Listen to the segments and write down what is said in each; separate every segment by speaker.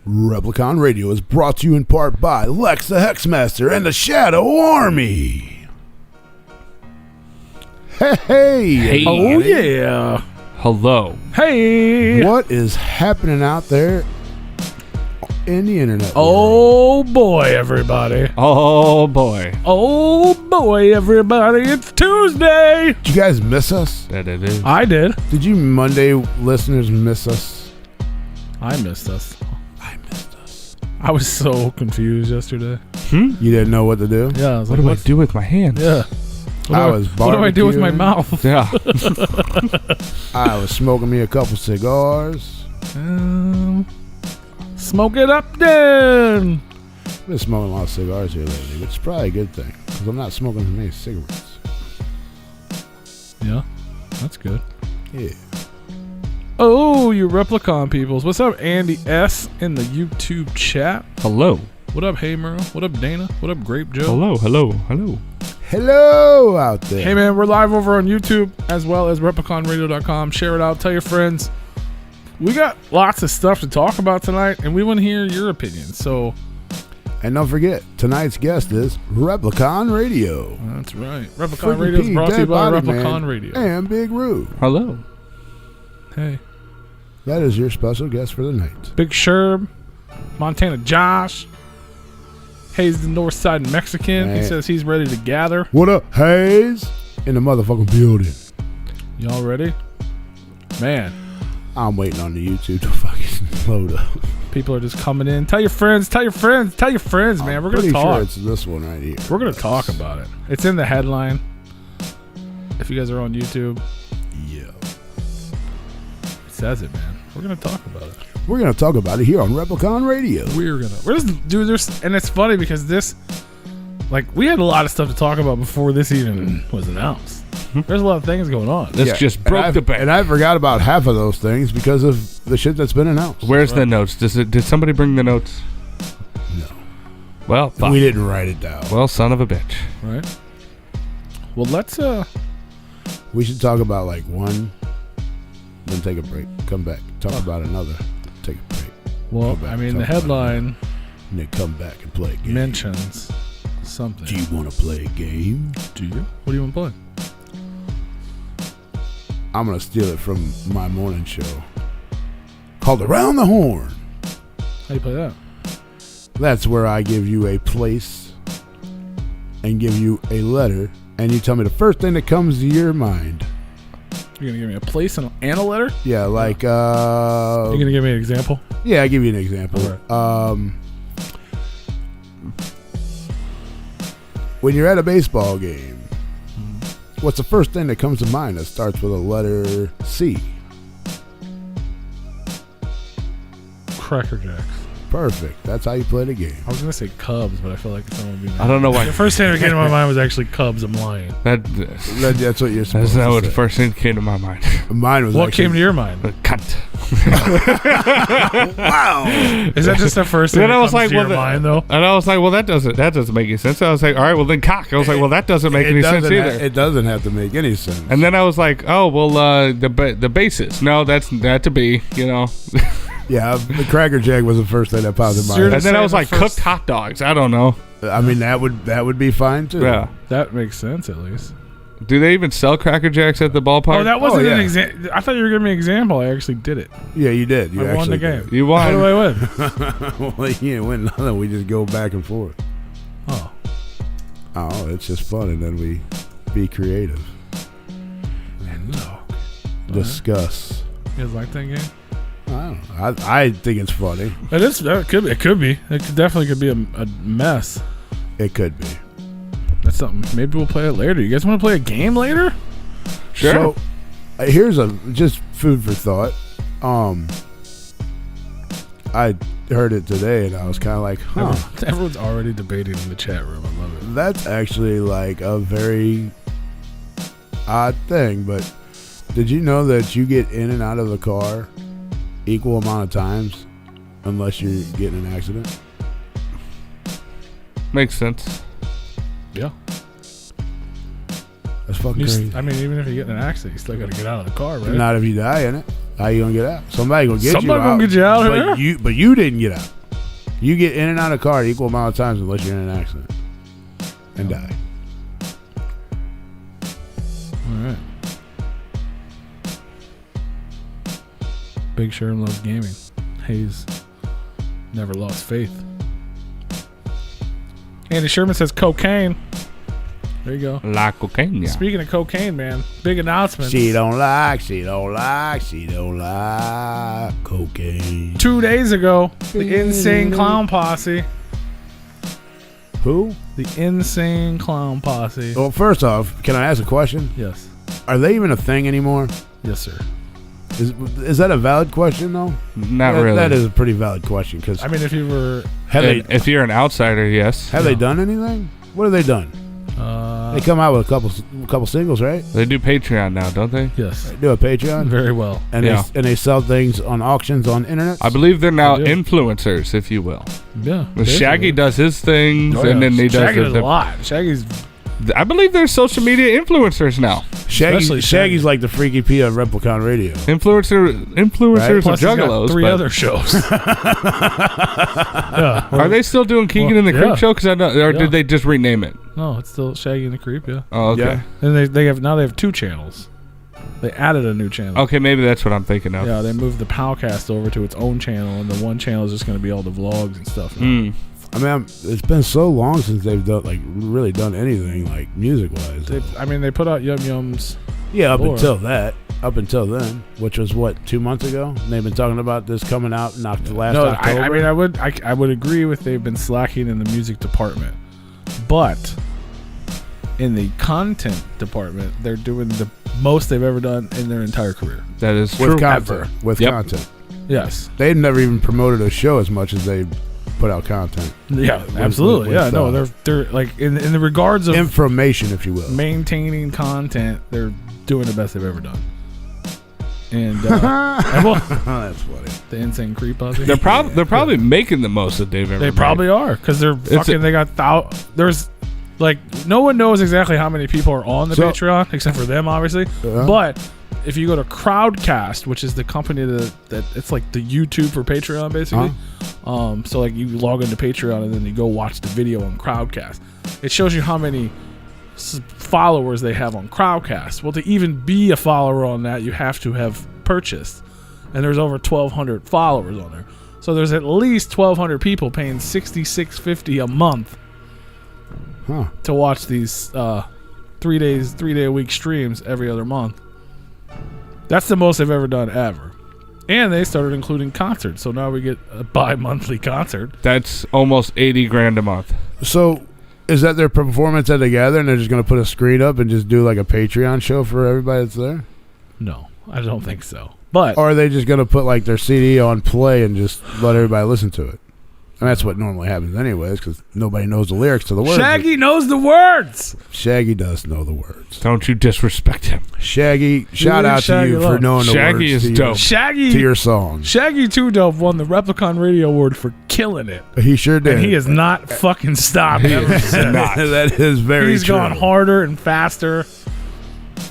Speaker 1: Replicon Radio is brought to you in part by Lex the Hexmaster and the Shadow Army. Hey.
Speaker 2: Oh, yeah.
Speaker 3: Hello.
Speaker 2: Hey.
Speaker 1: What is happening out there in the internet?
Speaker 2: Oh, boy, everybody.
Speaker 3: Oh, boy.
Speaker 2: Oh, boy, everybody. It's Tuesday.
Speaker 1: Did you guys miss us?
Speaker 3: That it is.
Speaker 2: I did.
Speaker 1: Did you Monday listeners miss us?
Speaker 2: I missed us.
Speaker 1: I missed us.
Speaker 2: I was so confused yesterday.
Speaker 1: You didn't know what to do?
Speaker 2: Yeah. I was
Speaker 3: What
Speaker 2: like,
Speaker 3: do I do with my hands?
Speaker 2: Yeah. What do I do with my mouth?
Speaker 3: Yeah.
Speaker 1: I was smoking me a couple cigars.
Speaker 2: Smoke it up then.
Speaker 1: I've been smoking a lot of cigars here lately, which is probably a good thing because I'm not smoking many cigarettes.
Speaker 2: Yeah. That's good.
Speaker 1: Yeah.
Speaker 2: Oh, you Replicon peoples. What's up, Andy S. in the YouTube chat?
Speaker 3: Hello.
Speaker 2: What up, Hey Merle? What up, Dana? What up, Grape Joe?
Speaker 3: Hello. Hello. Hello.
Speaker 1: Hello out there.
Speaker 2: Hey, man, we're live over on YouTube as well as RepliconRadio.com. Share it out. Tell your friends. We got lots of stuff to talk about tonight, and we want to hear your opinions. So,
Speaker 1: And don't forget, tonight's guest is Replicon Radio.
Speaker 2: that's right. Replicon Radio is brought to you by Replicon Radio.
Speaker 1: And Big Roo.
Speaker 3: Hello.
Speaker 2: Hey.
Speaker 1: That is your special guest for the night.
Speaker 2: Big Sherb, Montana Josh. Hayes the Northside Mexican. He
Speaker 1: Man.
Speaker 2: says he's ready to gather.
Speaker 1: What up, Hayes? In the motherfucking building.
Speaker 2: Y'all ready? Man,
Speaker 1: I'm waiting on the YouTube to fucking load up.
Speaker 2: people are just coming in. Tell your friends, man. We're going to
Speaker 1: Pretty
Speaker 2: talk.
Speaker 1: sure it's this one right here.
Speaker 2: We're going to talk about it. It's in the headline. If you guys are on YouTube,
Speaker 1: Yeah.
Speaker 2: it says it, man. We're going to talk about it.
Speaker 1: We're going to talk about it here on Replicon Radio.
Speaker 2: We're just do this, and it's funny because this, like, we had a lot of stuff to talk about before this even was announced. There's a lot of things going on.
Speaker 3: This just broke the bank.
Speaker 1: And I forgot about half of those things because of the shit that's been announced.
Speaker 3: Where's the notes? Did somebody bring the notes?
Speaker 1: No.
Speaker 3: Well, fuck.
Speaker 1: We didn't write it down.
Speaker 3: Well, son of a bitch.
Speaker 2: Right. Well, let's
Speaker 1: We should talk about like one, then take a break, come back, talk about another, take a break.
Speaker 2: Well,
Speaker 1: Come back,
Speaker 2: I mean,
Speaker 1: talk
Speaker 2: the
Speaker 1: about
Speaker 2: headline
Speaker 1: and then come back and play a game.
Speaker 2: mentions something.
Speaker 1: Do you want to play a game?
Speaker 2: Do you? What do you want to play?
Speaker 1: I'm going to steal it from my morning show called Around the Horn.
Speaker 2: How do you play that?
Speaker 1: That's where I give you a place and give you a letter, and you tell me the first thing that comes to your mind.
Speaker 2: You're going to give me a place and a letter?
Speaker 1: Yeah, like...
Speaker 2: You're going to give me an example?
Speaker 1: Yeah, I'll give you an example.
Speaker 2: Okay.
Speaker 1: When you're at a baseball game, what's the first thing that comes to mind that starts with a letter C?
Speaker 2: Cracker Jacks.
Speaker 1: Perfect. That's how you play the game.
Speaker 2: I was going to say Cubs, but I feel like someone would be mad.
Speaker 3: I don't know why.
Speaker 2: The first thing that came to my mind was actually Cubs. I'm lying.
Speaker 1: That's what you're supposed
Speaker 3: That's
Speaker 1: to
Speaker 3: not what
Speaker 1: say.
Speaker 3: the first thing that came to my mind.
Speaker 1: Mine was
Speaker 2: What
Speaker 1: actually,
Speaker 2: came to your mind?
Speaker 3: Cunt.
Speaker 1: Wow.
Speaker 2: Is that just the first thing
Speaker 3: Then
Speaker 2: that
Speaker 3: I was
Speaker 2: comes
Speaker 3: like,
Speaker 2: to your mind, though?
Speaker 3: And I was like, well, that doesn't make any sense. I was like, all right, well then cock. I was like, well, that doesn't make any sense either.
Speaker 1: It doesn't have to make any sense.
Speaker 3: And then I was like, oh, well, the basis. No, that's to be, you know.
Speaker 1: Yeah, the Cracker Jack was the first thing that popped in my
Speaker 2: You're
Speaker 1: head.
Speaker 3: And then I was
Speaker 2: saying
Speaker 3: like,
Speaker 2: the first-
Speaker 3: cooked hot dogs. I don't know.
Speaker 1: I mean, that would be fine too.
Speaker 3: Yeah.
Speaker 2: That makes sense, at least.
Speaker 3: Do they even sell Cracker Jacks at the ballpark?
Speaker 2: Oh, that wasn't
Speaker 1: yeah.
Speaker 2: an example. I thought you were giving me an example. I actually did it.
Speaker 1: Yeah, you did. You
Speaker 2: I won the
Speaker 1: actually
Speaker 2: game.
Speaker 3: You
Speaker 2: How do
Speaker 3: won.
Speaker 2: I win?
Speaker 1: Well, you didn't win nothing. We just go back and forth.
Speaker 2: Oh.
Speaker 1: Oh, it's just fun, and then we be creative.
Speaker 2: And no.
Speaker 1: Discuss.
Speaker 2: You guys like that game?
Speaker 1: I don't know. I think it's funny.
Speaker 2: It is. It could be. It definitely could be a mess.
Speaker 1: It could be.
Speaker 2: That's something. Maybe we'll play it later. You guys want to play a game later?
Speaker 3: Sure.
Speaker 1: So, here's just food for thought. I heard it today, and I was kind of like, huh.
Speaker 2: Everyone's already debating in the chat room. I love it.
Speaker 1: That's actually like a very odd thing, but did you know that you get in and out of the car equal amount of times unless you're getting an accident?
Speaker 3: Makes sense.
Speaker 2: Yeah.
Speaker 1: That's fucking crazy.
Speaker 2: I mean, even if you get in an accident, you still got to get out of the car, right?
Speaker 1: Not if you die in it. How you gonna get out? Somebody gonna get
Speaker 2: Somebody
Speaker 1: you out.
Speaker 2: gonna get you out of
Speaker 1: but
Speaker 2: here.
Speaker 1: But you didn't get out. You get in and out of the car equal amount of times unless you're in an accident and die.
Speaker 2: All right. Big Sherm loves gaming. Hayes never lost faith. Andy Sherman says cocaine. There you go.
Speaker 3: La cocaine.
Speaker 2: Speaking of cocaine, man, big announcements.
Speaker 1: She don't like cocaine.
Speaker 2: 2 days ago, the Insane Clown Posse.
Speaker 1: Who?
Speaker 2: The Insane Clown Posse.
Speaker 1: Well, first off, can I ask a question?
Speaker 2: Yes.
Speaker 1: Are they even a thing anymore?
Speaker 2: Yes, sir.
Speaker 1: Is that a valid question, though?
Speaker 3: Not really.
Speaker 1: That is a pretty valid question. Because
Speaker 2: I mean, if you were...
Speaker 3: If you're an outsider, yes.
Speaker 1: Have they done anything? What have they done? They come out with a couple singles, right?
Speaker 3: They do Patreon now, don't they?
Speaker 2: Yes.
Speaker 1: They do a Patreon.
Speaker 2: Very well.
Speaker 1: And
Speaker 3: Yeah.
Speaker 1: they sell things on auctions on internet.
Speaker 3: I believe they're now
Speaker 2: They do.
Speaker 3: influencers, if you will.
Speaker 2: Yeah.
Speaker 3: Shaggy does his things,
Speaker 2: Oh, yeah.
Speaker 3: and then he
Speaker 2: Shaggy
Speaker 3: does
Speaker 2: does a lot. Shaggy's...
Speaker 3: I believe they're social media influeers now.
Speaker 2: Especially Shaggy.
Speaker 1: Shaggy's like the Freaky P of Replicon Radio.
Speaker 3: Influencers
Speaker 1: Right?
Speaker 3: of
Speaker 2: Plus he's got
Speaker 3: juggalos.
Speaker 2: 3
Speaker 3: but
Speaker 2: other shows. Yeah.
Speaker 3: Are they still doing Keegan
Speaker 2: Well,
Speaker 3: and the Creep
Speaker 2: yeah.
Speaker 3: show? Or
Speaker 2: Yeah.
Speaker 3: did they just rename it?
Speaker 2: No, it's still Shaggy and the Creep, yeah.
Speaker 3: Oh, okay.
Speaker 1: Yeah.
Speaker 2: And they have 2 channels. They added a new channel.
Speaker 3: Okay, maybe that's what I'm thinking of.
Speaker 2: Yeah, they moved the Powcast over to its own channel, and the one channel is just going to be all the vlogs and stuff. now.
Speaker 1: I mean, it's been so long since they've really done anything like music wise.
Speaker 2: They put out Yum Yums.
Speaker 1: Yeah, up
Speaker 2: Or-
Speaker 1: until then, which was what, 2 months ago. And they've been talking about this coming out last October.
Speaker 2: I would agree with they've been slacking in the music department, but in the content department, they're doing the most they've ever done in their entire career.
Speaker 3: That is
Speaker 1: with
Speaker 3: true.
Speaker 1: content. With
Speaker 3: Yep.
Speaker 1: content,
Speaker 2: Yes.
Speaker 1: they've never even promoted a show as much as they put out content.
Speaker 2: Yeah, absolutely.
Speaker 1: with,
Speaker 2: Yeah, no, they're like in the regards of
Speaker 1: Information, if you will.
Speaker 2: maintaining content, they're doing the best they've ever done. And well,
Speaker 1: That's funny.
Speaker 2: the Insane Creep Posse.
Speaker 3: They're probably making the most that they've ever
Speaker 2: They
Speaker 3: made.
Speaker 2: probably are because they're fucking. They got there's like no one knows exactly how many people are on the Patreon except for them, obviously. But if you go to Crowdcast, which is the company that it's like the YouTube for Patreon, basically. So like you log into Patreon and then you go watch the video on Crowdcast. It shows you how many followers they have on Crowdcast. Well, to even be a follower on that, you have to have purchased, and there's over 1,200 followers on there. So there's at least 1,200 people paying $66.50 a month to watch these 3 day a week streams every other month. That's the most they've ever done ever. And they started including concerts, so now we get a bi-monthly concert.
Speaker 3: That's almost $80,000 a month.
Speaker 1: So, is that their performance at the Gather, and they're just going to put a screen up and just do like a Patreon show for everybody that's there?
Speaker 2: No, I don't think so. But
Speaker 1: Or are they just going to put like their CD on play and just let everybody listen to it? And that's what normally happens anyways, because nobody knows the lyrics to the words.
Speaker 2: Shaggy knows the words.
Speaker 1: Shaggy does know the words.
Speaker 3: Don't you disrespect him.
Speaker 1: Shaggy, shout out to you for knowing the
Speaker 3: Shaggy
Speaker 1: words
Speaker 3: is
Speaker 1: to
Speaker 3: dope.
Speaker 2: Shaggy
Speaker 1: to your song.
Speaker 2: Shaggy 2 Dope won the Replicon Radio Award for killing it.
Speaker 1: He sure did.
Speaker 2: And he has not fucking stopped ever since.
Speaker 1: That is very
Speaker 2: He's
Speaker 1: true.
Speaker 2: gone harder and faster.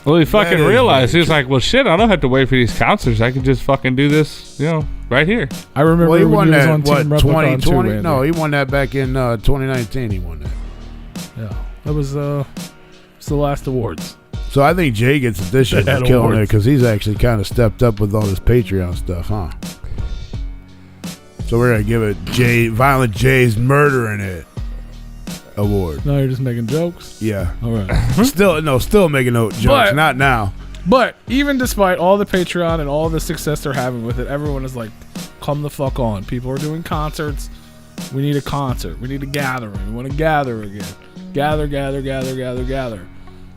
Speaker 3: Well, he fucking
Speaker 1: is
Speaker 3: realized.
Speaker 1: very
Speaker 3: He was like, well, shit, I don't have to wait for these concerts. I can just fucking do this, right here.
Speaker 2: I remember
Speaker 1: Well, he
Speaker 2: when
Speaker 1: won
Speaker 2: he was
Speaker 1: that,
Speaker 2: on Team
Speaker 1: what,
Speaker 2: Replicon
Speaker 1: 2020?
Speaker 2: too,
Speaker 1: No, he won that back in 2019. He won that.
Speaker 2: Yeah, that was it's the last awards.
Speaker 1: So I think Jay gets it this year
Speaker 2: They
Speaker 1: for
Speaker 2: had
Speaker 1: killing it
Speaker 2: awards.
Speaker 1: because he's actually kind of stepped up with all this Patreon stuff, huh? So we're going to give it Violent Jay's Murdering It award.
Speaker 2: No, you're just making jokes.
Speaker 1: Yeah.
Speaker 2: All right.
Speaker 1: Still making no jokes.
Speaker 2: But-
Speaker 1: Not now.
Speaker 2: But even despite all the Patreon and all the success they're having with it, everyone is like, come the fuck on. People are doing concerts. We need a concert. We need a gathering. We want to gather again. Gather.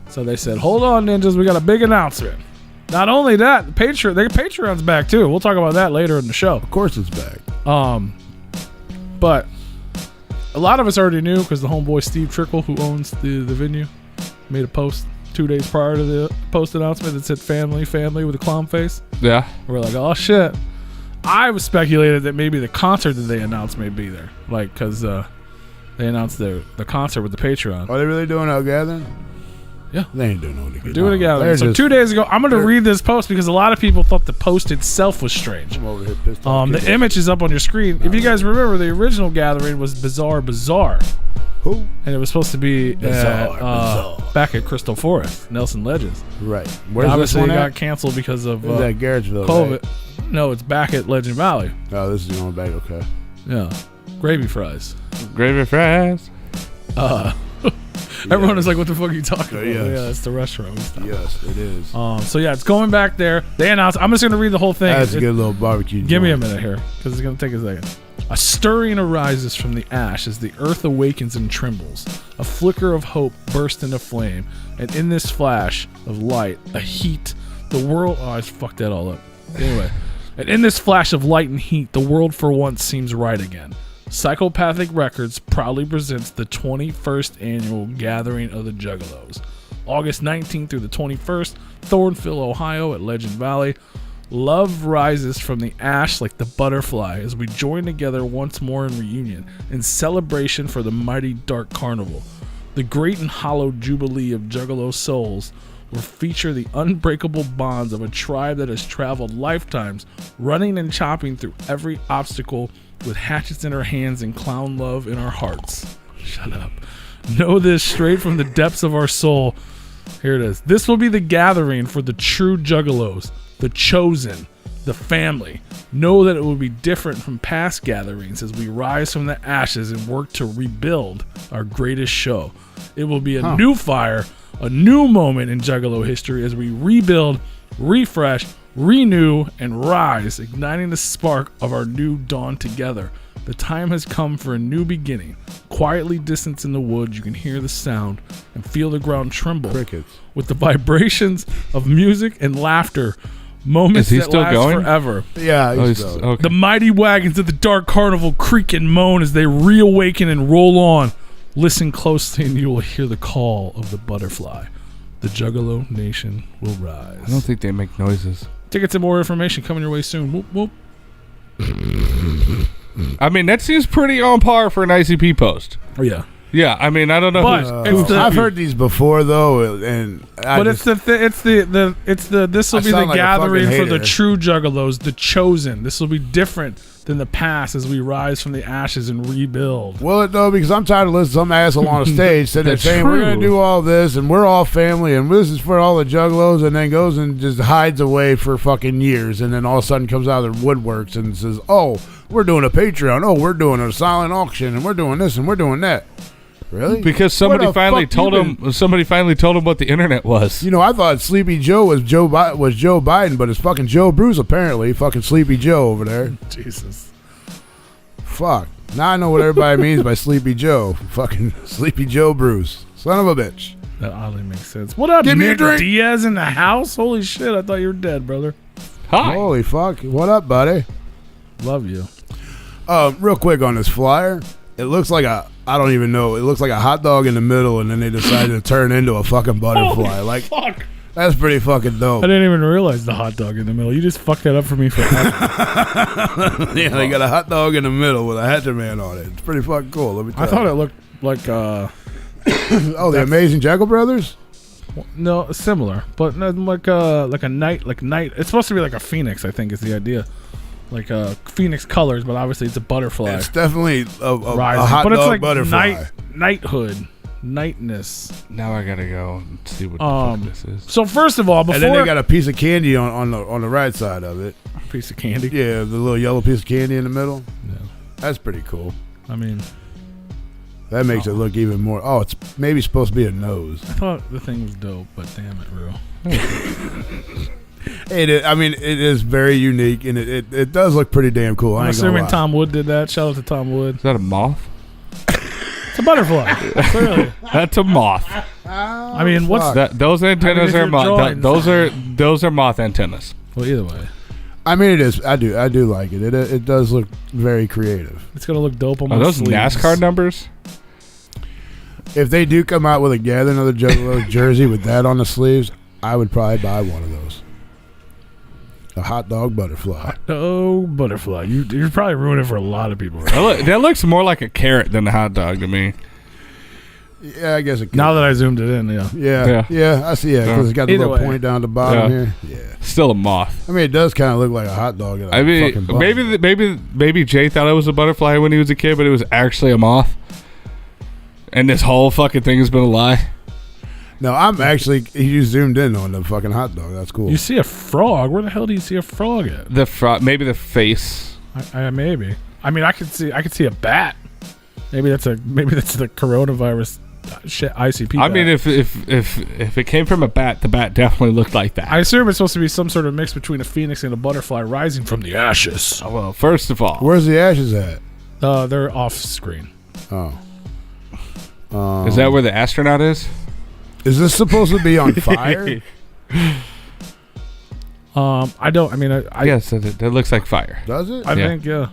Speaker 2: So they said, hold on, ninjas. We got a big announcement. Not only that, Patreon's back too. We'll talk about that later in the show.
Speaker 1: Of course it's back.
Speaker 2: But a lot of us already knew because the homeboy Steve Trickle, who owns the venue, made a post 2 days prior to the post announcement that said family with a clown face.
Speaker 3: Yeah.
Speaker 2: We're like, oh shit. I was speculated that maybe the concert that they announced may be there, like, because they announced the concert with the Patreon.
Speaker 1: Are they really doing a gathering?
Speaker 2: Yeah.
Speaker 1: They ain't doing no gathering.
Speaker 2: Doing a gathering. So 2 days ago, I'm going to read this post because a lot of people thought the post itself was strange.
Speaker 1: I'm over here pissed off.
Speaker 2: The image is up on your screen. If you guys remember, the original gathering was Bizarre Bazaar.
Speaker 1: Who?
Speaker 2: And it was supposed to be
Speaker 1: Bizarre.
Speaker 2: back at Crystal Forest, Nelson Legends.
Speaker 1: Right. Where's
Speaker 2: Obviously,
Speaker 1: this one
Speaker 2: it
Speaker 1: at?
Speaker 2: got canceled because of
Speaker 1: Is that Garrettsville,
Speaker 2: COVID.
Speaker 1: right?
Speaker 2: No, it's back at Legend Valley.
Speaker 1: Oh, this is going back. Okay.
Speaker 2: Yeah. Gravy fries.
Speaker 3: Gravy fries.
Speaker 2: Everyone is like, what the fuck are you talking about?
Speaker 1: Yes.
Speaker 2: Yeah, it's the restaurant.
Speaker 1: Yes, it is.
Speaker 2: So yeah, it's going back there. They announced. I'm just gonna read the whole thing.
Speaker 1: That's a good little barbecue.
Speaker 2: Give me a
Speaker 1: joint.
Speaker 2: minute here, because it's gonna take a second. A stirring arises from the ash as the earth awakens and trembles. A flicker of hope bursts into flame, and in this flash of light, a heat, the world. Oh, I fucked that all up. Anyway, and in this flash of light and heat, the world for once seems right again. Psychopathic Records proudly presents the 21st annual Gathering of the Juggalos. August 19th through the 21st, Thornville, Ohio at Legend Valley. Love rises from the ash like the butterfly as we join together once more in reunion in celebration for the mighty Dark Carnival. The great and hollow jubilee of Juggalo souls will feature the unbreakable bonds of a tribe that has traveled lifetimes, running and chopping through every obstacle with hatchets in our hands and clown love in our hearts. Shut up. Know this straight from the depths of our soul. Here it is. This will be the gathering for the true Juggalos, the chosen, the family. Know that it will be different from past gatherings as we rise from the ashes and work to rebuild our greatest show. It will be a new fire, a new moment in Juggalo history as we rebuild, refresh, renew, and rise, igniting the spark of our new dawn together. The time has come for a new beginning. Quietly distant in the woods, you can hear the sound and feel the ground tremble.
Speaker 1: Crickets.
Speaker 2: With the vibrations of music and laughter, moments that last forever.
Speaker 1: Yeah,
Speaker 3: Okay.
Speaker 2: The mighty wagons of the Dark Carnival creak and moan as they reawaken and roll on. Listen closely and you will hear the call of the butterfly. The Juggalo Nation will rise.
Speaker 3: I don't think they make noises.
Speaker 2: Tickets and more information coming your way soon. Whoop, whoop.
Speaker 3: I mean, that seems pretty on par for an ICP post.
Speaker 2: Oh, yeah.
Speaker 3: Yeah, I mean, I don't know.
Speaker 2: But
Speaker 1: I've heard these before though, and
Speaker 2: this will be the
Speaker 1: like
Speaker 2: gathering for the
Speaker 1: hater.
Speaker 2: true Juggalos, the chosen. This will be different than the past as we rise from the ashes and rebuild.
Speaker 1: Will it though? Because I'm tired of listening to some asshole on a stage sitting there
Speaker 3: That's
Speaker 1: saying we're
Speaker 3: true.
Speaker 1: gonna do all this and we're all family and this is for all the Juggalos, and then goes and just hides away for fucking years, and then all of a sudden comes out of their woodworks and says, "Oh, we're doing a Patreon. Oh, we're doing a silent auction, and we're doing this and we're doing that." Really?
Speaker 3: Because somebody finally told him. Somebody finally told him what the internet was.
Speaker 1: You know, I thought Sleepy Joe was Joe Biden, but it's fucking Joe Bruce apparently. Fucking Sleepy Joe over there.
Speaker 2: Jesus.
Speaker 1: Fuck. Now I know what everybody means by Sleepy Joe. Fucking Sleepy Joe Bruce. Son of a bitch.
Speaker 2: That oddly makes sense. What up,
Speaker 1: Give me a
Speaker 2: Nick
Speaker 1: drink.
Speaker 2: Diaz in the house? Holy shit, I thought you were dead, brother.
Speaker 3: Hi.
Speaker 1: Holy fuck. What up, buddy?
Speaker 2: Love you.
Speaker 1: Real quick on this flyer. It looks like I don't even know. It looks like a hot dog in the middle, and then they decided to turn into a fucking butterfly.
Speaker 2: Holy fuck.
Speaker 1: That's pretty fucking dope.
Speaker 2: I didn't even realize the hot dog in the middle. You just fucked that up for me forever.
Speaker 1: Yeah, they got a hot dog in the middle with a Hatcher Man on it. It's pretty fucking cool. Let me tell
Speaker 2: I thought
Speaker 1: you.
Speaker 2: it looked like
Speaker 1: Oh, the Amazing Jackal Brothers?
Speaker 2: no, similar, but not like a night. It's supposed to be like a phoenix, I think, is the idea. Like phoenix colors, but obviously it's a butterfly.
Speaker 1: It's definitely a
Speaker 2: rising.
Speaker 1: hot
Speaker 2: but
Speaker 1: dog
Speaker 2: it's like
Speaker 1: butterfly.
Speaker 2: knighthood, nightness.
Speaker 3: Now I gotta go and see what the fuck this is.
Speaker 2: So first of all, before
Speaker 1: And then they got a piece of candy on the right side of it.
Speaker 2: piece of candy.
Speaker 1: Yeah, the little yellow piece of candy in the middle.
Speaker 2: Yeah.
Speaker 1: That's pretty cool.
Speaker 2: I mean,
Speaker 1: That makes it look even more. Oh, it's maybe supposed to be a nose.
Speaker 2: I thought the thing was dope, but damn it, Real.
Speaker 1: It is very unique, and it does look pretty damn cool.
Speaker 2: I'm
Speaker 1: I ain't gonna
Speaker 2: assuming
Speaker 1: lie.
Speaker 2: Tom Wood did that. Shout out to Tom Wood.
Speaker 3: Is that a moth?
Speaker 2: It's a butterfly. Clearly.
Speaker 3: That's a moth.
Speaker 2: I mean, what's
Speaker 1: Fuck.
Speaker 3: Those antennas
Speaker 2: if
Speaker 3: are
Speaker 2: you're
Speaker 3: moth.
Speaker 2: drawing-
Speaker 3: Those are moth antennas.
Speaker 2: well, either way,
Speaker 1: I mean, it is. I do like it. It does look very creative.
Speaker 2: it's gonna look dope on my
Speaker 3: Are those
Speaker 2: sleeves.
Speaker 3: NASCAR numbers?
Speaker 1: If they do come out with a Gathering of the Juggalos jersey with that on the sleeves, I would probably buy one of those. A hot dog butterfly.
Speaker 2: Oh, butterfly! You're probably ruining it for a lot of people. Right?
Speaker 3: That looks more like a carrot than a hot dog to me.
Speaker 1: Yeah, I guess it could.
Speaker 2: Now that I zoomed it in, yeah.
Speaker 1: Yeah, I see. Yeah, because it's got the
Speaker 2: Either
Speaker 1: little
Speaker 2: way.
Speaker 1: point down the bottom here. Yeah.
Speaker 3: Still a moth.
Speaker 1: I mean, it does kind of look like a hot dog.
Speaker 3: I mean, maybe Jay thought it was a butterfly when he was a kid, but it was actually a moth. And this whole fucking thing has been a lie.
Speaker 1: No, I'm actually. You zoomed in on the fucking hot dog. That's cool.
Speaker 2: You see a frog? Where the hell do you see a frog at?
Speaker 3: The frog, maybe the face.
Speaker 2: Maybe. I mean, I could see a bat. Maybe that's the coronavirus shit ICP.
Speaker 3: I mean, if it came from a bat, the bat definitely looked like that.
Speaker 2: I assume it's supposed to be some sort of mix between a phoenix and a butterfly rising from the ashes.
Speaker 3: Oh, well, first of all,
Speaker 1: where's the ashes at?
Speaker 2: They're off screen.
Speaker 1: Oh.
Speaker 3: Is that where the astronaut is?
Speaker 1: Is this supposed to be on fire?
Speaker 2: I don't. I mean,
Speaker 3: yes, it looks like fire.
Speaker 1: Does it?
Speaker 2: I think, yeah.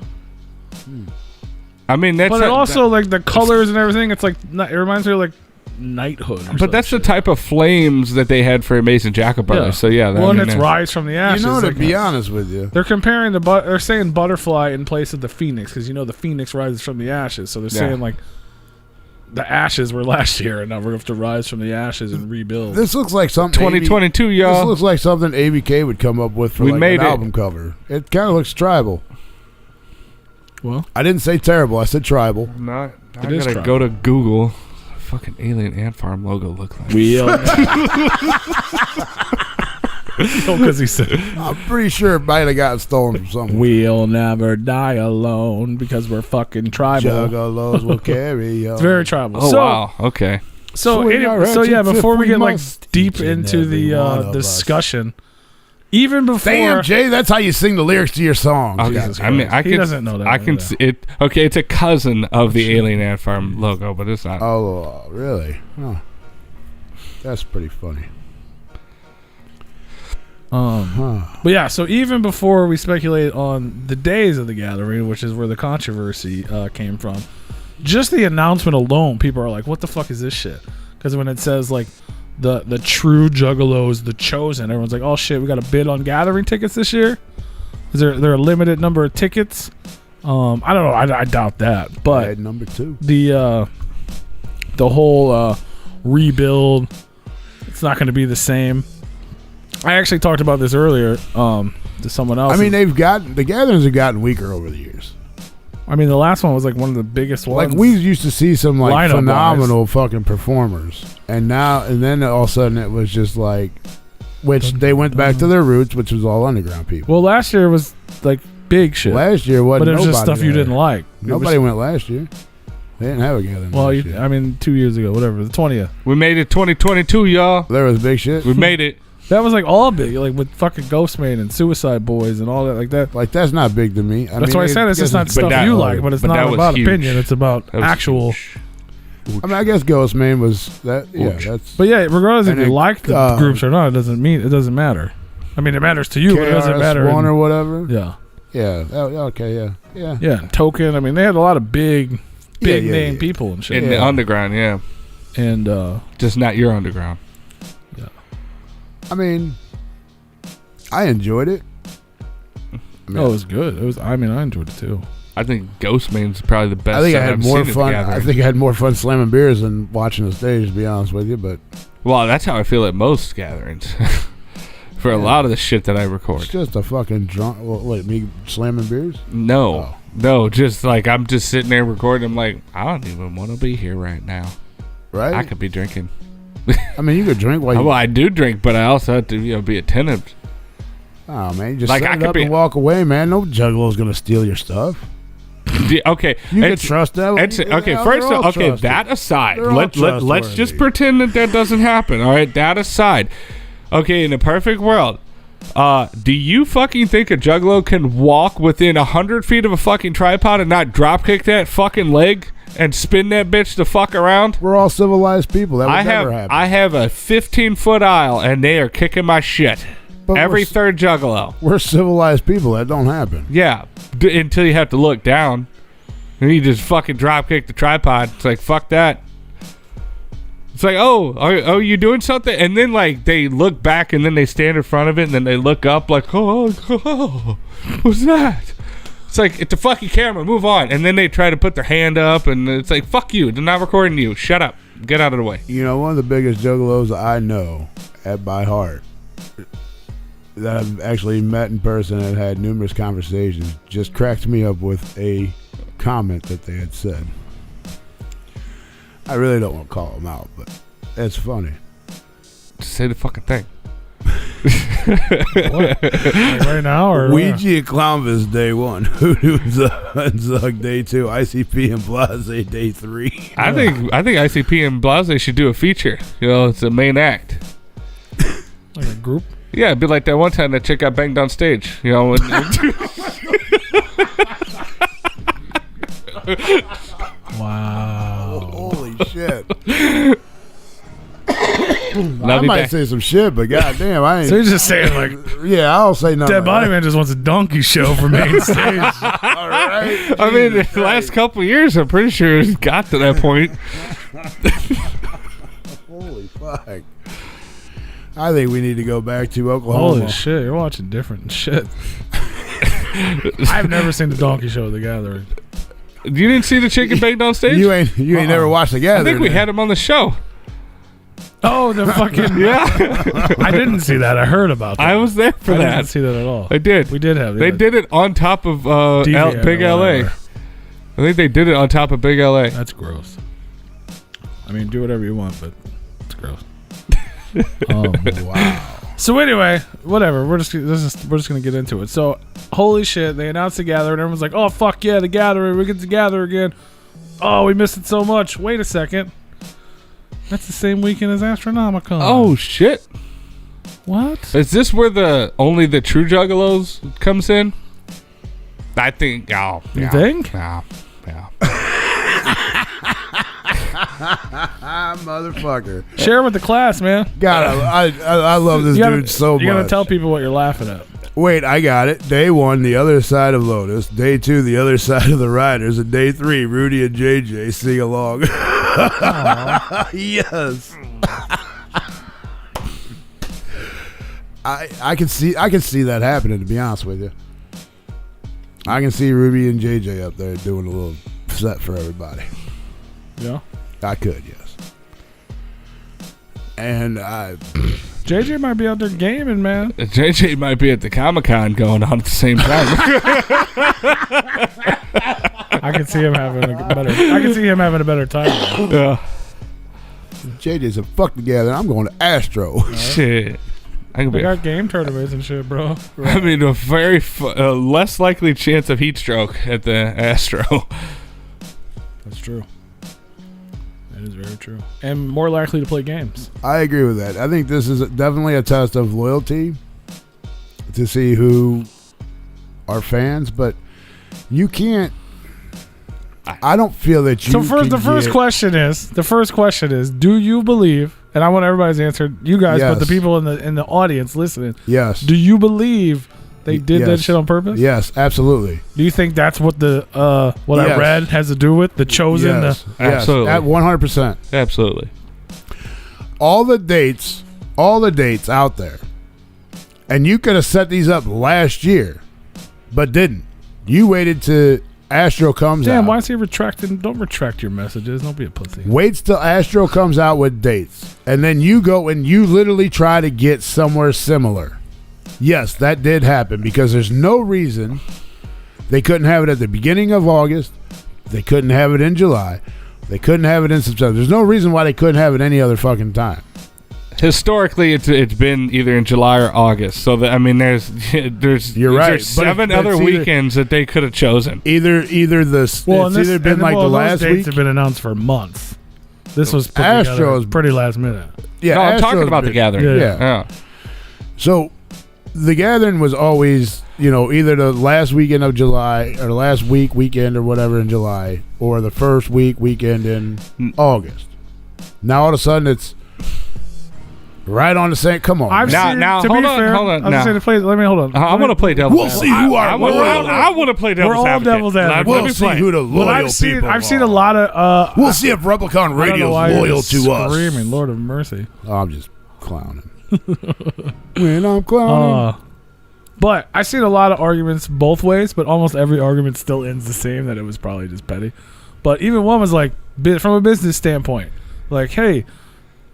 Speaker 3: I mean, that's.
Speaker 2: But it also, like the colors and everything, it's like it reminds me of like knighthood.
Speaker 3: But that's the type of flames that they had for Amazing Jackal Brothers.
Speaker 2: Yeah.
Speaker 3: So yeah,
Speaker 2: well, and it's rise from the ashes.
Speaker 1: You know, to
Speaker 2: like,
Speaker 1: be honest with you,
Speaker 2: they're comparing they're saying butterfly in place of the phoenix because the phoenix rises from the ashes. So they're saying like the ashes were last year, and now we're going to have to rise from the ashes and rebuild.
Speaker 1: This looks like something
Speaker 3: 2022, y'all.
Speaker 1: This looks like something ABK would come up with for an album cover. It kind of looks tribal.
Speaker 2: Well,
Speaker 1: I didn't say terrible. I said tribal.
Speaker 3: I gotta go to Google. Fucking alien ant farm logo look like.
Speaker 2: Because he said,
Speaker 1: I'm pretty sure it might have gotten stolen from somewhere.
Speaker 2: We'll never die alone because we're fucking tribal.
Speaker 1: Juggalos will carry on.
Speaker 2: It's very tribal.
Speaker 3: Oh, wow. Okay.
Speaker 2: So yeah, before we get like deep into the discussion, even before.
Speaker 1: Damn, Jay, that's how you sing the lyrics to your song.
Speaker 3: I mean,
Speaker 2: he doesn't know that.
Speaker 3: I can see it. Okay, it's a cousin of the alien ant farm logo, but it's not.
Speaker 1: Oh, really? Oh. That's pretty funny.
Speaker 2: But yeah, so even before we speculate on the days of the gathering, which is where the controversy came from, just the announcement alone, people are like, what the fuck is this shit? Because when it says like the true juggalos, the chosen, everyone's like, oh shit, we got a bid on gathering tickets this year? Is there a limited number of tickets? I don't know, I doubt that. But
Speaker 1: number 2.
Speaker 2: The whole rebuild, it's not going to be the same. I actually talked about this earlier to someone else.
Speaker 1: I mean, the gatherings have gotten weaker over the years.
Speaker 2: I mean, the last one was like one of the biggest ones.
Speaker 1: Like we used to see some like
Speaker 2: Lineup
Speaker 1: phenomenal fucking performers, and then all of a sudden it was just like, which they went back to their roots, which was all underground people.
Speaker 2: Well, last year was like big shit.
Speaker 1: Last year wasn't,
Speaker 2: but it was just stuff you didn't like.
Speaker 1: Nobody went last year. They didn't have a gathering.
Speaker 2: Well, I mean, 2 years ago, whatever, the 20th.
Speaker 3: We made it 2022, y'all.
Speaker 1: There was big shit.
Speaker 3: We made it.
Speaker 2: That was like all big, like with fucking Ghostman and Suicide Boys and all that, like that.
Speaker 1: Like that's not big to me.
Speaker 2: That's why I said it's just not stuff you like, but it's not about opinion. It's about actual.
Speaker 1: I mean, I guess Ghostman was that. Yeah, that's.
Speaker 2: But yeah, regardless if you like the groups or not, it doesn't matter. I mean, it matters to you, but it doesn't matter.
Speaker 1: One or whatever.
Speaker 2: Yeah.
Speaker 1: Yeah. Okay. Yeah. Yeah.
Speaker 2: Yeah. Token. I mean, they had a lot of big name people and shit
Speaker 3: in the underground. Yeah.
Speaker 2: And
Speaker 3: just not your underground.
Speaker 2: Yeah.
Speaker 1: I mean, I enjoyed it.
Speaker 2: It was good. I enjoyed it too.
Speaker 3: I think Ghostman's probably the best.
Speaker 1: I think I had more fun. I think I had more fun slamming beers than watching the stage, to be honest with you. But
Speaker 3: that's how I feel at most gatherings. For a lot of the shit that I record,
Speaker 1: it's just a fucking drunk. Wait, me slamming beers?
Speaker 3: No, just like I'm just sitting there recording. I'm like, I don't even want to be here right now.
Speaker 1: Right?
Speaker 3: I could be drinking.
Speaker 1: I mean, you could drink while you...
Speaker 3: Well, I do drink, but I also have to, be attentive.
Speaker 1: Oh, man, you just set it up and walk away, man. No juggalo's going to steal your stuff.
Speaker 3: Okay.
Speaker 1: You can trust that.
Speaker 3: That aside, let's just pretend that doesn't happen, all right? That aside. Okay, in a perfect world, do you fucking think a juggalo can walk within 100 feet of a fucking tripod and not drop kick that fucking leg and spin that bitch the fuck around?
Speaker 1: We're all civilized people. That would never happen.
Speaker 3: I have a 15-foot aisle, and they are kicking my shit. But every third juggalo.
Speaker 1: We're civilized people. That don't happen.
Speaker 3: Yeah, until you have to look down. And you just fucking drop kick the tripod. It's like, fuck that. It's like, are you doing something? And then, like, they look back, and then they stand in front of it, and then they look up like, oh, what's that? It's like, it's a fucking camera. Move on. And then they try to put their hand up, and it's like, fuck you. They're not recording you. Shut up. Get out of the way.
Speaker 1: You know, one of the biggest juggalos I know by heart that I've actually met in person and had numerous conversations just cracked me up with a comment that they had said. I really don't want to call them out, but it's funny.
Speaker 3: Just say the fucking thing.
Speaker 2: What? Like right now or
Speaker 1: Ouija and Clownvis day 1, Hoodoo and Zug day 2, ICP and Blase day 3.
Speaker 3: I think ICP and Blase should do a feature. You know, it's a main act.
Speaker 2: Like a group?
Speaker 3: Yeah, it'd be like that one time that chick got banged on stage. You know, when
Speaker 2: wow.
Speaker 1: Holy shit. I
Speaker 3: Love you
Speaker 1: might
Speaker 3: back.
Speaker 1: say some shit, but goddamn, I ain't.
Speaker 2: So you're just saying like
Speaker 1: Yeah, I'll say nothing.
Speaker 2: Dead Body Man just wants a donkey show for main stage.
Speaker 1: All right.
Speaker 3: I mean, the last couple of years, I'm pretty sure it's got to that point.
Speaker 1: Holy fuck. I think we need to go back to Oklahoma.
Speaker 2: Holy shit, you're watching different shit. I've never seen the donkey show at the Gathering.
Speaker 3: You didn't see the chicken banged on stage?
Speaker 1: You ain't never watched the Gathering.
Speaker 3: I think we had him on the show.
Speaker 2: Oh, the fucking
Speaker 3: Yeah.
Speaker 2: I didn't see that. I heard about that.
Speaker 3: I was there for
Speaker 2: I
Speaker 3: that.
Speaker 2: didn't see that at all.
Speaker 3: They did.
Speaker 2: We did have.
Speaker 3: They did it on top of Big
Speaker 2: or
Speaker 3: LA.
Speaker 2: whatever.
Speaker 3: I think they did it on top of Big LA.
Speaker 2: That's gross. I mean, do whatever you want, but it's gross.
Speaker 1: Wow.
Speaker 2: So anyway, whatever. We're just gonna get into it. So, holy shit! They announced the Gathering. Everyone's like, "Oh fuck yeah, the Gathering! We get to gather again." Oh, we missed it so much. Wait a second. That's the same weekend as Astronomicon.
Speaker 3: Oh shit!
Speaker 2: What?
Speaker 3: Is this where only the true juggalos comes in? I think. Oh,
Speaker 2: You think?
Speaker 3: Yeah.
Speaker 1: Motherfucker.
Speaker 2: Share with the class, man.
Speaker 1: God, I love this dude so much.
Speaker 2: You gotta tell people what you're laughing at.
Speaker 1: Wait, I got it. Day 1, the other side of Lotus. Day 2, the other side of the Riders. And day 3, Rudy and JJ sing along. Yes. I can see that happening, to be honest with you. I can see Ruby and JJ up there doing a little set for everybody.
Speaker 2: Yeah.
Speaker 1: I could, yes. And
Speaker 2: JJ might be out there gaming, man.
Speaker 3: JJ might be at the Comic-Con going on at the same time.
Speaker 2: I can see him having a better time.
Speaker 3: Yeah.
Speaker 1: JJ said, "Fuck together. I'm going to Astro."
Speaker 3: Shit.
Speaker 2: They got game tournaments and shit, bro.
Speaker 3: I mean, a very less likely chance of heat stroke at the Astro.
Speaker 2: That's true. That is very true. And more likely to play games.
Speaker 1: I agree with that. I think this is definitely a test of loyalty to see who are fans, but you can't. I don't feel that you.
Speaker 2: So the first question is, do you believe? And I want everybody's answer, you guys,
Speaker 1: Yes.
Speaker 2: but the people in the audience listening.
Speaker 1: Yes.
Speaker 2: Do you believe they did that
Speaker 1: Yes.
Speaker 2: shit on purpose?
Speaker 1: Yes, absolutely.
Speaker 2: Do you think that's what the what I
Speaker 1: Yes.
Speaker 2: read has to do with the chosen?
Speaker 1: Yes,
Speaker 3: Absolutely.
Speaker 1: at 100%.
Speaker 3: Absolutely.
Speaker 1: All the dates out there, and you could have set these up last year, but didn't. You waited to Astro comes out.
Speaker 2: Damn, why is he retracting? Don't retract your messages. Don't be a pussy.
Speaker 1: Waits till Astro comes out with dates, and then you go and you literally try to get somewhere similar. Yes, that did happen because there's no reason they couldn't have it at the beginning of August. They couldn't have it in July. They couldn't have it in September. There's no reason why they couldn't have it any other fucking time.
Speaker 3: Historically, it's been either in July or August. So that, I mean, there's
Speaker 1: You're right,
Speaker 3: there's
Speaker 1: but
Speaker 3: 7
Speaker 1: it's
Speaker 3: other
Speaker 1: either-
Speaker 3: weekends that they could have chosen.
Speaker 1: Either this.
Speaker 2: Well,
Speaker 1: It's either been like the
Speaker 2: those
Speaker 1: last
Speaker 2: dates
Speaker 1: week.
Speaker 2: have been announced for months. This was put
Speaker 1: Astros-
Speaker 2: together pretty last minute.
Speaker 1: Yeah,
Speaker 3: No, I'm talking
Speaker 1: Astro's
Speaker 3: about the
Speaker 1: been-
Speaker 3: Gathering.
Speaker 2: Yeah.
Speaker 3: Yeah.
Speaker 1: So the Gathering was always, either the last weekend of July or the last weekend or whatever in July, or the first weekend in August. Now all of a sudden it's right on the same. Come on.
Speaker 2: I've
Speaker 1: man.
Speaker 3: Now,
Speaker 2: seen, to
Speaker 3: hold
Speaker 2: be
Speaker 3: on,
Speaker 2: fair,
Speaker 3: hold on,
Speaker 2: I was
Speaker 3: now.
Speaker 2: saying to play. Let me hold on.
Speaker 3: I want to play devil's
Speaker 1: We'll
Speaker 3: advocate.
Speaker 1: see who are
Speaker 3: I
Speaker 1: loyal.
Speaker 3: want to play devil's
Speaker 2: We're all
Speaker 3: advocate.
Speaker 2: devil's advocate.
Speaker 1: We'll
Speaker 3: Let me
Speaker 1: see
Speaker 3: play.
Speaker 1: who the loyal
Speaker 2: But
Speaker 1: people
Speaker 2: I've seen
Speaker 1: are.
Speaker 2: a lot of.
Speaker 1: We'll see if Replicon
Speaker 2: I don't know
Speaker 1: Radio
Speaker 2: why
Speaker 1: is
Speaker 2: you're
Speaker 1: loyal to us.
Speaker 2: Screaming, Lord of mercy.
Speaker 1: Oh, I'm just clowning. When I'm clowning.
Speaker 2: But I've seen a lot of arguments both ways, but almost every argument still ends the same, that it was probably just petty. But even one was like, from a business standpoint, Like, hey,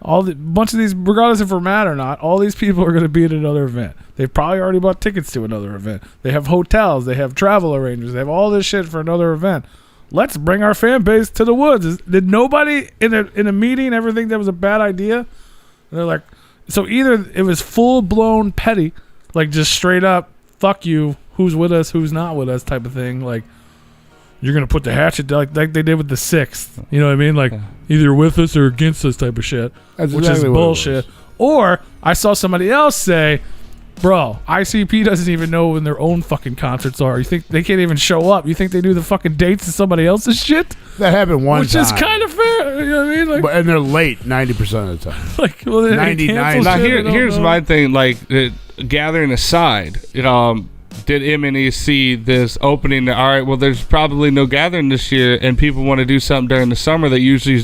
Speaker 2: bunch of these, regardless if we're mad or not, all these people are going to be at another event. They've probably already bought tickets to another event. They have hotels. They have travel arrangements. They have all this shit for another event. Let's bring our fan base to the woods. Did nobody in a meeting ever think that was a bad idea? And they're like, so either it was full blown petty, like just straight up, fuck you, who's with us, who's not with us type of thing. Like, you're going to put the hatchet like they did with the 6th. You know what I mean? Like, either with us or against us type of shit.
Speaker 1: That's
Speaker 2: which
Speaker 1: exactly
Speaker 2: is bullshit. Or I saw somebody else say, bro, ICP doesn't even know when their own fucking concerts are. You think they can't even show up? You think they do the fucking dates to somebody else's shit?
Speaker 1: That happened one
Speaker 2: which
Speaker 1: time.
Speaker 2: Which is kind of fair. You know what I mean? Like,
Speaker 1: and they're late 90% of the time.
Speaker 2: Like, well,
Speaker 3: 99. Now, here's my thing. Like, gathering aside, did M&E see this opening? All right, well, there's probably no gathering this year, and people want to do something during the summer that usually,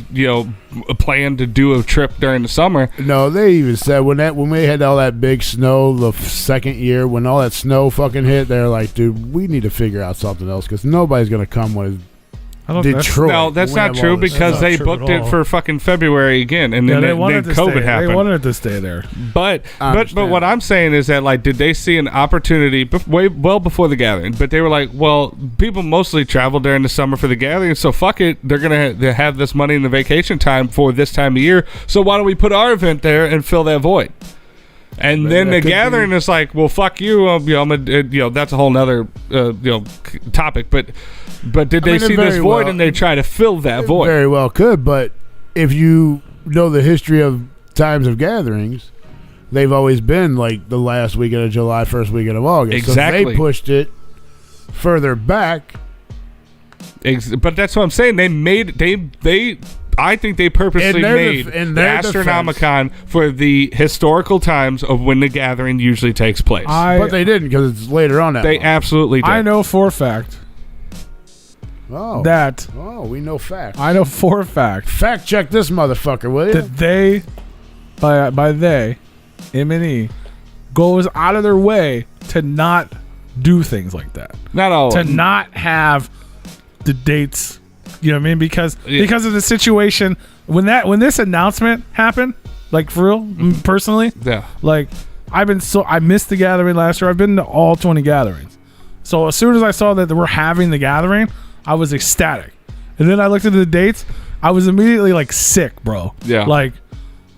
Speaker 3: plan to do a trip during the summer.
Speaker 1: No, they even said when we had all that big snow the second year, when all that snow fucking hit, they're like, dude, we need to figure out something else because nobody's going to come with Detroit.
Speaker 3: No, that's not true because they booked it for fucking February again, and then COVID happened.
Speaker 2: They wanted it to stay there.
Speaker 3: But what I'm saying is that, like, did they see an opportunity well before the gathering? But they were like, well, people mostly travel during the summer for the gathering, so fuck it, they're gonna have this money in the vacation time for this time of year. So why don't we put our event there and fill that void? And then the gathering is like, well, fuck you. That's a whole nother topic. But did they see this void and they try to fill that void?
Speaker 1: Very well could. But if you know the history of times of gatherings, they've always been like the last weekend of July, first weekend of August.
Speaker 3: Exactly.
Speaker 1: So they pushed it further back.
Speaker 3: But that's what I'm saying. I think they purposely made the Astronomicon for the historical times of when the gathering usually takes place.
Speaker 1: But they didn't because it's later on.
Speaker 3: They absolutely did.
Speaker 2: I know for a fact that...
Speaker 1: Oh, we know facts.
Speaker 2: I know for a fact.
Speaker 1: Fact check this motherfucker, will you?
Speaker 2: That they, by they, M&E, goes out of their way to not do things like that.
Speaker 3: Not all.
Speaker 2: To not have the dates... You know what I mean? Because of the situation when this announcement happened, like for real, personally, like I missed the gathering last year. I've been to all 20 gatherings. So as soon as I saw that they were having the gathering, I was ecstatic. And then I looked at the dates. I was immediately like sick, bro.
Speaker 3: Yeah.
Speaker 2: Like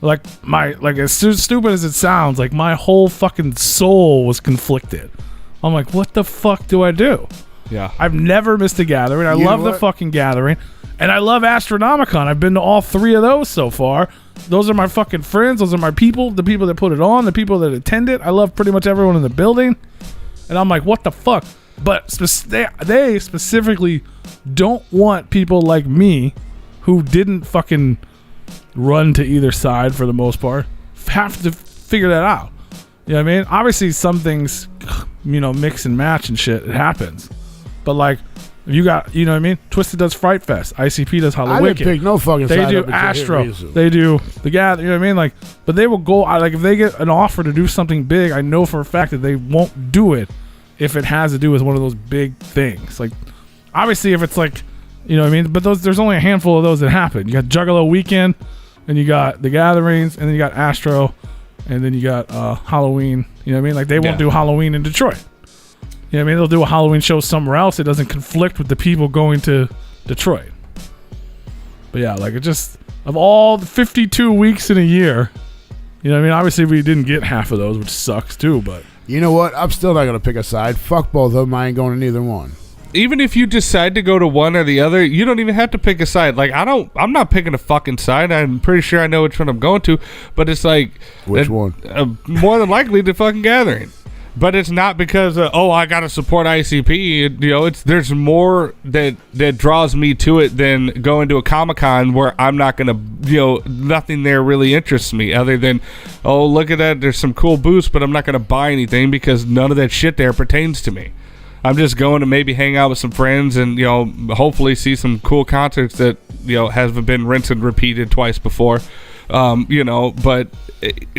Speaker 2: as stupid as it sounds, like my whole fucking soul was conflicted. I'm like, what the fuck do I do?
Speaker 3: Yeah.
Speaker 2: I've never missed a gathering. I love the fucking gathering. And I love Astronomicon. I've been to all 3 of those so far. Those are my fucking friends. Those are my people. The people that put it on. The people that attend it. I love pretty much everyone in the building. And I'm like, what the fuck? But they specifically don't want people like me who didn't fucking run to either side for the most part have to figure that out. You know what I mean? Obviously, some things, mix and match and shit. It happens. But like, you got, you know what I mean? Twisted does Fright Fest. ICP does Halloween.
Speaker 1: I didn't pick no fucking side.
Speaker 2: They do Astro. They do the Gather. You know what I mean? Like, but they will go. Like, if they get an offer to do something big, I know for a fact that they won't do it if it has to do with one of those big things. Like, obviously, if it's like, you know what I mean? But there's only a handful of those that happen. You got Juggalo Weekend, and you got the Gatherings, and then you got Astro, and then you got Halloween. You know what I mean? Like, they won't do Halloween in Detroit. You know what I mean? They'll do a Halloween show somewhere else. It doesn't conflict with the people going to Detroit. But yeah, like, it just, of all the 52 weeks in a year, you know what I mean? Obviously, we didn't get half of those, which sucks too, but.
Speaker 1: You know what? I'm still not going to pick a side. Fuck both of them. I ain't going to neither one.
Speaker 3: Even if you decide to go to one or the other, you don't even have to pick a side. Like, I'm not picking a fucking side. I'm pretty sure I know which one I'm going to, but it's like.
Speaker 1: Which one?
Speaker 3: More than likely the fucking gathering. But it's not because I gotta support ICP. There's more that draws me to it than going to a Comic-Con where I'm not gonna nothing there really interests me other than look at that, there's some cool booths, but I'm not gonna buy anything because none of that shit there pertains to me. I'm just going to maybe hang out with some friends and hopefully see some cool concerts that haven't been rinsed and repeated twice before. But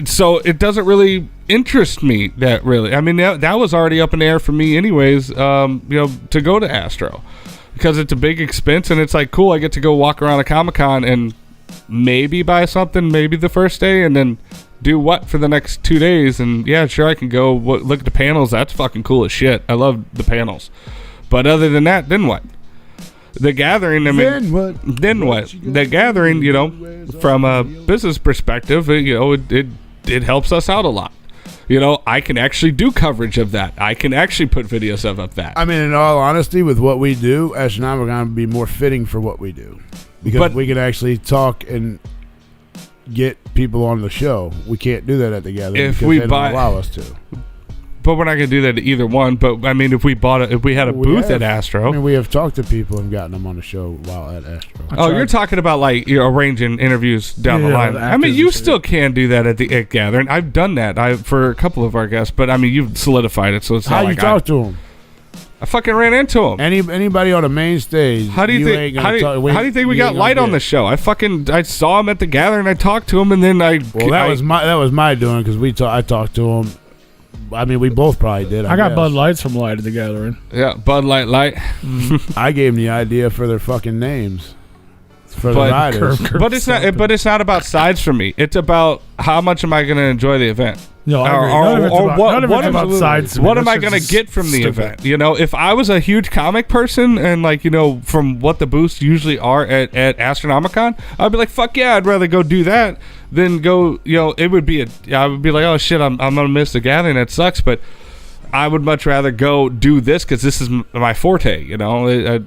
Speaker 3: so it doesn't really interest me that really. I mean, that was already up in the air for me anyways, to go to Astro because it's a big expense and it's like, cool, I get to go walk around a Comic-Con and maybe buy something maybe the first day and then do what for the next 2 days. And yeah, sure, I can go look at the panels. That's fucking cool as shit. I love the panels. But other than that, then what? The gathering, I mean, then what? The gathering, you know, from a business perspective, you know, it helps us out a lot. You know, I can actually do coverage of that. I can actually put videos of that.
Speaker 1: I mean, in all honesty, with what we do, Astronomicon would be more fitting for what we do. Because we can actually talk and get people on the show. We can't do that at the gathering
Speaker 3: if
Speaker 1: because
Speaker 3: we
Speaker 1: they don't allow us to.
Speaker 3: But we're not going to do that to either one. But, I mean, if we had a booth at Astro.
Speaker 1: I mean, we have talked to people and gotten them on the show while at Astro.
Speaker 3: Oh, you're talking about, like, you're arranging interviews down the line. I mean, you still can do that at the gathering. I've done that for a couple of our guests. But, I mean, you've solidied it, so it's not like
Speaker 1: How you talk to them?
Speaker 3: I fucking ran into him.
Speaker 1: Anybody on the main stage.
Speaker 3: How do you think? How do you think we got Light on the show? I saw him at the gathering. I talked to him, and then
Speaker 1: that was my doing because I talked to him. I mean, we both probably did.
Speaker 2: I got Bud Lights from Light at the gathering.
Speaker 3: Yeah, Bud Light.
Speaker 1: I gave them the idea for their fucking names. For the riders.
Speaker 3: But it's not about sides for me. It's about how much am I going to enjoy the event.
Speaker 2: No,
Speaker 3: what am I going to get from the event? You know, if I was a huge comic person and, like, you know, from what the booths usually are at Astronomicon, I'd be like, fuck yeah, I'd rather go do that than go, you know, I would be like, oh shit, I'm going to miss the gathering. That sucks. But I would much rather go do this because this is my forte, you know.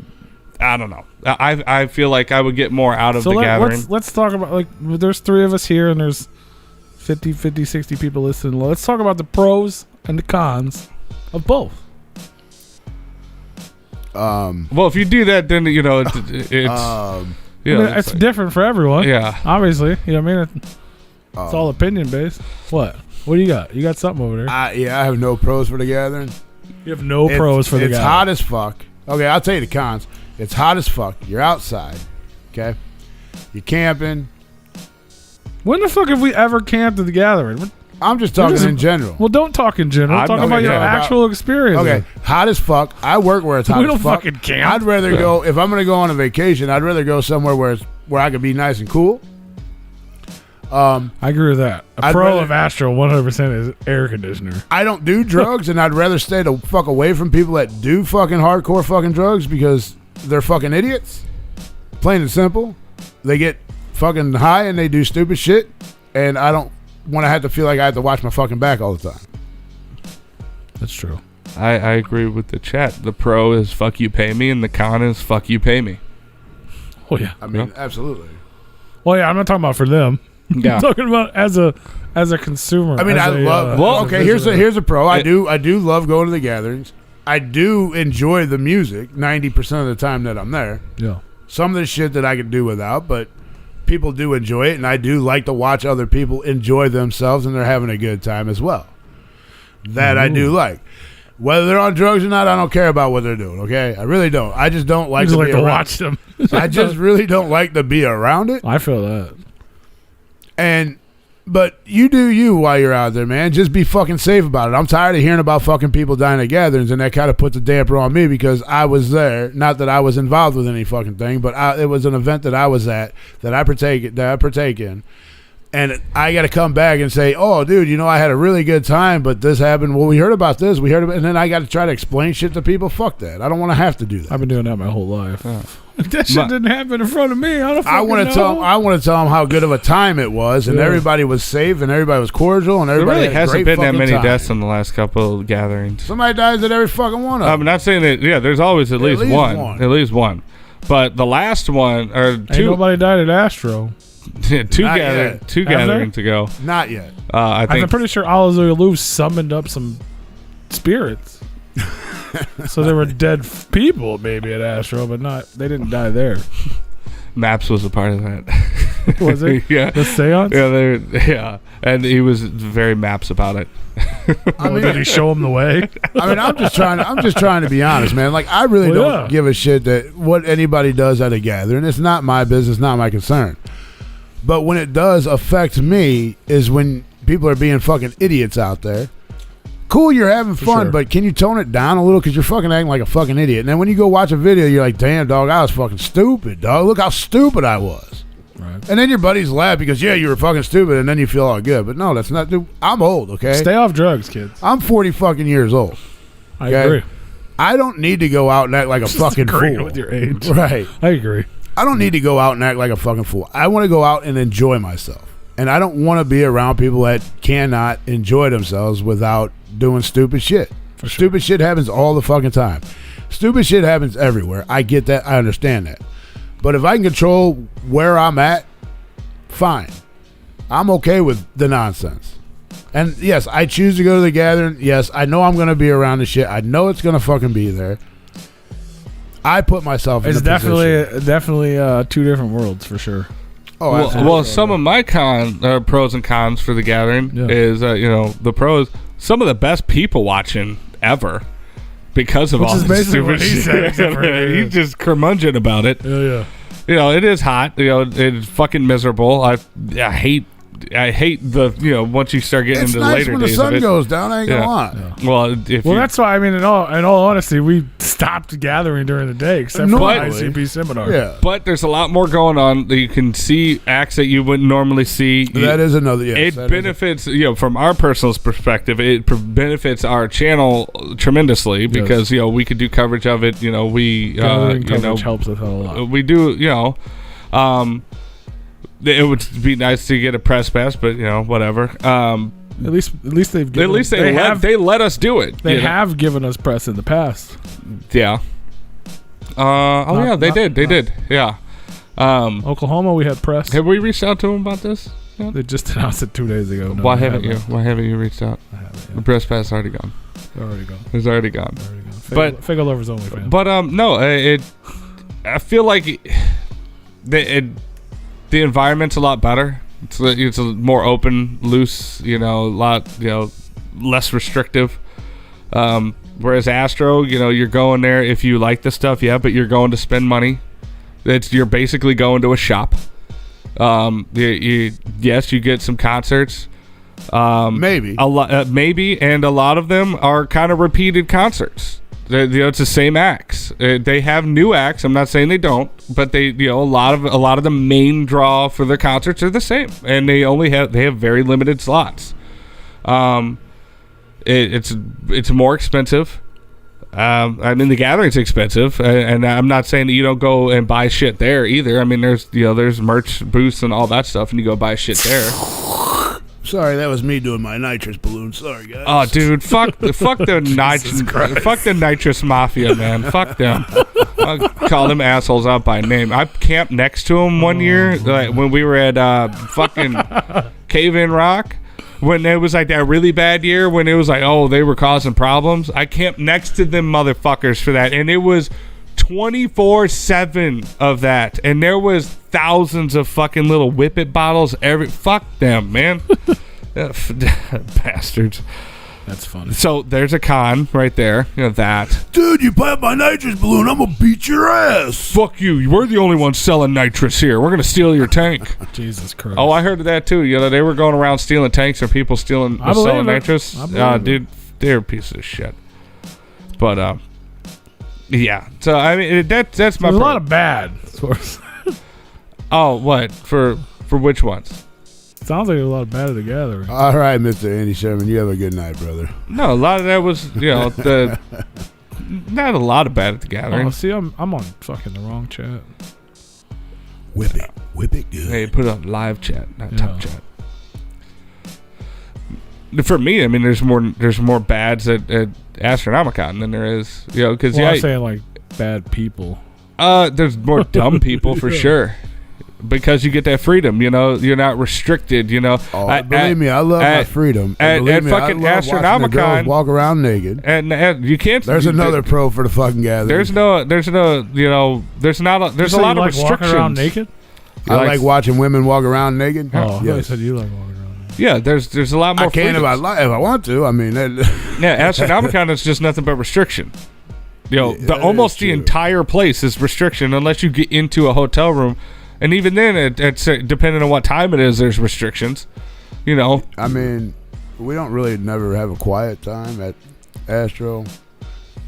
Speaker 3: I don't know. I feel like I would get more out of the gathering.
Speaker 2: Let's talk about, like, there's 3 of us here and there's 50, 60 people listening. Let's talk about the pros and the cons of both.
Speaker 3: Well, if you do that, then, you know,
Speaker 2: it's different for everyone.
Speaker 3: Yeah.
Speaker 2: Obviously. You know what I mean? It's all opinion based. What do you got? You got something over there?
Speaker 1: I have no pros for the gathering.
Speaker 2: You have no pros for the gathering.
Speaker 1: It's hot as fuck. Okay, I'll tell you the cons. It's hot as fuck. You're outside. Okay? You're camping.
Speaker 2: When the fuck have we ever camped at the gathering?
Speaker 1: I'm just talking in general.
Speaker 2: Well, don't talk in general. Talk about your actual experience.
Speaker 1: Okay, hot as fuck. I work where it's hot as fuck.
Speaker 2: We don't fucking camp.
Speaker 1: I'd rather go, if I'm going to go on a vacation, I'd rather go somewhere where I could be nice and cool.
Speaker 2: I agree with that. Pro of Astro 100% is air conditioner.
Speaker 1: I don't do drugs, and I'd rather stay the fuck away from people that do fucking hardcore fucking drugs because they're fucking idiots. Plain and simple. They get fucking high and they do stupid shit, and I don't want to have to feel like I have to watch my fucking back all the time.
Speaker 2: That's true.
Speaker 3: I agree with the chat. The pro is fuck you pay me, and the con is fuck you pay me.
Speaker 2: Oh yeah.
Speaker 1: I mean, absolutely.
Speaker 2: Well, yeah, I'm not talking about for them.
Speaker 3: Yeah.
Speaker 2: I'm talking about as a consumer.
Speaker 1: I mean, I love. Okay, here's a pro. I do love going to the gatherings. I do enjoy the music 90% of the time that I'm there.
Speaker 2: Yeah.
Speaker 1: Some of the shit that I could do without, but people do enjoy it, and I do like to watch other people enjoy themselves and they're having a good time as well. That I do like. Whether they're on drugs or not, I don't care about what they're doing, okay? I really don't. I just don't like
Speaker 2: to watch them.
Speaker 1: I just really don't like to be around it.
Speaker 2: I feel that.
Speaker 1: But you do you while you're out there, man. Just be fucking safe about it. I'm tired of hearing about fucking people dying at gatherings, and that kind of puts a damper on me because I was there. Not that I was involved with any fucking thing, but it was an event that I was at that I partake in. And I got to come back and say, oh, dude, you know, I had a really good time, but this happened. Well, we heard about this. And then I got to try to explain shit to people. Fuck that. I don't want to have to do that.
Speaker 2: I've been doing that my whole life. That shit didn't happen in front of me.
Speaker 1: I want to tell them how good of a time it was, and everybody was safe, and everybody was cordial, and everybody
Speaker 3: there really hasn't been that many
Speaker 1: time.
Speaker 3: deaths in the last couple of gatherings.
Speaker 1: Somebody dies at every fucking one of them.
Speaker 3: I'm not saying that. Yeah, there's always at least one. At least one. But the last one or two.
Speaker 2: Ain't nobody died at Astro.
Speaker 3: two gatherings ago.
Speaker 1: Not yet.
Speaker 3: I'm
Speaker 2: pretty sure Alazoulu summoned up some spirits. So there were dead people maybe at Astro, but they didn't die there.
Speaker 3: Maps was a part of that.
Speaker 2: Was it?
Speaker 3: Yeah.
Speaker 2: The seance?
Speaker 3: Yeah. And he was very Maps about it.
Speaker 2: Did he show him the way?
Speaker 1: I mean, I'm just trying to be honest, man. Like, I really don't give a shit that what anybody does at a gathering. It's not my business, not my concern. But when it does affect me is when people are being fucking idiots out there. Cool, you're having fun, but can you tone it down a little? Because you're fucking acting like a fucking idiot. And then when you go watch a video, you're like, damn, dog, I was fucking stupid, dog. Look how stupid I was.
Speaker 2: Right.
Speaker 1: And then your buddies laugh because, yeah, you were fucking stupid, and then you feel all good. But no, that's not. Dude, I'm old, okay?
Speaker 2: Stay off drugs, kids.
Speaker 1: I'm 40 fucking years old.
Speaker 2: I agree.
Speaker 1: I don't need to go out and act like a fucking fool.
Speaker 2: With your age.
Speaker 1: Right.
Speaker 2: I agree.
Speaker 1: I don't need to go out and act like a fucking fool. I want to go out and enjoy myself. And I don't want to be around people that cannot enjoy themselves without doing stupid shit.
Speaker 2: For sure.
Speaker 1: Stupid shit happens all the fucking time. Stupid shit happens everywhere. I get that. I understand that. But if I can control where I'm at, fine. I'm okay with the nonsense. And yes, I choose to go to the gathering. Yes, I know I'm going to be around the shit. I know it's going to fucking be there. I put myself in the position.
Speaker 2: It's definitely two different worlds for sure.
Speaker 1: Oh,
Speaker 3: well, some of my pros and cons for the gathering is, the pros. Some of the best people watching ever because of all this stupid shit. He's just curmudgeon about it.
Speaker 2: Yeah.
Speaker 3: It is hot. It's fucking miserable. I hate the once you start getting into the later days of it.
Speaker 1: It's nice when the sun goes down. I ain't gonna lie.
Speaker 3: Yeah.
Speaker 2: Well, that's why. I mean, in all honesty, we stopped gathering during the day except for the ICP seminar.
Speaker 1: Yeah,
Speaker 3: but there's a lot more going on. That you can see acts that you wouldn't normally see.
Speaker 1: That is another. Yes,
Speaker 3: it benefits from our personal perspective. It benefits our channel tremendously because we could do coverage of it. We
Speaker 2: coverage helps us out a lot.
Speaker 3: We do. It would be nice to get a press pass, but whatever.
Speaker 2: At least
Speaker 3: they let us do it.
Speaker 2: They have given us press in the past.
Speaker 3: Yeah. They did. Yeah.
Speaker 2: Oklahoma, we had press.
Speaker 3: Have we reached out to them about this? Yeah.
Speaker 2: They just announced it 2 days ago. No,
Speaker 3: Why haven't you? Why haven't you reached out?
Speaker 2: I haven't. Yeah.
Speaker 3: The press pass is already gone. It's already gone.
Speaker 2: Figure Lover's only fan.
Speaker 3: But no, I feel like the environment's a lot better. It's a more open, loose, a lot, less restrictive. Whereas Astro, you're going there if you like the stuff, but you're going to spend money. You're basically going to a shop. Yes, you get some concerts.
Speaker 1: Maybe
Speaker 3: a lot, maybe, and a lot of them are kind of repeated concerts. It's the same acts. They have new acts. I'm not saying they don't, but they, a lot of the main draw for their concerts are the same, and they have very limited slots. It's more expensive. I mean, the gathering's expensive, and I'm not saying that you don't go and buy shit there either. I mean, there's merch booths and all that stuff, and you go buy shit there.
Speaker 1: Sorry, that was me doing my nitrous balloon. Sorry, guys.
Speaker 3: Oh, dude, fuck the nitrous mafia, man. Fuck them. I'll call them assholes out by name. I camped next to them one year, when we were at fucking Cave In Rock. When it was like that really bad year, when it was like, they were causing problems. I camped next to them motherfuckers for that, and it was 24/7 of that, and there was thousands of fucking little Whip It bottles. Fuck them, man. Bastards.
Speaker 2: That's funny.
Speaker 3: So there's a con right there. That.
Speaker 1: Dude, you pop my nitrous balloon, I'm gonna beat your ass.
Speaker 3: Fuck you. We're the only ones selling nitrous here. We're gonna steal your tank.
Speaker 2: Jesus Christ.
Speaker 3: Oh, I heard of that too. They were going around stealing tanks or people selling nitrous. Dude, they're a piece of shit. But yeah. So I mean, that's my.
Speaker 2: There's a lot of bad.
Speaker 3: Oh, what for which ones?
Speaker 2: Sounds like a lot of bad at the gathering.
Speaker 1: All right, Mr. Andy Sherman, you have a good night, brother.
Speaker 3: No, a lot of that was, not a lot of bad at the gathering.
Speaker 2: Oh, see, I'm on fucking the wrong chat.
Speaker 1: Whip it good.
Speaker 3: Hey, put it on live chat, not top chat. For me, I mean, there's more bads at Astronomicon than there is, because
Speaker 2: I'm saying like bad people.
Speaker 3: There's more dumb people for sure. Because you get that freedom, you're not restricted,
Speaker 1: believe me, I love my freedom.
Speaker 3: At fucking Astronomicon,
Speaker 1: walk around naked,
Speaker 3: and you can't.
Speaker 1: There's another pro for the fucking gathering.
Speaker 3: There's a lot of restrictions.
Speaker 2: Walking around naked.
Speaker 1: I like watching women walk around naked.
Speaker 2: Oh, yes. I said you like walking around naked.
Speaker 3: Yeah, there's a lot more.
Speaker 1: I can if I want to. I mean,
Speaker 3: Astronomicon is just nothing but restriction. Almost the entire place is restriction unless you get into a hotel room. And even then, it's depending on what time it is, there's restrictions.
Speaker 1: I mean, we don't really never have a quiet time at Astro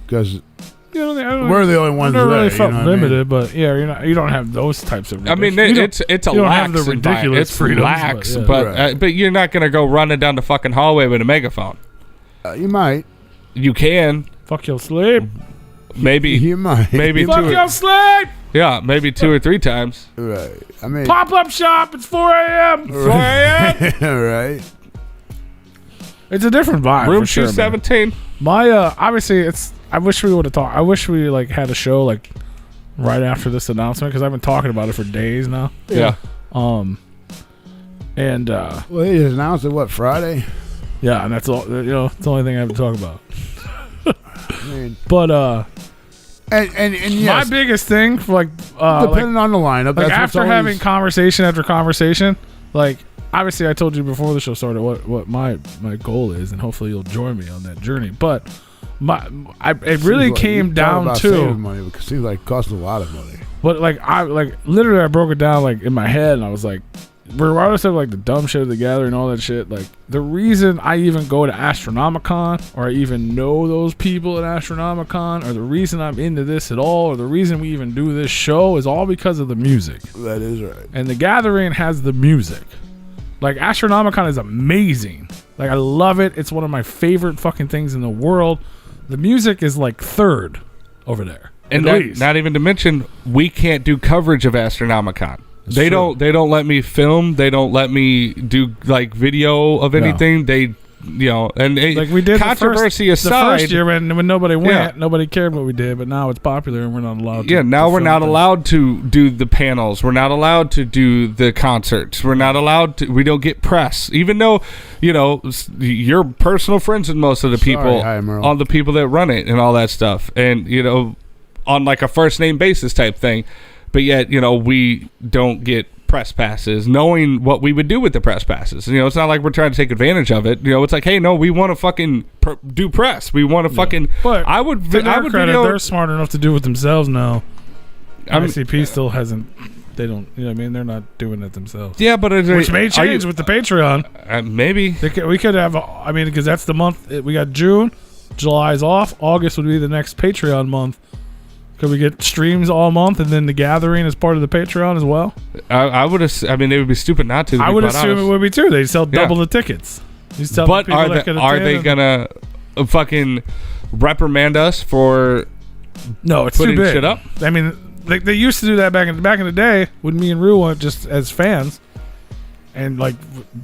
Speaker 1: because We're the only ones
Speaker 2: I never
Speaker 1: there.
Speaker 2: really felt limited,
Speaker 1: I mean?
Speaker 2: but yeah, you don't have those types of.
Speaker 3: I mean, it's a lax environment. It's lax, but you're not gonna go running down the fucking hallway with a megaphone.
Speaker 1: You might.
Speaker 3: You can.
Speaker 2: Fuck your sleep.
Speaker 3: Maybe
Speaker 1: you might.
Speaker 3: Maybe
Speaker 2: fuck your sleep.
Speaker 3: Yeah, maybe 2 or 3 times.
Speaker 1: Right. I mean,
Speaker 2: pop up shop. It's 4 a.m. 4 a.m.
Speaker 1: Right.
Speaker 2: It's a different vibe.
Speaker 3: Room
Speaker 2: for sure,
Speaker 3: 217.
Speaker 2: Man. My obviously it's. I wish we would have talked. I wish we like had a show like right after this announcement because I've been talking about it for days now.
Speaker 3: Yeah.
Speaker 2: And
Speaker 1: well, they just announced it Friday.
Speaker 2: Yeah, and that's all. It's the only thing I have to talk about.
Speaker 1: I mean,
Speaker 2: but
Speaker 1: and yes,
Speaker 2: my biggest thing for like
Speaker 1: depending on the lineup,
Speaker 2: like
Speaker 1: that's
Speaker 2: after having conversation after conversation, like obviously I told you before the show started what my goal is, and hopefully you'll join me on that journey. But it really came down to
Speaker 1: money because it seems like it costs a lot of money.
Speaker 2: But literally I broke it down like in my head, and I was like, regardless of like the dumb shit of the gathering and all that shit, like the reason I even go to Astronomicon or I even know those people at Astronomicon or the reason I'm into this at all or the reason we even do this show is all because of the music.
Speaker 1: That is right.
Speaker 2: And the gathering has the music. Like Astronomicon is amazing. Like I love it. It's one of my favorite fucking things in the world. The music is like third over there.
Speaker 3: And not even to mention we can't do coverage of Astronomicon. They don't let me film. They don't let me do like video of anything. No. They, and
Speaker 2: like we did
Speaker 3: controversy
Speaker 2: the
Speaker 3: aside.
Speaker 2: First year when nobody went, nobody cared what we did. But now it's popular and we're not allowed.
Speaker 3: Now we're not allowed to do the panels. We're not allowed to do the concerts. We're not allowed to. We don't get press, even though you're personal friends with most of the people, all the people that run it and all that stuff, and on like a first name basis type thing. But yet, we don't get press passes, knowing what we would do with the press passes. It's not like we're trying to take advantage of it. It's like, hey, no, we want to fucking do press. We want to fucking.
Speaker 2: But
Speaker 3: I would
Speaker 2: credit, they're smart enough to do it themselves now. ICP still hasn't. They don't. I mean, they're not doing it themselves.
Speaker 3: Yeah, but
Speaker 2: which may change with the Patreon.
Speaker 3: Maybe
Speaker 2: we could have. I mean, because that's the month we got. June, July's off. August would be the next Patreon month. Could we get streams all month and then the gathering as part of the Patreon as well?
Speaker 3: I would. I mean, it would be stupid not to.
Speaker 2: I would assume it would be too. They sell double the tickets.
Speaker 3: But are they gonna fucking reprimand us for?
Speaker 2: No, it's
Speaker 3: putting
Speaker 2: too big.
Speaker 3: Shit up.
Speaker 2: I mean, they used to do that back in the day when me and Rue went just as fans, and like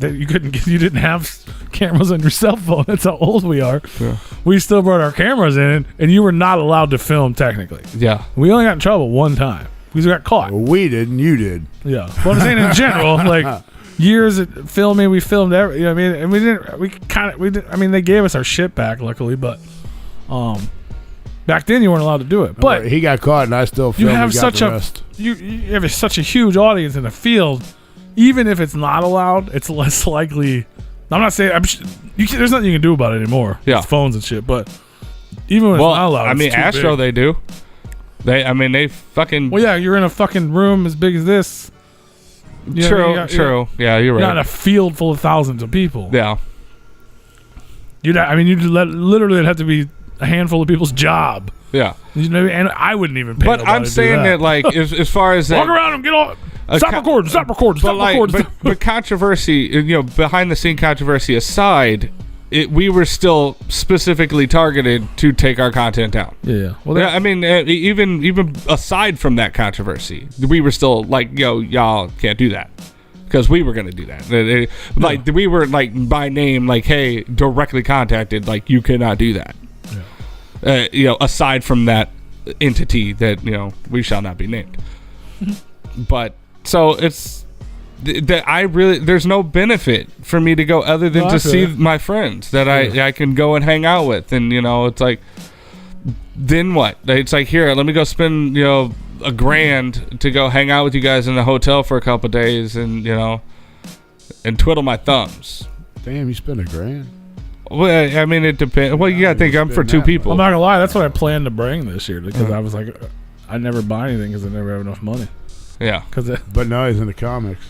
Speaker 2: you didn't have cameras on your cell phone. That's how old we are. Yeah. We still brought our cameras in, and you were not allowed to film technically.
Speaker 3: Yeah,
Speaker 2: we only got in trouble one time because we got caught.
Speaker 1: Well, we didn't. You did.
Speaker 2: Yeah, but I'm saying in general, like years of filming, we filmed every. I mean, and we didn't. We didn't. I mean, they gave us our shit back, luckily, but back then you weren't allowed to do it. But
Speaker 1: he got caught, and I still filmed.
Speaker 2: You have such a huge audience in the field. Even if it's not allowed, it's less likely. I'm not saying there's nothing you can do about it anymore. Yeah, it's phones and shit. But even when it's not allowed,
Speaker 3: I mean, Astro, they do. They fucking.
Speaker 2: Well, yeah, you're in a fucking room as big as this.
Speaker 3: True. Yeah, you're right.
Speaker 2: You're not in a field full of thousands of people.
Speaker 3: Yeah.
Speaker 2: Literally, it'd have to be a handful of people's job.
Speaker 3: Yeah.
Speaker 2: And I wouldn't even pay.
Speaker 3: But I'm saying that, like, as far as
Speaker 2: walk around and get off. Stop recording.
Speaker 3: But controversy, behind the scene controversy aside, we were still specifically targeted to take our content down.
Speaker 2: Yeah.
Speaker 3: Well, I mean, even aside from that controversy, we were still like, y'all can't do that because we were going to do that. Like we were like by name, like, hey, directly contacted, like you cannot do that. Yeah. Aside from that entity that we shall not be named, but. So it's that there's no benefit for me to go other than to see my friends that I can go and hang out with, and it's like, then what? It's like, here, let me go spend $1,000 to go hang out with you guys in the hotel for a couple of days, and and twiddle my thumbs.
Speaker 1: Damn, you spent $1,000.
Speaker 3: Well, I mean, it depends. Well, you gotta think I'm for 2 people.
Speaker 2: I'm not gonna lie, that's what I planned to bring this year because I was like, I never buy anything because I never have enough money.
Speaker 3: Yeah,
Speaker 1: but now he's in the comics.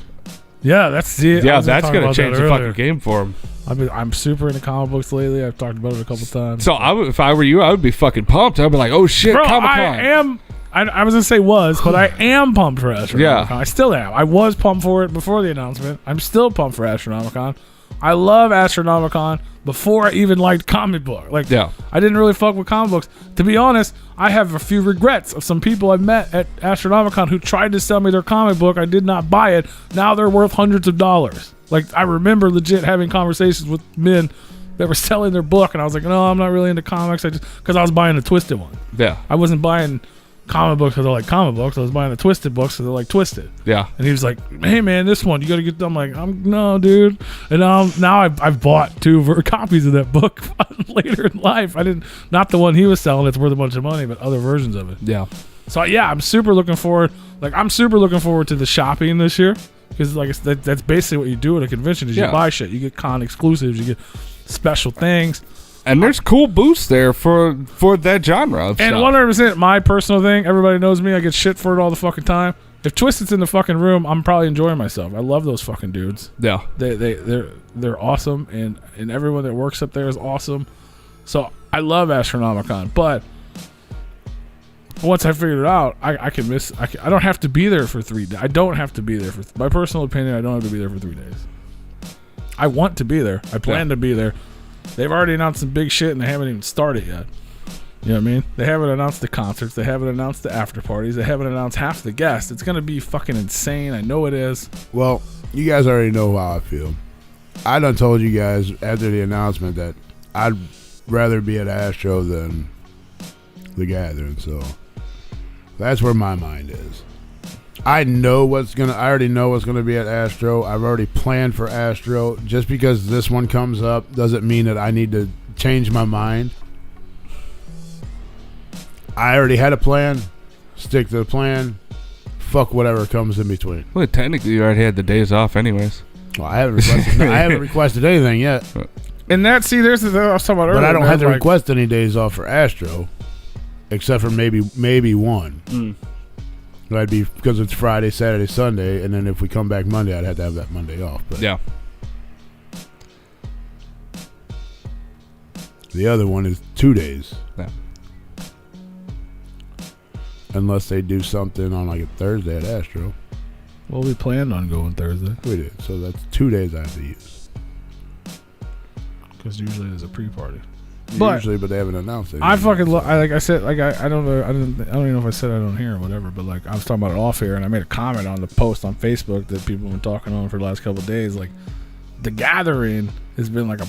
Speaker 2: Yeah, that's it.
Speaker 3: Yeah, that's gonna change the fucking game for him.
Speaker 2: I'm super into comic books lately. I've talked about it a couple times.
Speaker 3: So if I were you, I would be fucking pumped. I'd be like, oh shit,
Speaker 2: Bro,
Speaker 3: Comic-Con.
Speaker 2: I was gonna say but I am pumped for Astronomicon.
Speaker 3: Yeah.
Speaker 2: I still am. I was pumped for it before the announcement. I'm still pumped for Astronomicon. I love Astronomicon before I even liked comic book. Like,
Speaker 3: yeah.
Speaker 2: I didn't really fuck with comic books. To be honest, I have a few regrets of some people I met at Astronomicon who tried to sell me their comic book. I did not buy it. Now they're worth hundreds of dollars. Like, I remember legit having conversations with men that were selling their book, and I was like, no, I'm not really into comics. Because I was buying the Twisted one.
Speaker 3: Yeah.
Speaker 2: I wasn't buying comic books because I like comic books. I was buying the Twisted books because I like Twisted.
Speaker 3: Yeah.
Speaker 2: And he was like, hey man, this one you gotta get. I'm like, no dude. And now I've bought 2 copies of that book later in life. Not the one he was selling, it's worth a bunch of money, but other versions of it.
Speaker 3: Yeah.
Speaker 2: So yeah, I'm super looking forward to the shopping this year, because like that's basically what you do at a convention is you buy shit. You get con exclusives, you get special things.
Speaker 3: And there's cool boosts there for that genre of
Speaker 2: and
Speaker 3: stuff.
Speaker 2: 100% my personal thing. Everybody knows me. I get shit for it all the fucking time. If Twisted's in the fucking room, I'm probably enjoying myself. I love those fucking dudes.
Speaker 3: Yeah,
Speaker 2: they're awesome, and everyone that works up there is awesome. So I love Astronomicon, but once I figured it out, I don't have to be there for 3 days. I don't have to be there for my personal opinion. I don't have to be there for 3 days. I want to be there. I plan to be there. They've already announced some big shit and they haven't even started yet. You know what I mean? They haven't announced the concerts. They haven't announced the after parties. They haven't announced half the guests. It's going to be fucking insane. I know it is.
Speaker 1: Well, you guys already know how I feel. I done told you guys after the announcement that I'd rather be at Astro than the Gathering. So that's where my mind is. I already know what's gonna be at Astro. I've already planned for Astro. Just because this one comes up doesn't mean that I need to change my mind. I already had a plan. Stick to the plan. Fuck whatever comes in between.
Speaker 3: Well, technically, you already had the days off, anyways.
Speaker 1: Well, I haven't requested anything yet.
Speaker 2: And that, see, there's the thing I was talking about earlier.
Speaker 1: But I don't have to request any days off for Astro, except for maybe one. That'd be because it's Friday, Saturday, Sunday, and then if we come back Monday, I'd have to have that Monday off. But
Speaker 3: yeah.
Speaker 1: The other one is 2 days.
Speaker 3: Yeah.
Speaker 1: Unless they do something on like a Thursday at Astro.
Speaker 2: Well, we planned on going Thursday.
Speaker 1: We did. So that's 2 days I have to use.
Speaker 2: Because usually there's a pre-party.
Speaker 1: But they haven't announced it.
Speaker 2: I fucking like I said, like I don't know, I don't even know if I said I don't hear or whatever, but like I was talking about it off here, and I made a comment on the post on Facebook that people have been talking on for the last couple of days. Like, the Gathering has been like a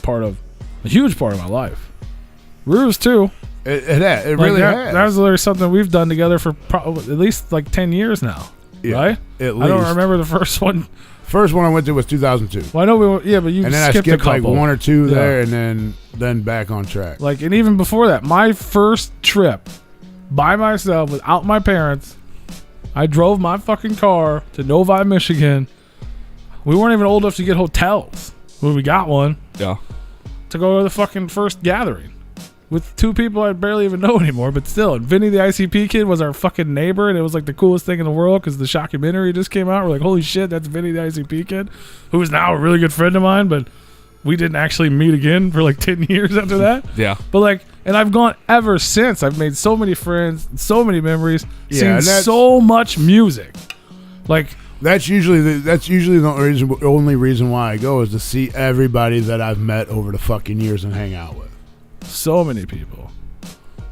Speaker 2: huge part of my life. Ruse too.
Speaker 1: It really has.
Speaker 2: That was literally something we've done together for at least like 10 years now. Yeah, right? At least. I don't remember the first one.
Speaker 1: First one I went to was 2002.
Speaker 2: Well, I know but you
Speaker 1: and then
Speaker 2: skipped
Speaker 1: I skipped
Speaker 2: like
Speaker 1: 1 or 2 there, and then back on track.
Speaker 2: Like, and even before that, my first trip by myself without my parents, I drove my fucking car to Novi, Michigan. We weren't even old enough to get hotels when we got one.
Speaker 3: Yeah.
Speaker 2: To go to the fucking first Gathering with 2 people I barely even know anymore, but still. And Vinny, the ICP kid, was our fucking neighbor, and it was like the coolest thing in the world because the shockumentary just came out. We're like, holy shit, that's Vinny, the ICP kid, who is now a really good friend of mine, but we didn't actually meet again for like 10 years after that.
Speaker 3: Yeah.
Speaker 2: But like, and I've gone ever since. I've made so many friends, so many memories, seen so much music. Like,
Speaker 1: that's usually the only reason why I go is to see everybody that I've met over the fucking years and hang out with.
Speaker 2: So many people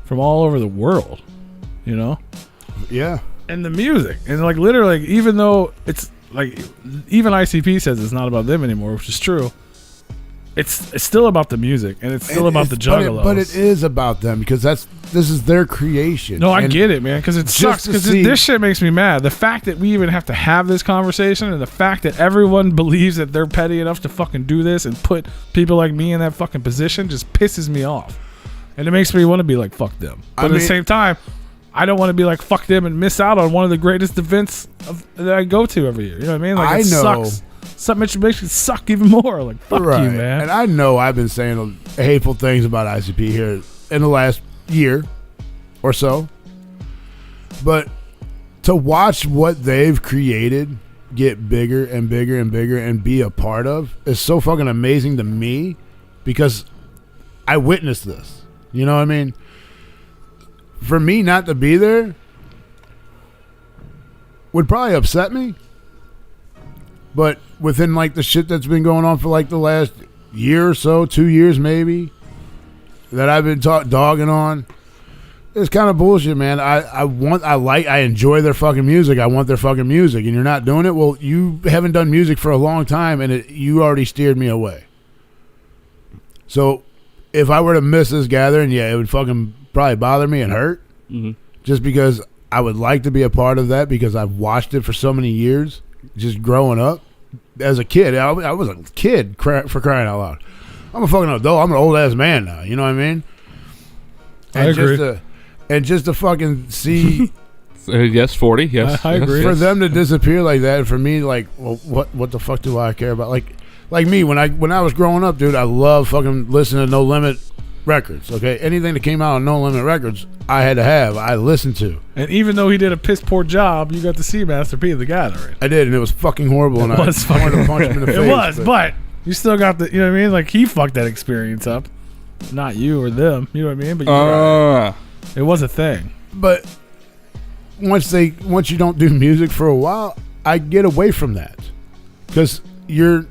Speaker 2: from all over the world, you know?
Speaker 1: Yeah.
Speaker 2: And the music. And like, literally, even though it's like, even ICP says it's not about them anymore, which is true. It's still about the music, and it's still about the juggalos.
Speaker 1: But it is about them because this is their creation.
Speaker 2: No, I get it, man, because it sucks. Because this shit makes me mad. The fact that we even have to have this conversation, and the fact that everyone believes that they're petty enough to fucking do this and put people like me in that fucking position just pisses me off. And it makes me want to be like, fuck them. But at the same time, I don't want to be like, fuck them and miss out on one of the greatest events that I go to every year. You know what I mean? Like, it sucks. Something makes me suck even more. Like, fuck you, man.
Speaker 1: And I know I've been saying hateful things about ICP here in the last year or so. But to watch what they've created get bigger and bigger and bigger and be a part of is so fucking amazing to me because I witnessed this. You know what I mean? For me not to be there would probably upset me. But within like the shit that's been going on for like the last year or so, 2 years maybe, that I've been dogging on, it's kind of bullshit, man. I enjoy their fucking music. I want their fucking music, and you're not doing it. Well, you haven't done music for a long time, and you already steered me away. So, if I were to miss this gathering, yeah, it would fucking probably bother me and hurt, just because I would like to be a part of that because I've watched it for so many years, just growing up as a kid. I was a kid for crying out loud. I'm a fucking adult. I'm an old ass man now. You know what I mean?
Speaker 2: I agree.
Speaker 1: And just to fucking see,
Speaker 3: yes, 40, yes,
Speaker 2: I agree.
Speaker 1: For them to disappear like that, and for me, like, well, what the fuck do I care about? Like me, when I was growing up, dude, I love fucking listening to No Limit records. Okay, anything that came out on No Limit records, I had to have. I listened to.
Speaker 2: And even though he did a piss poor job, you got to see Master P at the Gathering.
Speaker 1: I did, and it was fucking horrible. And I wanted to punch him in the face.
Speaker 2: It was, but you still got the, you know what I mean? Like, he fucked that experience up, not you or them. You know what I mean? But it was a thing.
Speaker 1: But once you don't do music for a while, I get away from that because you're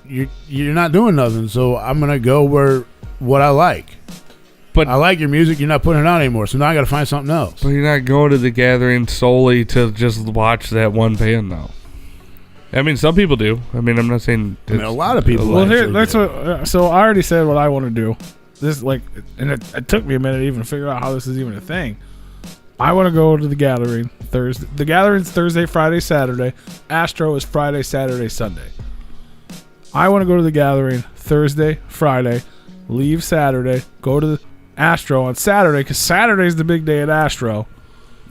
Speaker 1: not doing nothing. So I'm gonna go where what I like. But I like your music. You're not putting it out anymore. So now I got to find something else.
Speaker 3: But you're not going to the gathering solely to just watch that one band, though. I mean, some people do. I mean, I'm not saying.
Speaker 1: I mean, a lot of people.
Speaker 2: Well, here, that's what. So I already said what I want to do. This and it took me a minute to even figure out how this is even a thing. I want to go to the gathering Thursday. The gathering's Thursday, Friday, Saturday. Astro is Friday, Saturday, Sunday. I want to go to the gathering Thursday, Friday, leave Saturday, go to the Astro on Saturday because Saturday's the big day at Astro.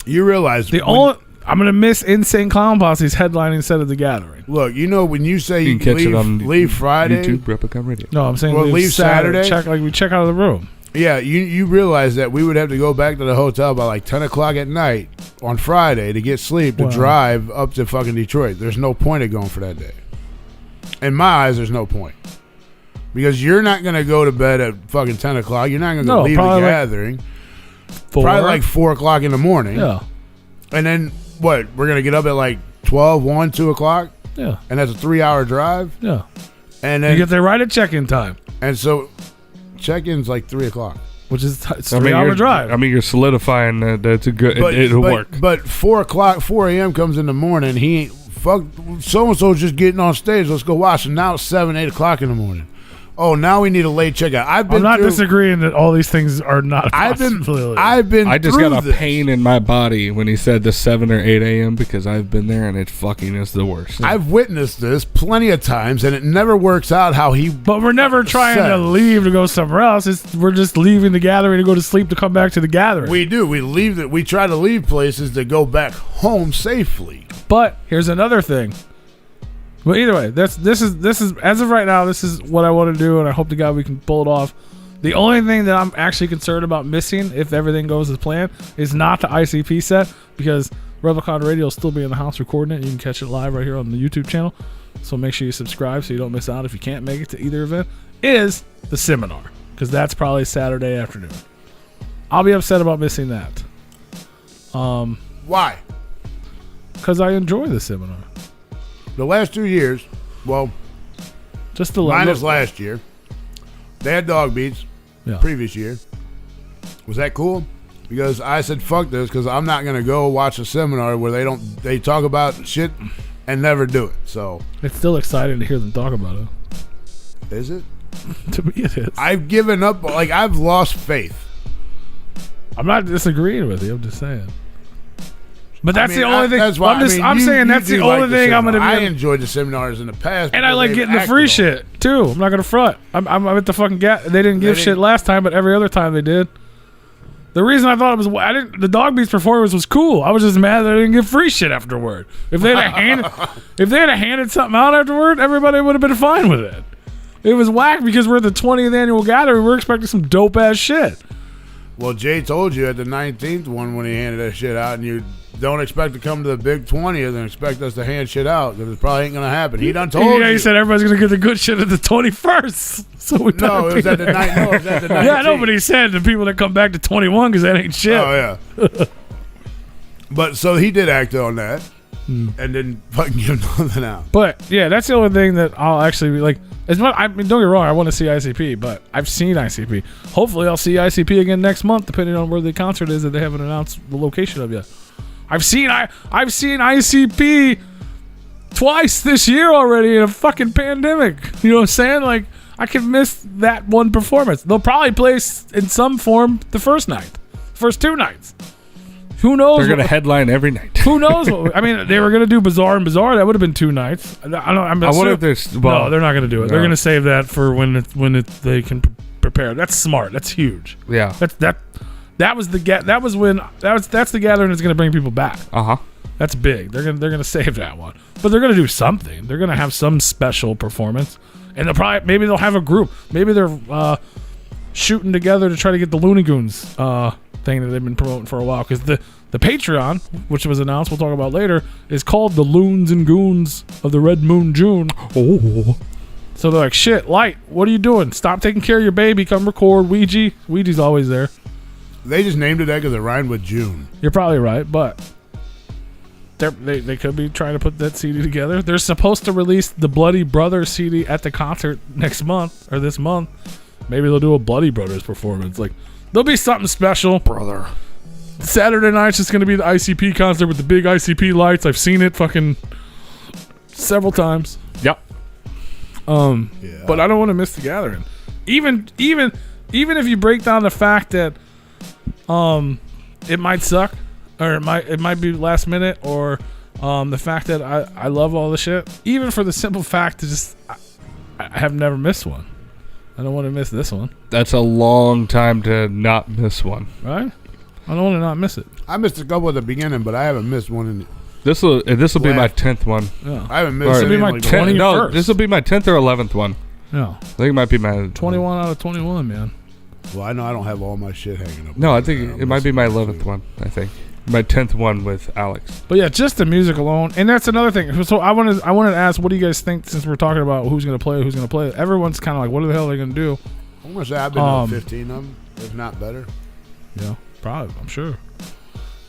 Speaker 1: You realize
Speaker 2: I'm gonna miss Insane Clown Posse's headlining set of the gathering.
Speaker 1: Look, you know when you say
Speaker 3: you can catch it on
Speaker 1: leave Friday,
Speaker 3: YouTube, Replicon Radio.
Speaker 2: No, I'm saying
Speaker 1: leave Saturday.
Speaker 2: We check out of the room.
Speaker 1: Yeah, you realize that we would have to go back to the hotel by like 10 o'clock at night on Friday to get sleep to drive up to fucking Detroit. There's no point of going for that day. In my eyes, there's no point. Because you're not going to go to bed at fucking 10 o'clock. You're not going to leave the gathering. Probably like 4 o'clock in the morning.
Speaker 2: Yeah.
Speaker 1: And then, what? We're going to get up at like 12, 1, 2 o'clock?
Speaker 2: Yeah.
Speaker 1: And that's a 3-hour drive?
Speaker 2: Yeah.
Speaker 1: And then
Speaker 2: you get there right at check-in time.
Speaker 1: And so, check-in's like 3 o'clock.
Speaker 2: Which is it's 3-hour drive.
Speaker 3: I mean, you're solidifying that it's a good. It'll work.
Speaker 1: But 4 a.m. comes in the morning. He ain't fuck. So and so's just getting on stage. Let's go watch. And now it's 7, 8 o'clock in the morning. Oh, now we need a late checkout. I'm not
Speaker 2: disagreeing that all these things are not a possibility.
Speaker 1: I
Speaker 3: just got a pain in my body when he said the 7 or 8 a.m. because I've been there and it fucking is the worst.
Speaker 1: I've witnessed this plenty of times and it never works out how he.
Speaker 2: But we're never trying to leave to go somewhere else. We're just leaving the gathering to go to sleep to come back to the gathering.
Speaker 1: We do. We try to leave places to go back home safely.
Speaker 2: But here's another thing. But either way, this is as of right now, this is what I want to do, and I hope to God we can pull it off. The only thing that I'm actually concerned about missing, if everything goes as planned, is not the ICP set, because Replicon Radio will still be in the house recording it. You can catch it live right here on the YouTube channel. So make sure you subscribe so you don't miss out if you can't make it to either event. Is the seminar, because that's probably Saturday afternoon. I'll be upset about missing that.
Speaker 1: Why?
Speaker 2: Because I enjoy the seminar.
Speaker 1: The last 2 years, well,
Speaker 2: just the
Speaker 1: minus last year, they had dog beats.
Speaker 2: Yeah.
Speaker 1: Previous year, was that cool? Because I said fuck this, because I'm not gonna go watch a seminar where they talk about shit and never do it. So
Speaker 2: it's still exciting to hear them talk about it.
Speaker 1: Is it?
Speaker 2: To me, it is.
Speaker 1: I've given up. Like I've lost faith.
Speaker 2: I'm not disagreeing with you. I'm just saying. But that's the only thing.
Speaker 1: That's why,
Speaker 2: I'm saying that's the only thing I'm going to be.
Speaker 1: I enjoyed the seminars in the past.
Speaker 2: And I like getting the free shit, too. I'm not going to front. I'm at the fucking They didn't give shit last time, but every other time they did. The reason I thought it was... the Dog Beats performance was cool. I was just mad that I didn't get free shit afterward. If they had handed something out afterward, everybody would have been fine with it. It was whack because we're at the 20th annual gathering. We're expecting some dope-ass shit.
Speaker 1: Well, Jay told you at the 19th one when he handed that shit out, and don't expect to come to the big 20th and expect us to hand shit out because it probably ain't gonna happen. He done told you.
Speaker 2: He said everybody's gonna get the good shit at the 21st. So we
Speaker 1: no, it was at the night. No, it was at the 19th.
Speaker 2: Yeah, I know, but he said the people that come back to 21 because that ain't shit.
Speaker 1: Oh yeah. But so he did act on that and didn't fucking give nothing out.
Speaker 2: But yeah, that's the only thing that I'll actually be like. As much, I mean, don't get me wrong, I want to see ICP, but I've seen ICP. Hopefully, I'll see ICP again next month, depending on where the concert is that they haven't announced the location of yet. I've seen ICP twice this year already in a fucking pandemic. You know what I'm saying? Like, I can miss that one performance. They'll probably play in some form the first two nights. Who knows?
Speaker 3: They're gonna headline every night.
Speaker 2: Who knows? I mean, they were gonna do Bazaar and Bazaar. That would have been 2 nights. I
Speaker 3: wonder if there's.
Speaker 2: Well, no, they're not gonna do it. No. They're gonna save that for when they can prepare. That's smart. That's huge.
Speaker 3: Yeah.
Speaker 2: That's the gathering that's gonna bring people back. That's big. They're gonna save that one, but they're gonna do something. They're gonna have some special performance, and maybe they'll have a group. Maybe they're shooting together to try to get the Looney Goons thing that they've been promoting for a while, because the Patreon, which was announced, we'll talk about later, is called the Loons and Goons of the Red Moon June. Oh. So they're like, shit, Light, what are you doing? Stop taking care of your baby. Come record. Ouija's always there.
Speaker 1: They just named it that because it rhymed with June.
Speaker 2: You're probably right, but they could be trying to put that CD together. They're supposed to release the Bloody Brothers CD at the concert next month, or this month. Maybe they'll do a Bloody Brothers performance. Like, there'll be something special.
Speaker 3: Brother.
Speaker 2: Saturday night's just going to be the ICP concert with the big ICP lights. I've seen it fucking several times.
Speaker 3: Yep.
Speaker 1: Yeah.
Speaker 2: But I don't want to miss the gathering. Even if you break down the fact that it might suck, or it might be last minute, or the fact that I love all the shit, even for the simple fact that just I have never missed one. I don't want to miss this one.
Speaker 3: That's a long time to not miss one.
Speaker 2: Right? I don't want to not miss it.
Speaker 1: I missed a couple at the beginning, but I haven't missed one in.
Speaker 3: This will be my 10th one.
Speaker 2: Yeah.
Speaker 1: I haven't missed.
Speaker 2: This will be my 21st.
Speaker 3: No, this will be my 10th or 11th one.
Speaker 2: Yeah.
Speaker 3: I think it might be my
Speaker 2: 21 out of 21, man.
Speaker 1: Well, I know I don't have all my shit hanging up.
Speaker 3: No, I think it might be my 11th one. I think my 10th one with Alex.
Speaker 2: But yeah, just the music alone, and that's another thing. So I wanted to ask, what do you guys think, since we're talking about who's going to play? Everyone's kind of like, what the hell are they going to do?
Speaker 1: I'm going to say I've been to 15 of them, if not better.
Speaker 2: Yeah, probably. I'm sure.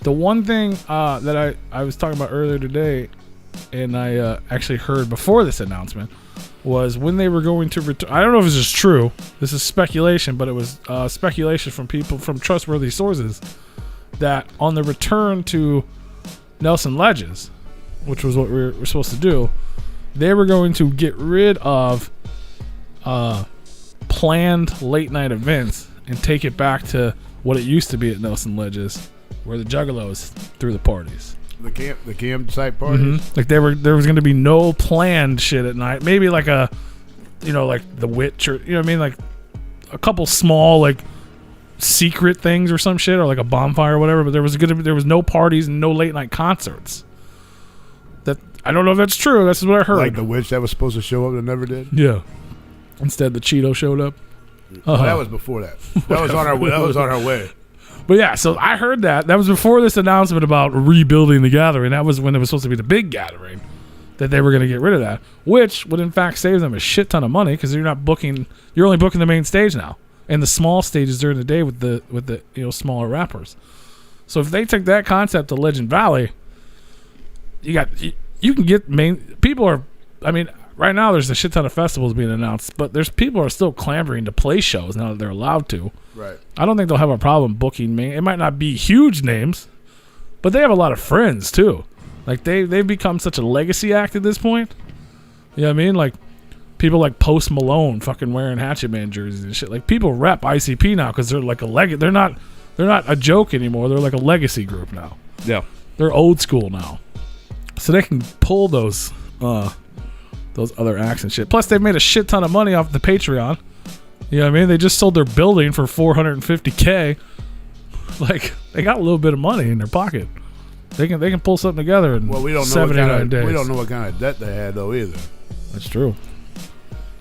Speaker 2: The one thing that I was talking about earlier today, and I actually heard before this announcement, was when they were going to return. I don't know if this is true. This is speculation, but it was speculation from people from trustworthy sources that on the return to Nelson Ledges, which was what we were supposed to do, they were going to get rid of planned late night events and take it back to what it used to be at Nelson Ledges, where the Juggalos threw the parties.
Speaker 1: The campsite parties.
Speaker 2: Mm-hmm. Like there was going to be no planned shit at night. Maybe like like the Witch, or you know what I mean, like a couple small like secret things or some shit, or like a bonfire or whatever. But there was no parties and no late night concerts. That I don't know if that's true. That's what I heard.
Speaker 1: Like the Witch that was supposed to show up that never did.
Speaker 2: Yeah. Instead, the Cheeto showed up.
Speaker 1: That was before that. That was on our way. That was on our way.
Speaker 2: But yeah, so I heard that. That was before this announcement about rebuilding the gathering. That was when it was supposed to be the big gathering, that they were going to get rid of that, which would in fact save them a shit ton of money, because you're only booking the main stage now and the small stages during the day with the smaller rappers. So if they take that concept to Legend Valley, you can get people are. I mean, right now there's a shit ton of festivals being announced, but there's people are still clamoring to play shows now that they're allowed to.
Speaker 1: Right.
Speaker 2: I don't think they'll have a problem booking me. It might not be huge names, but they have a lot of friends too. Like they've become such a legacy act at this point. You know what I mean? Like people like Post Malone fucking wearing Hatchet Man jerseys and shit. Like people rep ICP now because they're like they're not a joke anymore. They're like a legacy group now.
Speaker 3: Yeah.
Speaker 2: They're old school now. So they can pull those other acts and shit. Plus they've made a shit ton of money off the Patreon. You know what I mean? They just sold their building for $450K. Like they got a little bit of money in their pocket. They can pull something together in
Speaker 1: we don't know
Speaker 2: 79 days.
Speaker 1: We don't know what kind of debt they had though either.
Speaker 2: That's true.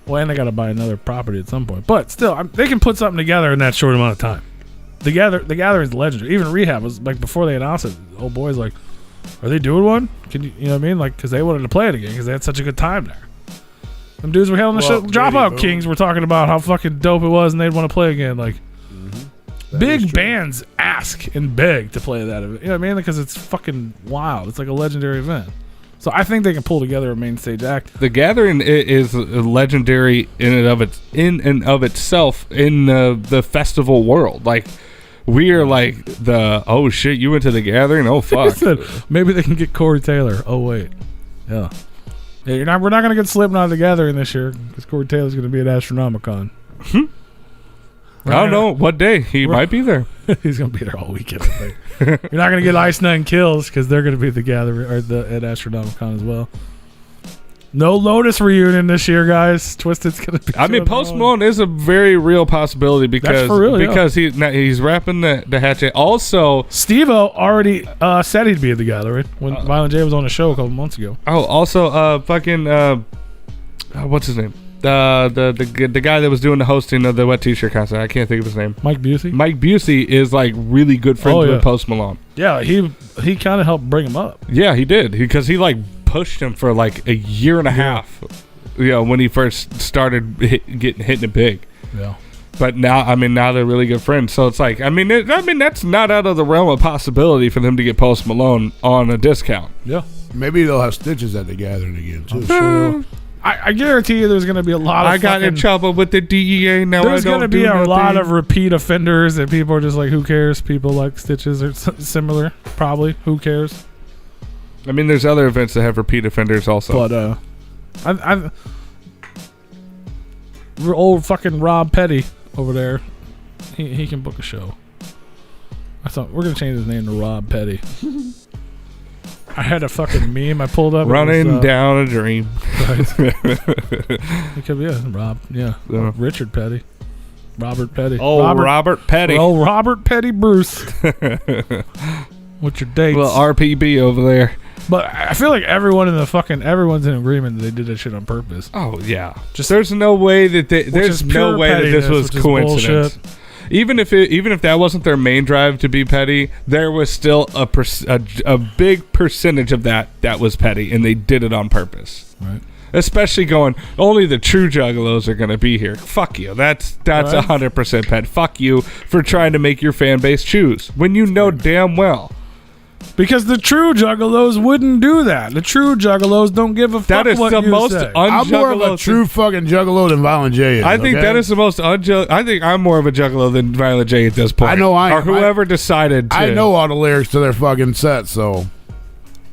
Speaker 2: Well, and they got to buy another property at some point. But still, they can put something together in that short amount of time. The gathering's legendary. Even Rehab was like, before they announced it, the old boy's like, Are they doing one? Can you know what I mean? Like, because they wanted to play it again because they had such a good time there. Them dudes we had on the show, Dropout Kings, were talking about how fucking dope it was and they'd want to play again. Like, big bands ask and beg to play that event. You know what I mean? Because it's fucking wild. It's like a legendary event. So I think they can pull together a main stage act.
Speaker 3: The Gathering is legendary in and of itself in the festival world. Like, we are like oh shit, you went to the Gathering? Oh fuck.
Speaker 2: Maybe they can get Corey Taylor. Oh wait, yeah. We're not gonna get Slipknot at the Gathering this year because Corey Taylor's gonna be at Astronomicon.
Speaker 3: I don't know what day he might be there.
Speaker 2: He's gonna be there all weekend. I think. You're not gonna get Ice Nine Kills because they're gonna be at the Gathering or at Astronomicon as well. No Lotus reunion this year, guys. Twisted's gonna be.
Speaker 3: I mean, Post Malone is a very real possibility because he's rapping the Hatchet. Also,
Speaker 2: Steve-O already said he'd be at the Gathering when Violent J was on the show a couple months ago.
Speaker 3: Oh, also, what's his name? The guy that was doing the hosting of the Wet T-shirt concert. I can't think of his name.
Speaker 2: Mike Busey.
Speaker 3: Mike Busey is like really good friends with Post Malone.
Speaker 2: Yeah, he kind of helped bring him up.
Speaker 3: Yeah, he did because he like pushed him for like a year and a half. You know, when he first started hitting it big.
Speaker 2: Yeah.
Speaker 3: But now they're really good friends. So it's like, that's not out of the realm of possibility for them to get Post Malone on a discount.
Speaker 2: Yeah.
Speaker 1: Maybe they'll have Stitches at the Gathering again too.
Speaker 2: Sure. I guarantee you there's going to be a lot of
Speaker 3: I got in trouble with the DEA. Now
Speaker 2: there's going to be a lot of repeat offenders that people are just like, who cares? People like Stitches or similar. Probably. Who cares?
Speaker 3: I mean, there's other events that have repeat offenders also.
Speaker 2: But, old fucking Rob Petty over there, he can book a show. I thought we're going to change his name to Rob Petty. I had a fucking meme I pulled up.
Speaker 3: Running down a dream.
Speaker 2: Right. It could be Rob. Yeah. Richard Petty. Robert Petty.
Speaker 3: Oh, Robert Petty.
Speaker 2: Oh, Robert Petty Bruce. What's your dates?
Speaker 3: Well, RPB over there.
Speaker 2: But I feel like everyone's in agreement that they did that shit on purpose.
Speaker 3: Oh, yeah. There's no way that this was coincidence. Bullshit. Even if that wasn't their main drive to be petty, there was still a big percentage of that was petty, and they did it on purpose.
Speaker 2: Right.
Speaker 3: Especially going, only the true juggalos are going to be here. Fuck you. That's 100% pet. Fuck you for trying to make your fan base choose when you know damn well.
Speaker 2: Because the true juggalos wouldn't do that. The true juggalos don't give a fuck.
Speaker 3: That is
Speaker 2: what
Speaker 3: the
Speaker 2: you
Speaker 3: most
Speaker 2: say.
Speaker 1: I'm more of a true fucking juggalo than Violent J is.
Speaker 3: I think that is the most I think I'm more of a juggalo than Violent J at this point.
Speaker 1: I know I am.
Speaker 3: Or whoever decided to.
Speaker 1: I know all the lyrics to their fucking set, so.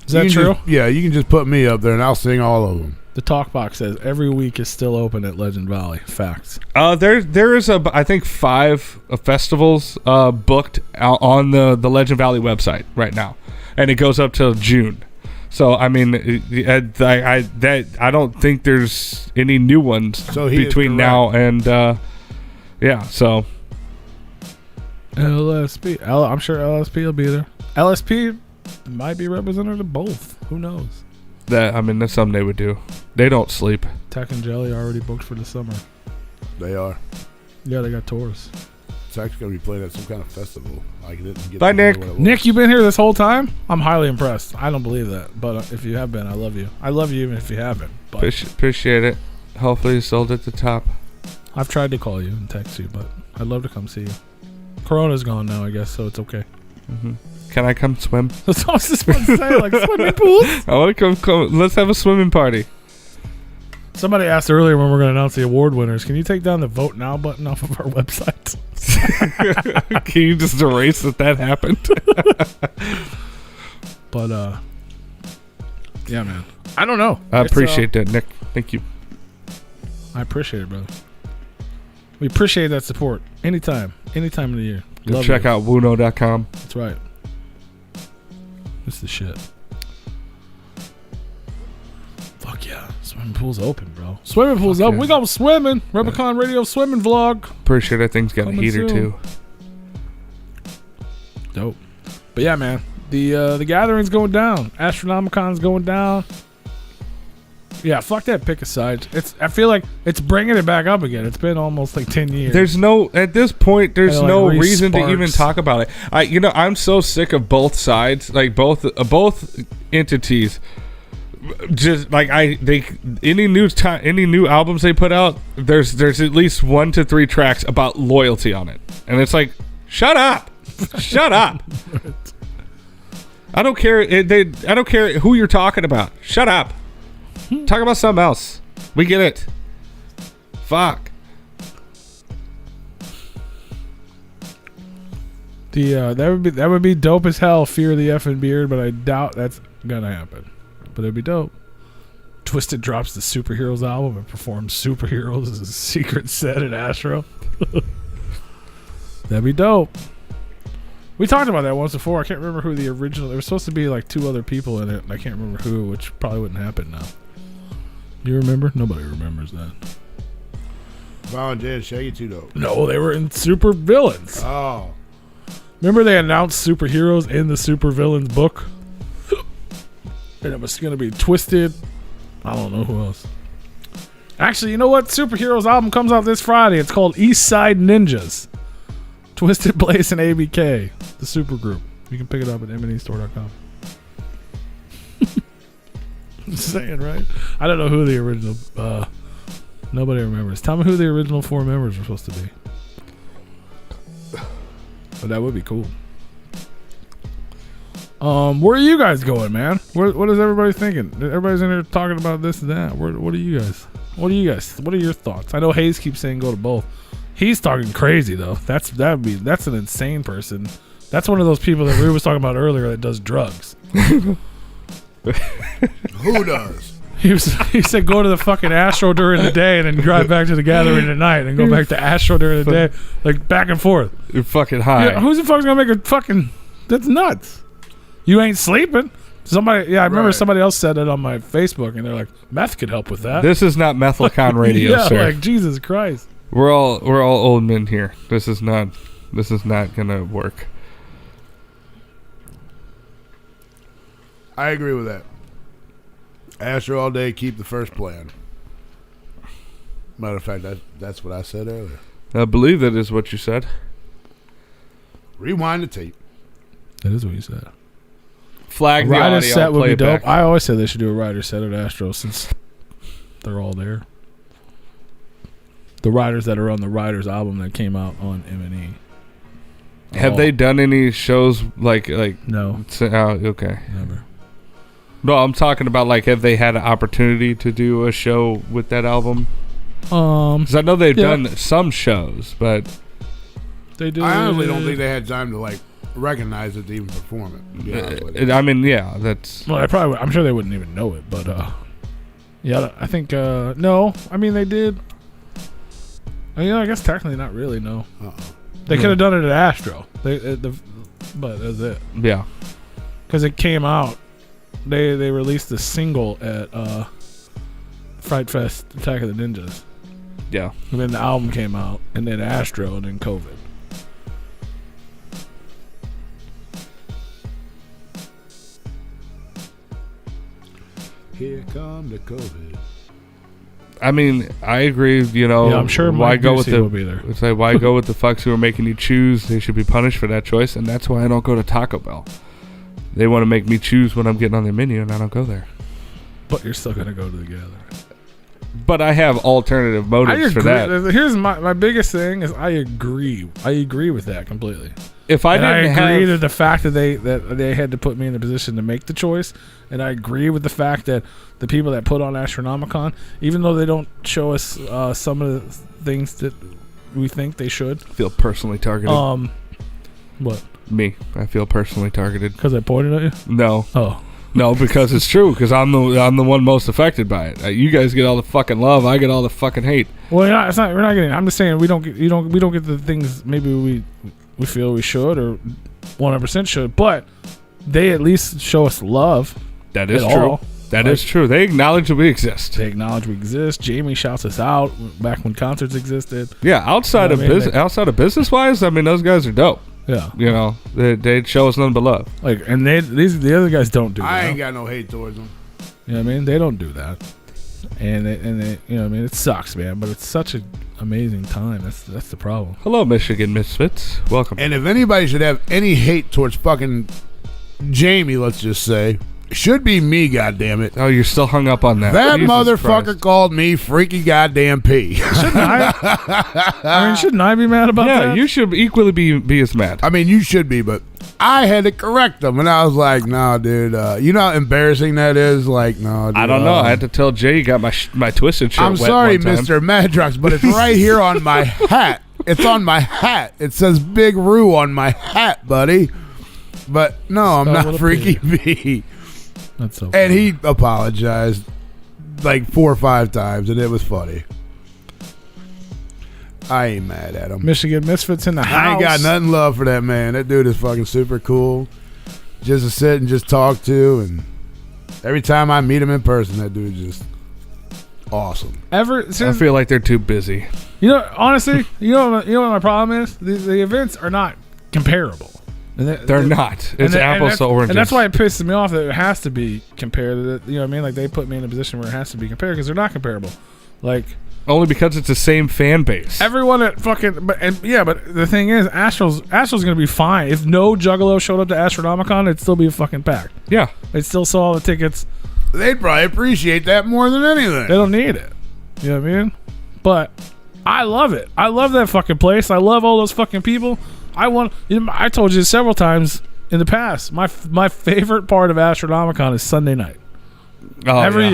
Speaker 2: Is that true?
Speaker 1: You can just put me up there and I'll sing all of them.
Speaker 2: The talk box says every week is still open at Legend Valley. Facts.
Speaker 3: There is I think 5 festivals booked out on the Legend Valley website right now. And it goes up till June, so I mean, I don't think there's any new ones between now and So
Speaker 2: LSP, I'm sure LSP will be there. LSP might be represented at both. Who knows?
Speaker 3: That's something they would do. They don't sleep.
Speaker 2: Tech and Jelly already booked for the summer.
Speaker 1: They are.
Speaker 2: Yeah, they got tours.
Speaker 1: It's actually going to be played at some kind of festival. I didn't get
Speaker 3: Bye, Nick.
Speaker 2: Nick, you've been here this whole time? I'm highly impressed. I don't believe that. But if you have been, I love you. I love you even if you haven't. But
Speaker 3: appreciate it. Hopefully you sold at the top.
Speaker 2: I've tried to call you and text you, but I'd love to come see you. Corona's gone now, I guess, so it's okay.
Speaker 3: Mm-hmm. Can I come swim?
Speaker 2: That's what I was just about to say, like swimming pools.
Speaker 3: I want to come. Let's have a swimming party.
Speaker 2: Somebody asked earlier when we're going to announce the award winners. Can you take down the Vote Now button off of our website?
Speaker 3: Can you just erase that happened?
Speaker 2: But, yeah, man. I don't know.
Speaker 3: I appreciate that, Nick. Thank you.
Speaker 2: I appreciate it, brother. We appreciate that support. Anytime of the year.
Speaker 3: Go check out Wuno.com.
Speaker 2: That's right. This is the shit. Fuck yeah. Swimming pool's open, bro. Swimming pool's open. Yeah. We go swimming. Replicon Radio swimming vlog.
Speaker 3: Pretty sure that thing's got a heater too.
Speaker 2: Dope. But yeah, man. The gathering's going down. Astronomicon's going down. Yeah, fuck that pick a side. I feel like it's bringing it back up again. It's been almost like 10 years.
Speaker 3: At this point, there's no reason to even
Speaker 2: sparks.
Speaker 3: talk about it. I'm so sick of both sides, like both entities. Just like any new albums they put out, there's at least 1 to 3 tracks about loyalty on it, and it's like, shut up, shut up. I don't care. I don't care who you're talking about. Shut up. Talk about something else. We get it. Fuck.
Speaker 2: That would be dope as hell. Fear the effing beard, but I doubt that's gonna happen. But it'd be dope. TWIZTID drops the Superheroes album and performs Superheroes as a secret set at Astro. That'd be dope. We talked about that once before. I can't remember who the original. There was supposed to be like 2 other people in it, and I can't remember who, which probably wouldn't happen now. Do you remember? Nobody remembers that.
Speaker 1: Volunteer and Shaggy 2 though.
Speaker 2: No, they were in Super Villains.
Speaker 1: Oh.
Speaker 2: Remember they announced superheroes in the Super Villains book? And it was going to be TWIZTID. I don't know who else. Actually, you know what? Superheroes album comes out this Friday. It's called East Side Ninjas. TWIZTID, Blaze, and ABK. The supergroup. You can pick it up at mnestore.com. Just saying, right? I don't know who the original... nobody remembers. Tell me who the original 4 members were supposed to be. But that would be cool. Where are you guys going, man? What is everybody thinking? Everybody's in here talking about this and that. What are you guys? What are your thoughts? I know Hayes keeps saying go to both. He's talking crazy though. That's an insane person. That's one of those people that we was talking about earlier that does drugs.
Speaker 1: Who does?
Speaker 2: He said go to the fucking Astro during the day and then drive back to the gathering at night and go back to Astro during the day, like back and forth.
Speaker 3: You're fucking high.
Speaker 2: Yeah, who's the fuck's gonna make a fucking? That's nuts. You ain't sleeping. Somebody, I remember somebody else said it on my Facebook, and they're like, "Meth could help with that."
Speaker 3: This is not Methlicon radio,
Speaker 2: yeah,
Speaker 3: sir.
Speaker 2: like Jesus Christ.
Speaker 3: We're all old men here. This is not gonna work.
Speaker 1: I agree with that. Astro all day, keep the first plan. Matter of fact, that's what I said earlier.
Speaker 3: I believe that is what you said.
Speaker 1: Rewind the tape.
Speaker 2: That is what you said.
Speaker 3: Flag the
Speaker 2: rider
Speaker 3: audio,
Speaker 2: set would
Speaker 3: play
Speaker 2: be
Speaker 3: it
Speaker 2: dope.
Speaker 3: back.
Speaker 2: I always said they should do a rider set at Astro since they're all there. The riders that are on the Riders album that came out on M&E.
Speaker 3: Have they done any shows like
Speaker 2: No,
Speaker 3: okay.
Speaker 2: never.
Speaker 3: No, I'm talking about like have they had an opportunity to do a show with that album? Because I know they've done some shows, but
Speaker 2: they do.
Speaker 1: I honestly don't think they had time to like recognize it to even perform it. To be honest with you.
Speaker 3: I mean, yeah, that's.
Speaker 2: Well, I'm sure they wouldn't even know it, but yeah, I think no. I mean, they did. I guess technically not really. No, they could have done it at Astro. But that's it.
Speaker 3: Yeah,
Speaker 2: because it came out. They released the single at Fright Fest Attack of the Ninjas.
Speaker 3: Yeah,
Speaker 2: And then the album came out, and then Astro, and then COVID.
Speaker 1: Here come the COVID.
Speaker 3: I mean, I agree. You know,
Speaker 2: Yeah, I'm sure
Speaker 3: why
Speaker 2: Mike
Speaker 3: go with
Speaker 2: Busey
Speaker 3: the?
Speaker 2: will be there.
Speaker 3: It's like why go with the fucks who are making you choose? They should be punished for that choice, and that's why I don't go to Taco Bell. They want to make me choose when I'm getting on their menu, and I don't go there.
Speaker 2: But you're still gonna go to the gathering.
Speaker 3: But I have alternative motives for that.
Speaker 2: Here's my biggest thing is I agree. I agree with that completely.
Speaker 3: If I
Speaker 2: I
Speaker 3: didn't
Speaker 2: agree
Speaker 3: have
Speaker 2: to the fact that they had to put me in the position to make the choice, and I agree with the fact that the people that put on Astronomicon, even though they don't show us some of the things that we think they should,
Speaker 3: feel personally targeted.
Speaker 2: What?
Speaker 3: Me, I feel personally targeted.
Speaker 2: Because I pointed at you?
Speaker 3: No.
Speaker 2: Oh.
Speaker 3: No, because it's true. Because I'm the one most affected by it. You guys get all the fucking love. I get all the fucking hate.
Speaker 2: Well, it's not. We're not getting. I'm just saying we don't get. We don't get the things maybe we feel we should or 100% should. But they at least show us love.
Speaker 3: That is true. That is true. They acknowledge that we exist.
Speaker 2: They acknowledge we exist. Jamie shouts us out back when concerts existed.
Speaker 3: Yeah, outside of business wise, I mean, those guys are dope.
Speaker 2: Yeah,
Speaker 3: you know, they show us nothing but love.
Speaker 2: Like, and the other guys don't do that.
Speaker 1: I ain't got no hate towards them.
Speaker 2: You know what I mean? They don't do that. and you know, I mean, it sucks, man, but it's such an amazing time. That's the problem.
Speaker 3: Hello, Michigan Misfits. Welcome.
Speaker 1: And if anybody should have any hate towards fucking Jamie, let's just say, should be me, goddammit.
Speaker 3: Oh, you're still hung up on that.
Speaker 1: That
Speaker 3: Jesus
Speaker 1: motherfucker
Speaker 3: Christ.
Speaker 1: called me freaky goddamn P.
Speaker 2: Shouldn't I shouldn't I be mad about that?
Speaker 3: Yeah, you should equally be as mad.
Speaker 1: I mean, you should be, but I had to correct them, and I was like, "No, dude, you know how embarrassing that is." Like, no, dude,
Speaker 3: I don't know. I had to tell Jay you got my Twisted shirt.
Speaker 1: I'm
Speaker 3: wet
Speaker 1: sorry,
Speaker 3: one time.
Speaker 1: Mr. Madrox, but it's right here on my hat. It's on my hat. It says Big Roo on my hat, buddy. But no, I'm not Freaky B.
Speaker 2: That's so funny.
Speaker 1: And he apologized like 4 or 5 times, and it was funny. I ain't mad at him.
Speaker 2: Michigan Misfits in the house.
Speaker 1: I ain't got nothing love for that man. That dude is fucking super cool. Just to sit and just talk to, and every time I meet him in person, that dude is just awesome.
Speaker 3: I feel like they're too busy.
Speaker 2: You know, honestly, you know what my problem is? The events are not comparable.
Speaker 3: They're not. It's apples to oranges.
Speaker 2: And that's why it pisses me off that it has to be compared. You know what I mean? Like, they put me in a position where it has to be compared because they're not comparable. Like,
Speaker 3: only because it's the same fan base.
Speaker 2: everyone at fucking but the thing is, Astro's gonna be fine. If no Juggalo showed up to Astronomicon, it'd still be fucking packed.
Speaker 3: Yeah,
Speaker 2: They'd still sell all the tickets.
Speaker 1: They'd probably appreciate that more than anything.
Speaker 2: They don't need it. You know what I mean? But I love it. I love that fucking place. I love all those fucking people. I told you several times in the past, my favorite part of Astronomicon is Sunday night. Every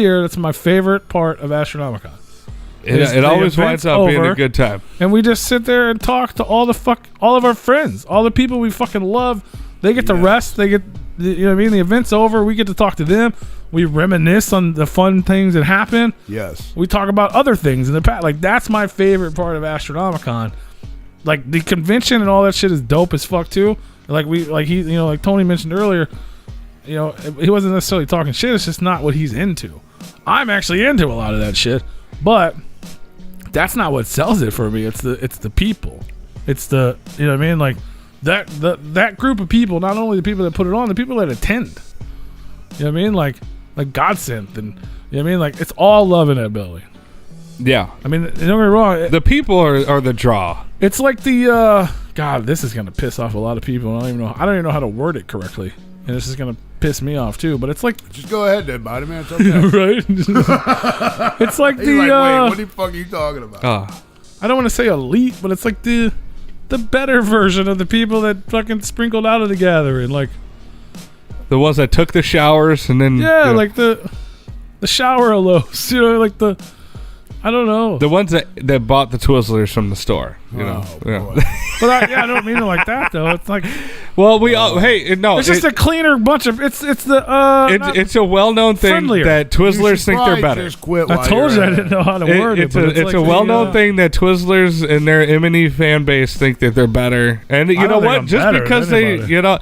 Speaker 2: year, that's my favorite part of Astronomicon.
Speaker 3: It always winds up being a good time.
Speaker 2: And we just sit there and talk to all of our friends, all the people we fucking love. They get to rest. They get, you know what I mean? The event's over. We get to talk to them. We reminisce on the fun things that happen.
Speaker 1: Yes.
Speaker 2: We talk about other things in the past. Like, that's my favorite part of Astronomicon. Like, the convention and all that shit is dope as fuck too. Like Tony mentioned earlier, you know, he wasn't necessarily talking shit. It's just not what he's into. I'm actually into a lot of that shit, but that's not what sells it for me. It's the people. It's the, you know what I mean? Like, that group of people, not only the people that put it on, the people that attend. You know what I mean? Like Godsend, and you know what I mean? Like, it's all love in that building.
Speaker 3: Yeah.
Speaker 2: I mean, don't get me wrong.
Speaker 3: The people are the draw.
Speaker 2: It's like the God, this is gonna piss off a lot of people. I don't even know how to word it correctly, and this is gonna piss me off too. But it's like,
Speaker 1: just go ahead, then, body man. It's okay.
Speaker 2: Right? It's like
Speaker 1: He's like, wait, what the fuck are you talking about?
Speaker 2: I don't want to say elite, but it's like the better version of the people that fucking sprinkled out of the gathering, like
Speaker 3: the ones that took the showers and then
Speaker 2: like the shower alos, you know, like the. I don't know.
Speaker 3: The ones that bought the Twizzlers from the store, you know. Yeah.
Speaker 2: But I don't mean it like that though. It's like,
Speaker 3: well, it's
Speaker 2: just a cleaner bunch of it's
Speaker 3: a well-known thing
Speaker 2: friendlier.
Speaker 3: That Twizzlers think they're better.
Speaker 2: I told you I didn't know how to word it.
Speaker 3: It's a well-known thing that Twizzlers and their M&E fan base think that they're better. And you know what? Just because they, you know,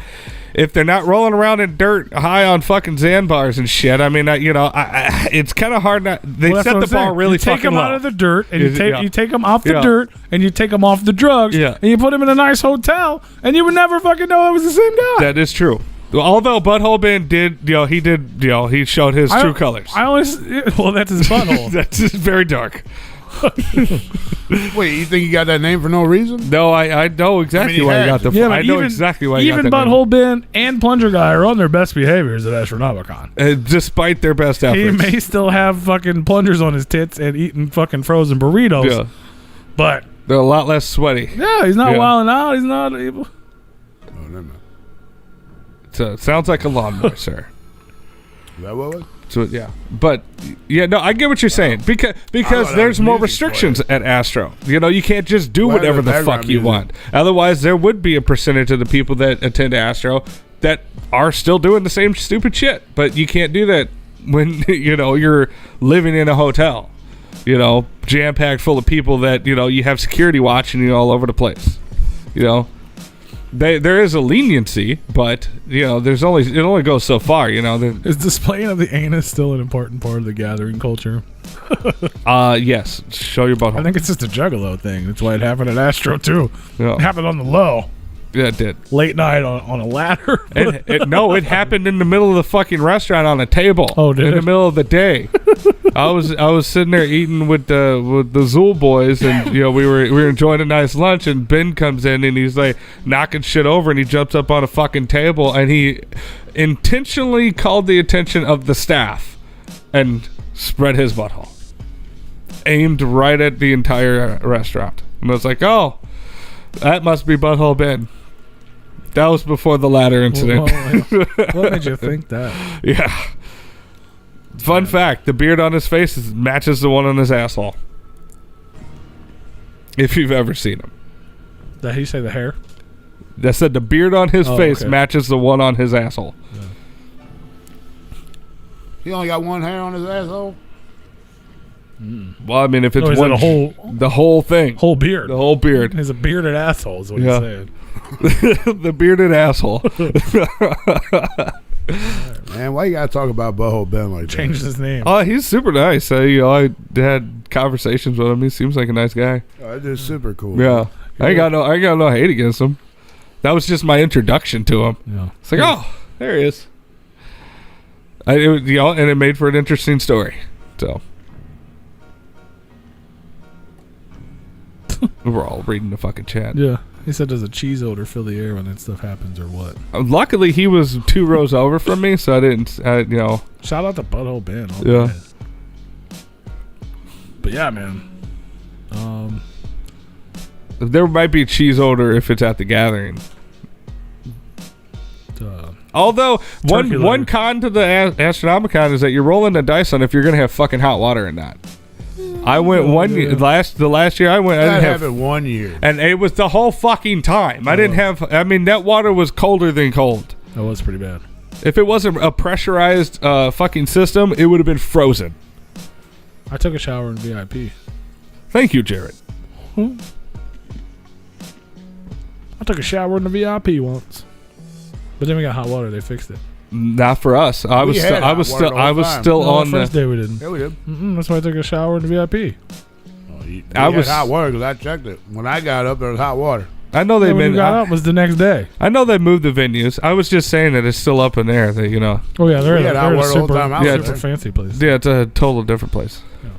Speaker 3: if they're not rolling around in dirt high on fucking Xan bars and shit, I mean, it's kind of hard. They set the bar really fucking low. You take them out of the dirt, and you take them off the dirt, and you take them off the drugs, and you put them in a nice hotel, and you would never fucking know it was the same guy. That is true. Although Butthole Ben he showed his true colors.
Speaker 2: Well, that's his butthole.
Speaker 3: That's very dark.
Speaker 1: Wait, you think he got that name for no reason?
Speaker 3: No, I know exactly why he got the. I know exactly why he got that name.
Speaker 2: Even Butthole Ben and Plunger Guy are on their best behaviors at Astronomicon.
Speaker 3: Despite their best efforts.
Speaker 2: He may still have fucking plungers on his tits and eating fucking frozen burritos, but
Speaker 3: they're a lot less sweaty.
Speaker 2: Yeah, he's not wilding out. He's not able.
Speaker 1: No, they're not.
Speaker 3: So, sounds like a lawnmower, sir.
Speaker 1: Is that what it was?
Speaker 3: So but no, I get what you're saying because there's more restrictions at Astro. You know, you can't just do whatever the fuck you want. Otherwise, there would be a percentage of the people that attend Astro that are still doing the same stupid shit. But you can't do that when you're living in a hotel. You know, jam packed full of people that you have security watching you all over the place. You know. There is a leniency, but it only goes so far.
Speaker 2: Is displaying of the anus still an important part of the gathering culture?
Speaker 3: Yes. Show your butthole.
Speaker 2: I think it's just a Juggalo thing. That's why it happened at Astro too.
Speaker 3: Yeah.
Speaker 2: It happened on the low.
Speaker 3: Yeah, it did.
Speaker 2: Late night on a ladder.
Speaker 3: It happened in the middle of the fucking restaurant on a table.
Speaker 2: Oh, did
Speaker 3: in
Speaker 2: it?
Speaker 3: the middle of the day. I was sitting there eating with the Zool boys, and we were enjoying a nice lunch, and Ben comes in and he's like knocking shit over, and he jumps up on a fucking table, and he intentionally called the attention of the staff and spread his butthole, aimed right at the entire restaurant. And I was like, oh, that must be Butthole Ben. That was before the ladder incident.
Speaker 2: What made you think that?
Speaker 3: Yeah. Fun fact, the beard on his face matches the one on his asshole. If you've ever seen him.
Speaker 2: Did he say the hair?
Speaker 3: I said the beard on his face matches the one on his asshole.
Speaker 2: Yeah.
Speaker 1: He only got one hair on his asshole?
Speaker 3: Well, I mean, if it's
Speaker 2: the
Speaker 3: whole thing.
Speaker 2: Whole beard.
Speaker 3: The whole beard.
Speaker 2: He's a bearded asshole is what he's saying.
Speaker 3: The bearded asshole.
Speaker 1: Man, why you gotta talk about Butthole Ben like that?
Speaker 2: Changed his name.
Speaker 3: Oh, he's super nice. I had conversations with him. He seems like a nice guy.
Speaker 1: Oh, that is super cool.
Speaker 3: Yeah. I ain't got no hate against him. That was just my introduction to him.
Speaker 2: Yeah.
Speaker 3: It's like, oh, there he is. And it made for an interesting story. So we're all reading the fucking chat.
Speaker 2: Yeah. He said does a cheese odor fill the air when that stuff happens or what?
Speaker 3: Luckily, he was 2 rows over from me, so I didn't,
Speaker 2: Shout out to Butthole Ben.
Speaker 3: Yeah.
Speaker 2: But yeah, man.
Speaker 3: There might be cheese odor if it's at the gathering. Although, one con to the Astronomicon is that you're rolling the dice on if you're going to have fucking hot water or not. I went the last year I went. I didn't have
Speaker 1: it 1 year,
Speaker 3: and it was the whole fucking time. I didn't have. I mean, that water was colder than cold.
Speaker 2: That was pretty bad.
Speaker 3: If it wasn't a pressurized fucking system, it would have been frozen.
Speaker 2: I took a shower in VIP.
Speaker 3: Thank you, Jared.
Speaker 2: I took a shower in the VIP once, but then we got hot water. They fixed it.
Speaker 3: Not for us. I was still on
Speaker 2: the first day. We didn't.
Speaker 1: Yeah, we did.
Speaker 2: That's why I took a shower in the VIP.
Speaker 1: I was hot water because I checked it. When I got up, there was hot water.
Speaker 3: I know they
Speaker 2: when you got up was the next day.
Speaker 3: I know they moved the venues. I was just saying that it's still up in there. That
Speaker 2: Oh yeah, they're
Speaker 1: a
Speaker 2: super fancy place.
Speaker 3: Yeah, it's a total different place.
Speaker 2: Yeah.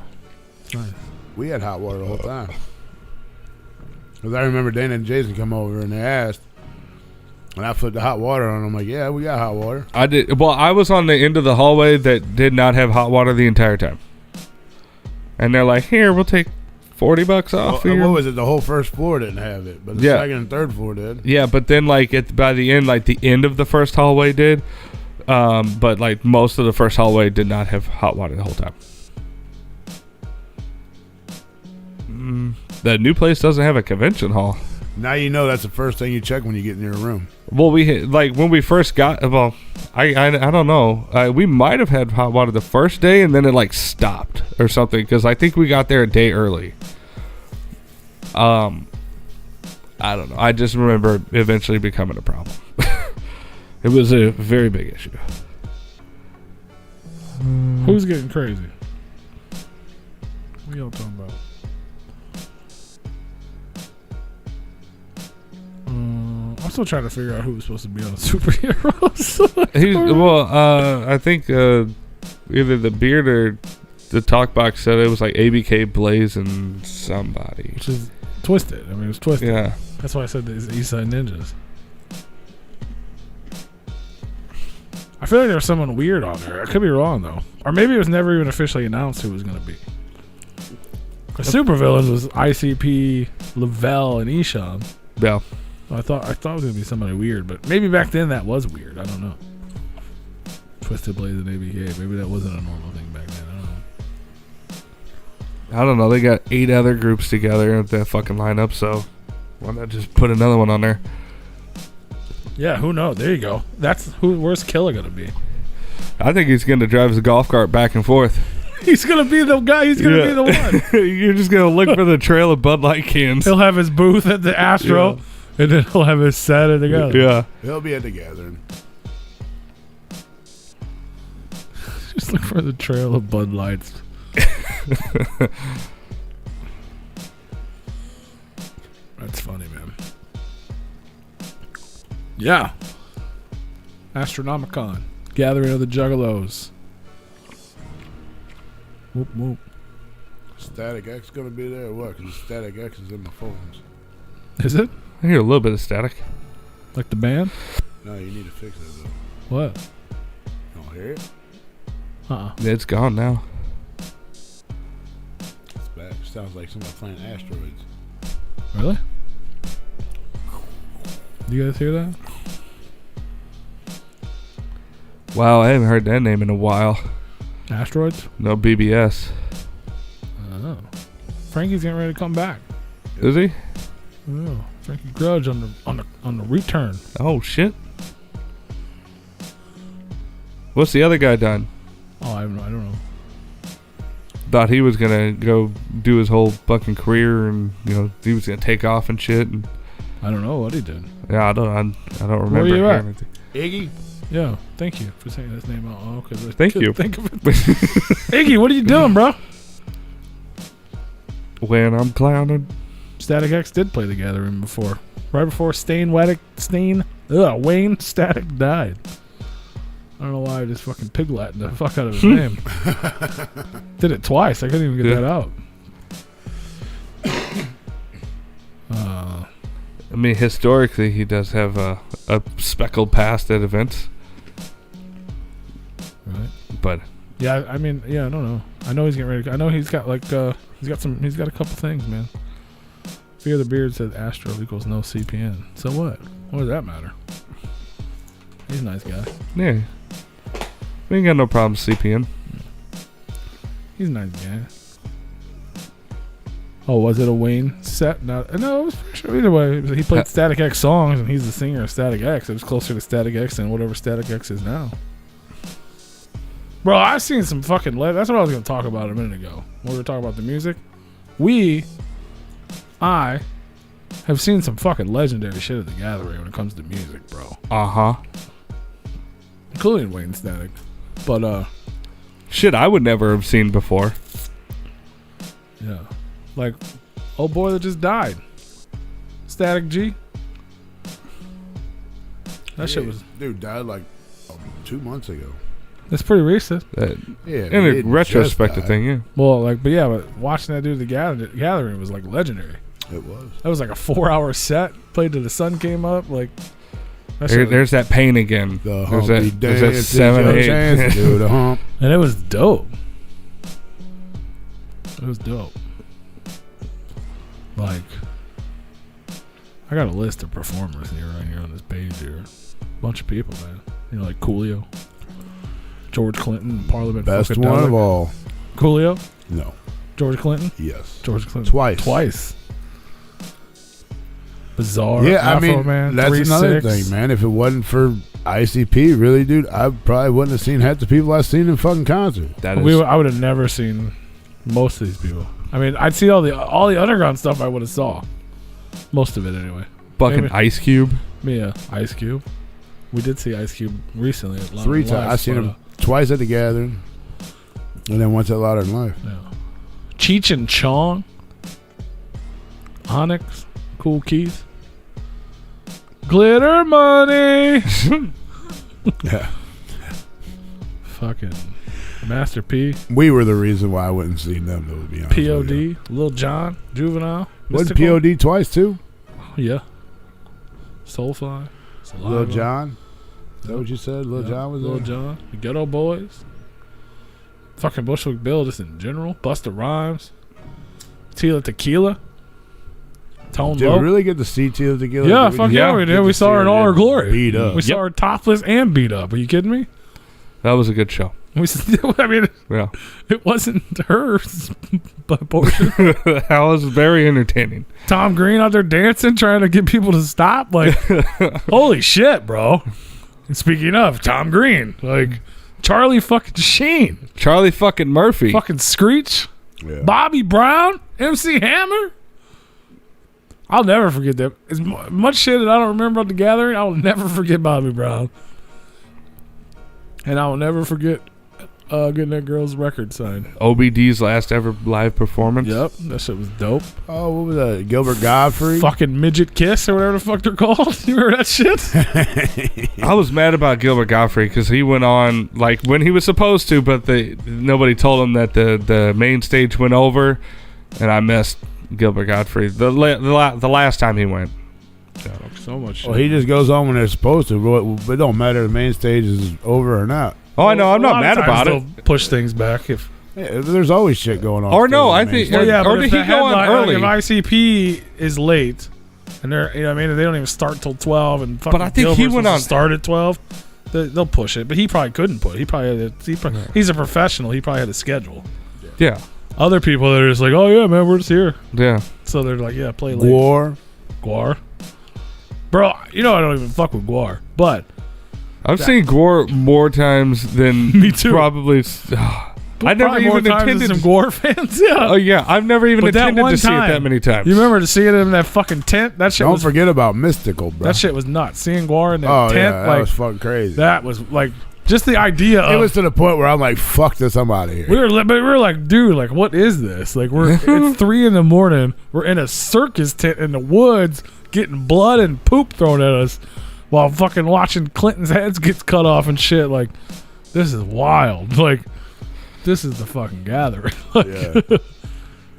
Speaker 2: It's nice.
Speaker 1: We had hot water the whole time. Because I remember Dana and Jason come over and they asked. And I put the hot water on. I'm like, yeah, we got hot water.
Speaker 3: I did. Well, I was on the end of the hallway that did not have hot water the entire time. And they're like, here, we'll take $40 off.
Speaker 1: What was it? The whole first floor didn't have it, but the second and third floor did.
Speaker 3: Yeah, but then by the end, the end of the first hallway did. But most of the first hallway did not have hot water the whole time. The new place doesn't have a convention hall.
Speaker 1: Now you know that's the first thing you check when you get in your room.
Speaker 3: Well, when we first got, I don't know. We might have had hot water the first day, and then it stopped or something because I think we got there a day early. I don't know. I just remember eventually becoming a problem. It was a very big issue.
Speaker 2: Who's getting crazy? What y'all talking about? I'm still trying to figure out who was supposed to be on superheroes.
Speaker 3: I think either the beard or the talk box said it was ABK, Blaze, and somebody.
Speaker 2: Which is Twisted. I mean, it was Twisted.
Speaker 3: Yeah.
Speaker 2: That's why I said the East Side Ninjas. I feel like there was someone weird on there. I could be wrong, though. Or maybe it was never even officially announced who it was going to be. Because Supervillains was ICP, Lavelle, and Isham.
Speaker 3: Yeah.
Speaker 2: I thought it was gonna be somebody weird, but maybe back then that was weird. I don't know. Twisted, Blaze, and ABK. Maybe that wasn't a normal thing back then.
Speaker 3: I don't know. They got 8 other groups together at that fucking lineup, so why not just put another one on there?
Speaker 2: Yeah, who knows? There you go. Where's Killer gonna be?
Speaker 3: I think he's gonna drive his golf cart back and forth.
Speaker 2: He's gonna be the guy. He's gonna be the one.
Speaker 3: You're just gonna look for the trail of Bud Light cans.
Speaker 2: He'll have his booth at the Astro. Yeah. And then he'll have his set at the gathering.
Speaker 3: Yeah.
Speaker 1: He'll be at the gathering.
Speaker 2: Just look for the trail of Bud Lights. That's funny, man. Yeah. Astronomicon. Gathering of the Juggalos. Whoop, whoop.
Speaker 1: Static X gonna be there or what? Because Static X is in my phones.
Speaker 2: Is it?
Speaker 3: I hear a little bit of static.
Speaker 2: Like the band?
Speaker 1: No, you need to fix it though.
Speaker 2: What?
Speaker 1: You don't hear it?
Speaker 3: It's gone now.
Speaker 1: It's back. Sounds like somebody playing Asteroids.
Speaker 2: Really? You guys hear that?
Speaker 3: Wow, I haven't heard that name in a while.
Speaker 2: Asteroids?
Speaker 3: No BBS.
Speaker 2: I don't know. Frankie's getting ready to come back.
Speaker 3: Is he?
Speaker 2: Oh, Frankie Grudge on the return.
Speaker 3: Oh shit. What's the other guy done?
Speaker 2: Oh, I don't know.
Speaker 3: Thought he was gonna go do his whole fucking career, and he was gonna take off and shit. And
Speaker 2: I don't know what he did.
Speaker 3: yeah, I don't remember.
Speaker 2: Where you at?
Speaker 1: Iggy?
Speaker 2: Yeah, thank you for saying his name out. Oh, because
Speaker 3: Thank you.
Speaker 2: Think of it. Iggy, what are you doing, bro?
Speaker 3: When I'm clowning.
Speaker 2: Static X did play the Gathering before. Right before Wayne Static died. I don't know why I just fucking pig Latin the fuck out of his name. Did it twice. I couldn't even get that out.
Speaker 3: I mean, historically, he does have a speckled past at events.
Speaker 2: Right.
Speaker 3: But
Speaker 2: yeah, I mean, yeah, I don't know. I know he's getting ready. I know he's got like he's got a couple things, man. Fear the Beard said Astro equals no CPN. So what? What does that matter? He's a nice guy.
Speaker 3: yeah, we ain't got no problem with CPN.
Speaker 2: He's a nice guy. Oh, was it a Wayne set? No, it was pretty sure. Either way, he played Static X songs, and he's the singer of Static X. It was closer to Static X than whatever Static X is now. Bro, I've seen some fucking... That's what I was going to talk about a minute ago. When we were talking about the music. I have seen some fucking legendary shit at the Gathering when it comes to music, bro.
Speaker 3: Uh-huh.
Speaker 2: Including Wayne Static. But,
Speaker 3: shit I would never have seen before.
Speaker 2: yeah. Like, old boy that just died. Static G. That shit was...
Speaker 1: Dude died like 2 months ago.
Speaker 2: It's pretty recent.
Speaker 1: Yeah.
Speaker 3: In a retrospective thing, yeah.
Speaker 2: Well, but watching that dude at the Gathering was like legendary.
Speaker 1: It was.
Speaker 2: That was like a 4-hour set. Played till the sun came up. Like,
Speaker 3: there's that pain again.
Speaker 1: The
Speaker 3: there's
Speaker 1: humpy
Speaker 3: that 7, 8.
Speaker 1: Do the hump.
Speaker 2: And it was dope. It was dope. Like, I got a list of performers right here on this page here. Bunch of people, man. Like Coolio, George Clinton, Parliament.
Speaker 1: Best one of all.
Speaker 2: Coolio?
Speaker 1: No.
Speaker 2: George Clinton?
Speaker 1: Yes.
Speaker 2: George Clinton.
Speaker 1: Twice.
Speaker 2: Bizarre.
Speaker 1: Yeah,
Speaker 2: Afro
Speaker 1: I mean,
Speaker 2: Man,
Speaker 1: that's
Speaker 2: 3-6.
Speaker 1: another thing, man. If it wasn't for ICP, really, dude, I probably wouldn't have seen half the people I've seen in fucking concert.
Speaker 3: That is,
Speaker 2: I would have never seen most of these people. I mean, I'd see all the underground stuff I would have saw. Most of it, anyway.
Speaker 3: fucking
Speaker 2: Maybe.
Speaker 3: Ice Cube.
Speaker 2: Yeah, Ice Cube. We did see Ice Cube recently. At
Speaker 1: 3 times. I seen him twice at the Gathering, and then once at Louder Than Life.
Speaker 2: Yeah. Cheech and Chong. Onyx. Cool Keys. Glitter Money.
Speaker 1: Yeah.
Speaker 2: Fucking Master P.
Speaker 1: We were the reason why I wouldn't see them, though, to be honest.
Speaker 2: POD. Lil Jon. Juvenile.
Speaker 1: Wasn't POD twice, too?
Speaker 2: Yeah. Soulfly.
Speaker 1: Lil Jon? Is that what you said? Lil Jon was there?
Speaker 2: Lil Jon. The Ghetto Boys. Fucking Bushwick Bill just in general. Busta Rhymes. Tila Tequila. Tone
Speaker 1: Did
Speaker 2: Loc.
Speaker 1: we really get to see Tila Tequila?
Speaker 2: Yeah, fuck yeah, we did. We saw her in all her glory.
Speaker 1: Beat up.
Speaker 2: We saw her topless and beat up. Are you kidding me?
Speaker 3: That was a good show.
Speaker 2: I mean,
Speaker 3: Yeah.
Speaker 2: it wasn't her portion.
Speaker 3: That was very entertaining.
Speaker 2: Tom Green out there dancing, trying to get people to stop. Like, holy shit, bro. And speaking of Tom Green, like Charlie fucking Sheen,
Speaker 3: Charlie fucking Murphy.
Speaker 2: fucking Screech,
Speaker 1: Yeah.
Speaker 2: Bobby Brown, MC Hammer. I'll never forget that. As much shit that I don't remember about the Gathering, I will never forget Bobby Brown. And I will never forget getting that girl's record signed.
Speaker 3: OBD's last ever live performance.
Speaker 2: Yep, that shit was dope.
Speaker 1: Oh, what was that? Gilbert Godfrey?
Speaker 2: Fucking midget kiss or whatever the fuck they're called. You remember that shit?
Speaker 3: I was mad about Gilbert Godfrey because he went on like when he was supposed to, but nobody told him that the main stage went over, and I missed Gilbert Godfrey the last time he went.
Speaker 2: So much shit.
Speaker 1: Well, he just goes on when they're supposed to. But it don't matter if the main stage is over or not.
Speaker 3: Oh, I know. I'm not mad about it.
Speaker 2: They'll push things back if.
Speaker 1: Yeah, there's always shit going on.
Speaker 3: Or no, I think.
Speaker 2: Well, yeah,
Speaker 3: or did he go on early?
Speaker 2: Like if ICP is late, and they're I mean they don't even start till 12, and fucking
Speaker 3: but I think
Speaker 2: Gilbert's
Speaker 3: he went on
Speaker 2: start at 12. They'll push it, but he probably couldn't put. He's a professional. He probably had a schedule.
Speaker 3: Yeah.
Speaker 2: Other people that are just like, oh yeah, man, we're just here.
Speaker 3: Yeah.
Speaker 2: So they're like, yeah, play late. Guar. Bro, I don't even fuck with Guar, but
Speaker 3: I've seen Guar more times than
Speaker 2: me too.
Speaker 3: Probably. I never even attended
Speaker 2: some Guar fans. Yeah.
Speaker 3: Oh yeah, I've never even attended to see it that many times.
Speaker 2: You remember to see it in that fucking tent? That shit.
Speaker 1: Don't forget about Mystical, bro.
Speaker 2: That shit was nuts. Seeing Guar in that tent,
Speaker 1: yeah, that was fucking crazy.
Speaker 2: That was like just the idea. It
Speaker 1: was to the point where I'm like, fuck this, I'm out of here.
Speaker 2: We were like, dude, like what is this? Like it's 3 a.m. We're in a circus tent in the woods, getting blood and poop thrown at us, while fucking watching Clinton's heads get cut off and shit. Like this is wild. Like. This is the fucking gathering.
Speaker 1: Yeah.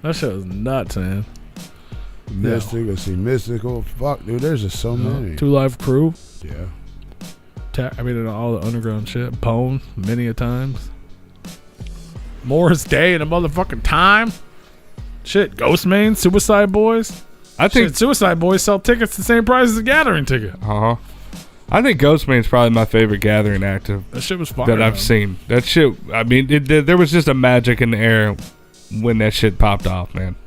Speaker 2: That shit was nuts, man.
Speaker 1: Mystical, see Mystical. Fuck, dude, there's just so many.
Speaker 2: 2 Live Crew.
Speaker 1: Yeah.
Speaker 2: All the underground shit. Pone, many a times. Morris Day and a motherfucking time. Shit, Ghostmain, Suicide Boys.
Speaker 3: I think
Speaker 2: Suicide Boys sell tickets the same price as a gathering ticket.
Speaker 3: I think Ghostman's probably my favorite gathering act
Speaker 2: that shit was fire,
Speaker 3: that I've seen. That shit, I mean, there was just a magic in the air when that shit popped off, man.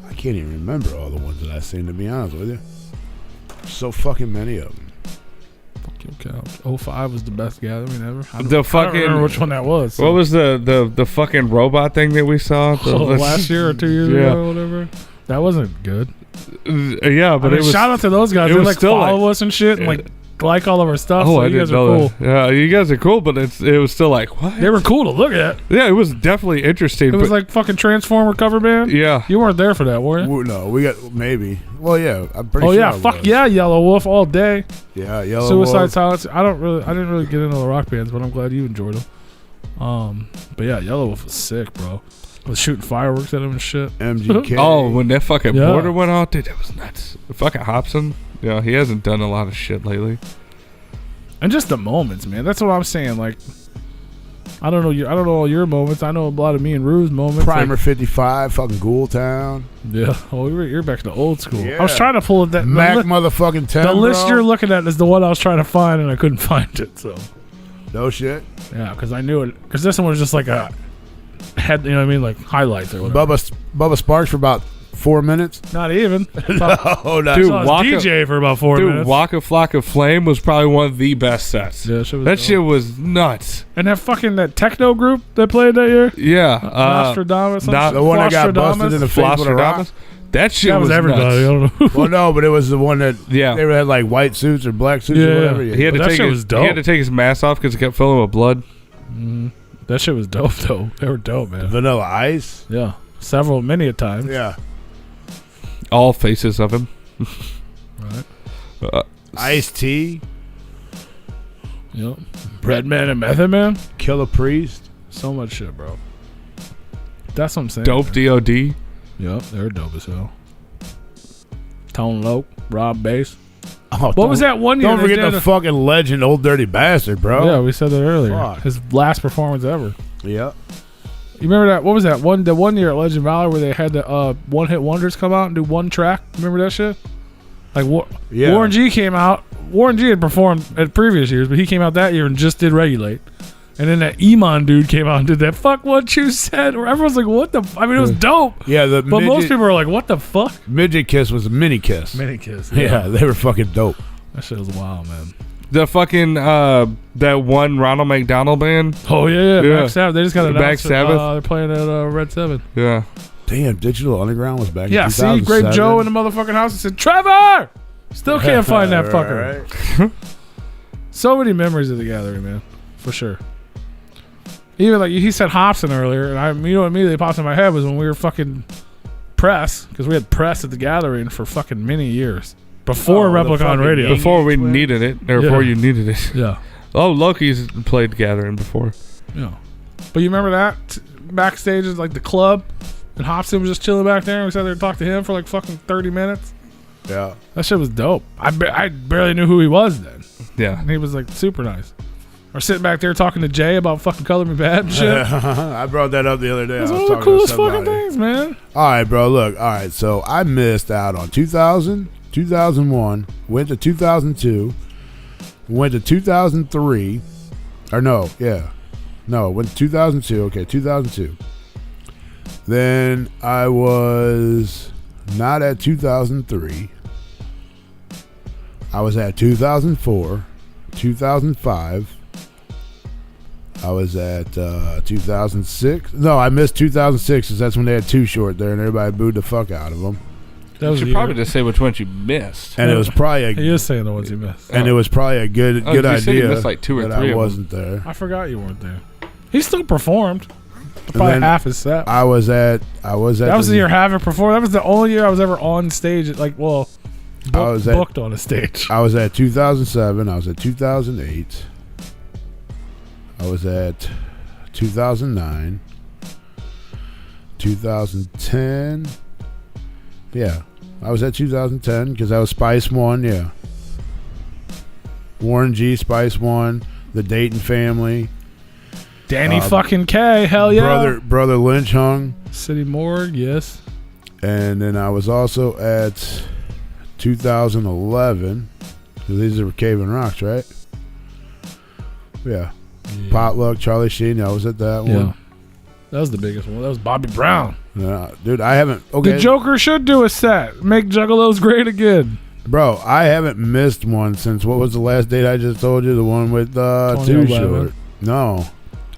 Speaker 1: I can't even remember all the ones that I've seen, to be honest with you. So fucking many of them.
Speaker 2: Fuck your couch. 05 was the best gathering ever. I
Speaker 3: don't remember
Speaker 2: which one that was.
Speaker 3: So. What was the fucking robot thing that we saw?
Speaker 2: Last year or 2 years ago or whatever? That wasn't good.
Speaker 3: Yeah, but
Speaker 2: it was. Shout out to those guys. They like follow us and shit and like all of our stuff.
Speaker 3: Oh,
Speaker 2: so
Speaker 3: I
Speaker 2: you guys
Speaker 3: didn't
Speaker 2: are
Speaker 3: know
Speaker 2: cool.
Speaker 3: that. Yeah, you guys are cool, but it was still like what?
Speaker 2: They were cool to look at.
Speaker 3: Yeah, it was definitely interesting.
Speaker 2: It was like fucking Transformer cover band.
Speaker 3: Yeah,
Speaker 2: you weren't there for that, were you?
Speaker 1: No, we got maybe. Well, yeah, I'm pretty sure.
Speaker 2: Oh yeah, fuck yeah, Yellow Wolf all day.
Speaker 1: Yeah, Yellow
Speaker 2: Suicide
Speaker 1: Wolf.
Speaker 2: Silence. I didn't really get into the rock bands, but I'm glad you enjoyed them. But yeah, Yellow Wolf was sick, bro. Was shooting fireworks at him and shit.
Speaker 1: MGK.
Speaker 3: Oh, when that fucking border went off, dude, that was nuts. Fucking Hobson. Yeah, he hasn't done a lot of shit lately.
Speaker 2: And just the moments, man. That's what I'm saying. Like, I don't know all your moments. I know a lot of me and Rue's moments.
Speaker 1: Primer 55, fucking Ghoul Town.
Speaker 2: Yeah. Oh, you're back to old school.
Speaker 1: Yeah.
Speaker 2: I was trying to pull it that
Speaker 1: Mac motherfucking 10.
Speaker 2: The list
Speaker 1: bro.
Speaker 2: you're looking at is the one I was trying to find, and I couldn't find it. So.
Speaker 1: No shit.
Speaker 2: Yeah, because I knew it. Because this one was just like a head. You know what I mean? Like highlights or whatever.
Speaker 1: Bubba Sparks for about 4 minutes.
Speaker 2: Not even.
Speaker 1: No, not.
Speaker 2: Dude, DJ for about 4 minutes.
Speaker 3: Dude, Waka Flocka Flame was probably one of the best sets.
Speaker 2: Yeah,
Speaker 3: shit was nuts.
Speaker 2: And that techno group that played that year.
Speaker 3: Yeah,
Speaker 2: Nostradamus.
Speaker 1: The one that got busted in the face with a rock.
Speaker 3: That shit
Speaker 2: was everybody.
Speaker 3: Nuts.
Speaker 2: I don't know.
Speaker 1: Well, no, but it was the one that they had like white suits or black suits or whatever.
Speaker 3: He had to take his mask off because it kept filling with blood.
Speaker 2: Mm-hmm. That shit was dope though. They were dope, man.
Speaker 1: Vanilla Ice.
Speaker 2: Yeah, many a time.
Speaker 1: Yeah.
Speaker 3: All faces of him.
Speaker 2: Right.
Speaker 1: Ice-T.
Speaker 2: Yep. Breadman and Method Man.
Speaker 1: Killer Priest.
Speaker 2: So much shit, bro. That's what I'm saying.
Speaker 3: Dope
Speaker 2: man.
Speaker 3: DOD.
Speaker 2: Yep, they're dope as hell. Tone Loc, Rob Bass.
Speaker 1: Oh,
Speaker 2: what was that one year?
Speaker 1: Don't forget the fucking legend, Old Dirty Bastard, bro.
Speaker 2: Yeah, we said that earlier.
Speaker 1: Fuck.
Speaker 2: His last performance ever.
Speaker 1: Yep.
Speaker 2: You remember that? What was that one? The one year at Legend Valor where they had the one-hit wonders come out and do one track. Remember that shit? Like Warren G came out. Warren G had performed at previous years, but he came out that year and just did Regulate. And then that Iman dude came out and did that Fuck What You Said. Where everyone's like, what the I mean, it was dope.
Speaker 1: Yeah,
Speaker 2: but most people are like, what the fuck?
Speaker 1: Midget Kiss was a mini kiss.
Speaker 2: Mini Kiss.
Speaker 1: Yeah, they were fucking dope.
Speaker 2: That shit was wild, man.
Speaker 3: The fucking that one Ronald McDonald band.
Speaker 2: Oh yeah. Back Sabbath. They just got announced.
Speaker 3: Back Sabbath.
Speaker 2: They're playing at Red 7.
Speaker 3: Yeah.
Speaker 1: Damn, Digital Underground was back.
Speaker 2: Yeah.
Speaker 1: In
Speaker 2: See, Grape Joe in the motherfucking house and said, "Trevor, still can't find that fucker." Right. So many memories of the gathering, man. For sure. Even like he said Hobson earlier, and immediately popped in my head was when we were fucking press, because we had press at the Gathering for fucking many years before Replicon Radio.
Speaker 3: Before we needed it, or before you needed it.
Speaker 2: Yeah.
Speaker 3: Oh, Loki's played Gathering before.
Speaker 2: Yeah. But you remember that backstage is like the club, and Hobson was just chilling back there, and we sat there and talked to him for like fucking 30 minutes.
Speaker 1: Yeah.
Speaker 2: That shit was dope. I barely knew who he was then.
Speaker 3: Yeah.
Speaker 2: And he was like super nice. Or sitting back there talking to Jay about fucking Color Me Bad and shit.
Speaker 1: I brought that up the other day.
Speaker 2: That's one of the coolest fucking things, man.
Speaker 1: All right, bro. Look. All right. So I missed out on 2000, 2001, went to 2002, went to 2003. Or no. Yeah. No, went to 2002. Okay, 2002. Then I was not at 2003. I was at 2004, 2005. I was at 2006. No, I missed 2006 because that's when they had Too Short there and everybody booed the fuck out of them.
Speaker 3: You should probably just say which ones you missed.
Speaker 1: And it was probably
Speaker 2: he is saying the ones you missed.
Speaker 1: And it was probably a good idea
Speaker 3: said you missed like 2 or 3
Speaker 1: that I
Speaker 3: of
Speaker 1: wasn't there.
Speaker 2: I forgot you weren't there. He still performed. Probably half his set.
Speaker 1: I was at. That
Speaker 2: was the year Havoc performed. That was the only year I was ever on stage. Booked on a stage.
Speaker 1: I was at 2007. I was at 2008. I was at 2009. 2010. Yeah. I was at 2010 because I was Spice 1. Yeah. Warren G, Spice 1. The Dayton family.
Speaker 2: Danny fucking K. Hell yeah.
Speaker 1: Brother Lynch hung.
Speaker 2: City Morgue. Yes.
Speaker 1: And then I was also at 2011. These are Cave and Rocks, right? Yeah. Potluck, Charlie Sheen. I was at that one.
Speaker 2: Yeah. That was the biggest one. That was Bobby Brown.
Speaker 1: Yeah, dude, I haven't. Okay.
Speaker 2: The Joker should do a set. Make Juggalos great again.
Speaker 1: Bro, I haven't missed one since, what was the last date I just told you? The one with Too Short. No.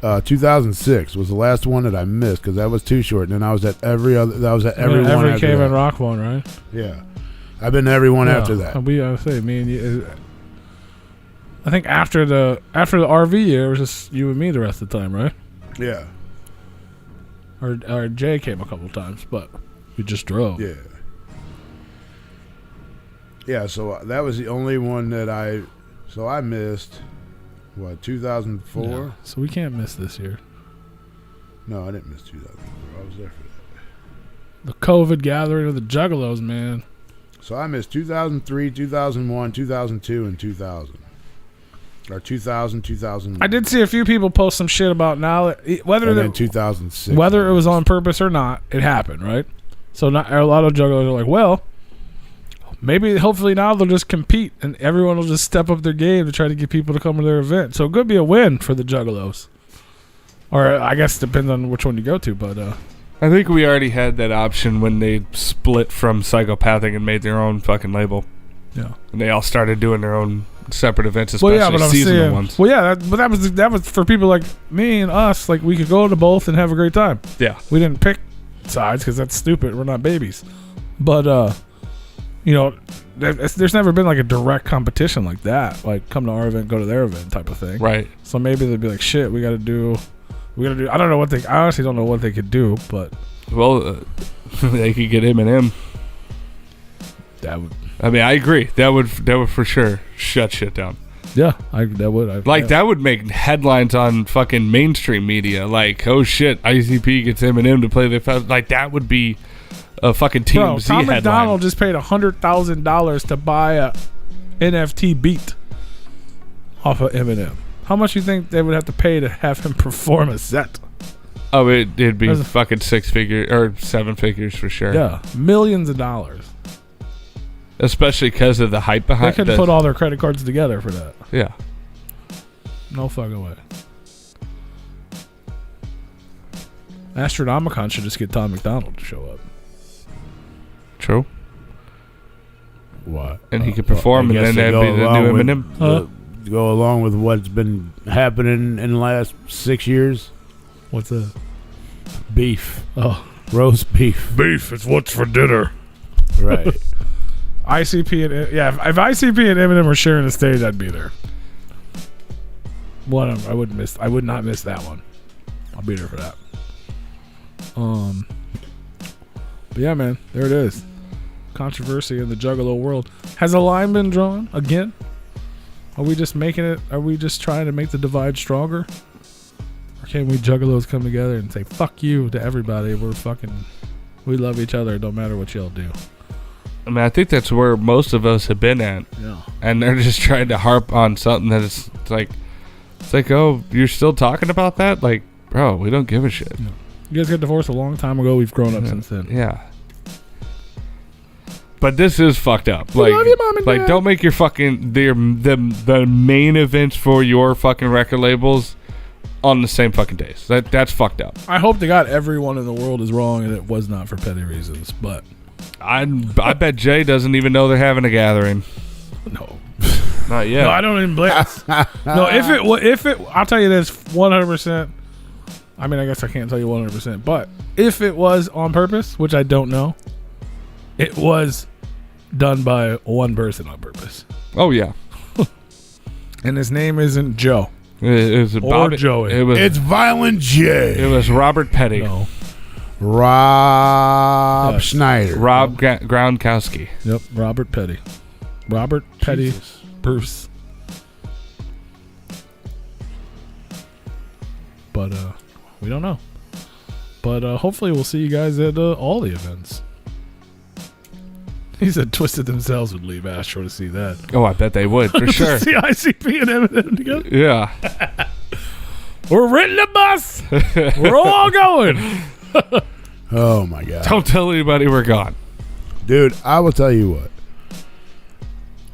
Speaker 1: 2006 was the last one that I missed because that was Too Short. And then I was at every one.
Speaker 2: Every Cave and Rock one, right?
Speaker 1: Yeah. I've been to every one after that.
Speaker 2: I say, me and you. I think after the RV year, it was just you and me the rest of the time, right?
Speaker 1: Yeah.
Speaker 2: Or Jay came a couple times, but we just drove.
Speaker 1: Yeah. Yeah, so that was the only one that I missed, 2004?
Speaker 2: Yeah, so we can't miss this year.
Speaker 1: No, I didn't miss 2004. I was there for that.
Speaker 2: The COVID gathering of the Juggalos, man.
Speaker 1: So I missed 2003, 2001, 2002, and 2000. Or 2000, 2001.
Speaker 2: I did see a few people post some shit about now
Speaker 1: then 2006.
Speaker 2: Whether it was on purpose or not, it happened, right? So not a lot of jugglers are like, well, maybe hopefully now they'll just compete and everyone will just step up their game to try to get people to come to their event. So it could be a win for the Juggalos. Or I guess it depends on which one you go to, but
Speaker 3: I think we already had that option when they split from Psychopathic and made their own fucking label.
Speaker 2: Yeah.
Speaker 3: And they all started doing their own separate events, especially seasonal ones.
Speaker 2: Well, yeah, that was for people like me and us. Like, we could go to both and have a great time.
Speaker 3: Yeah.
Speaker 2: We didn't pick sides because that's stupid. We're not babies. But, there's never been like a direct competition like that. Like, come to our event, go to their event type of thing.
Speaker 3: Right.
Speaker 2: So maybe they'd be like, shit, we got to do. I don't know I honestly don't know what they could do, but.
Speaker 3: Well, they could get Eminem.
Speaker 2: That would.
Speaker 3: I mean, I agree. That would for sure shut shit down.
Speaker 2: Yeah, that would.
Speaker 3: That would make headlines on fucking mainstream media. Like, oh shit, ICP gets Eminem to play the festival. Like, that would be a fucking TMZ
Speaker 2: Tom
Speaker 3: headline.
Speaker 2: McDonald just paid $100,000 to buy a NFT beat off of Eminem. How much do you think they would have to pay to have him perform a set?
Speaker 3: Oh, it'd be fucking 6 figures or 7 figures for sure.
Speaker 2: Yeah, millions of dollars.
Speaker 3: Especially because of the hype behind it.
Speaker 2: They could put all their credit cards together for that.
Speaker 3: Yeah.
Speaker 2: No fucking way. Astronomicon should just get Tom McDonald to show up.
Speaker 3: True.
Speaker 1: What?
Speaker 3: And he could perform, and then that'd be the new Eminem.
Speaker 1: Go along with what's been happening in the last 6 years.
Speaker 2: What's that?
Speaker 1: Beef.
Speaker 2: Oh.
Speaker 1: Roast beef.
Speaker 2: Beef is what's for dinner.
Speaker 1: Right.
Speaker 2: ICP and if ICP and Eminem were sharing a stage, I'd be there. I would not miss that one. I'll be there for that. But yeah, man, there it is. Controversy in the Juggalo world. Has a line been drawn again? Are we just making it? Are we just trying to make the divide stronger? Or can we Juggalos come together and say fuck you to everybody? We love each other. It don't matter what y'all do.
Speaker 3: I mean, I think that's where most of us have been at.
Speaker 2: Yeah.
Speaker 3: And they're just trying to harp on something that it's like, oh, you're still talking about that? Like, bro, we don't give a shit.
Speaker 2: Yeah. You guys got divorced a long time ago. We've grown up since then.
Speaker 3: Yeah. But this is fucked up.
Speaker 2: We love you, Mom and Dad.
Speaker 3: Don't make your fucking the main events for your fucking record labels on the same fucking days. That's fucked up.
Speaker 2: I hope to God everyone in the world is wrong and it was not for petty reasons. But
Speaker 3: I bet Jay doesn't even know they're having a gathering.
Speaker 2: No.
Speaker 3: Not yet.
Speaker 2: No, I don't even blame. No, if it, I'll tell you this 100%. I mean, I guess I can't tell you 100%, but if it was on purpose, which I don't know, it was done by one person on purpose.
Speaker 3: Oh yeah.
Speaker 2: And his name isn't Joe.
Speaker 3: It was
Speaker 2: or Joey.
Speaker 1: It's Violent J.
Speaker 3: It was Robert Petty.
Speaker 2: No.
Speaker 1: Rob Schneider.
Speaker 3: Rob Gronkowski.
Speaker 2: Yep, Robert Petty. Robert Petty.
Speaker 1: Jesus.
Speaker 2: Bruce. But we don't know. But hopefully we'll see you guys at all the events. He said Twisted themselves would leave Astro to see that.
Speaker 3: Oh, I bet they would, for sure.
Speaker 2: See ICP and Eminem together?
Speaker 3: Yeah.
Speaker 2: We're renting the bus. We're all going.
Speaker 1: Oh, my God.
Speaker 3: Don't tell anybody we're gone.
Speaker 1: Dude, I will tell you what.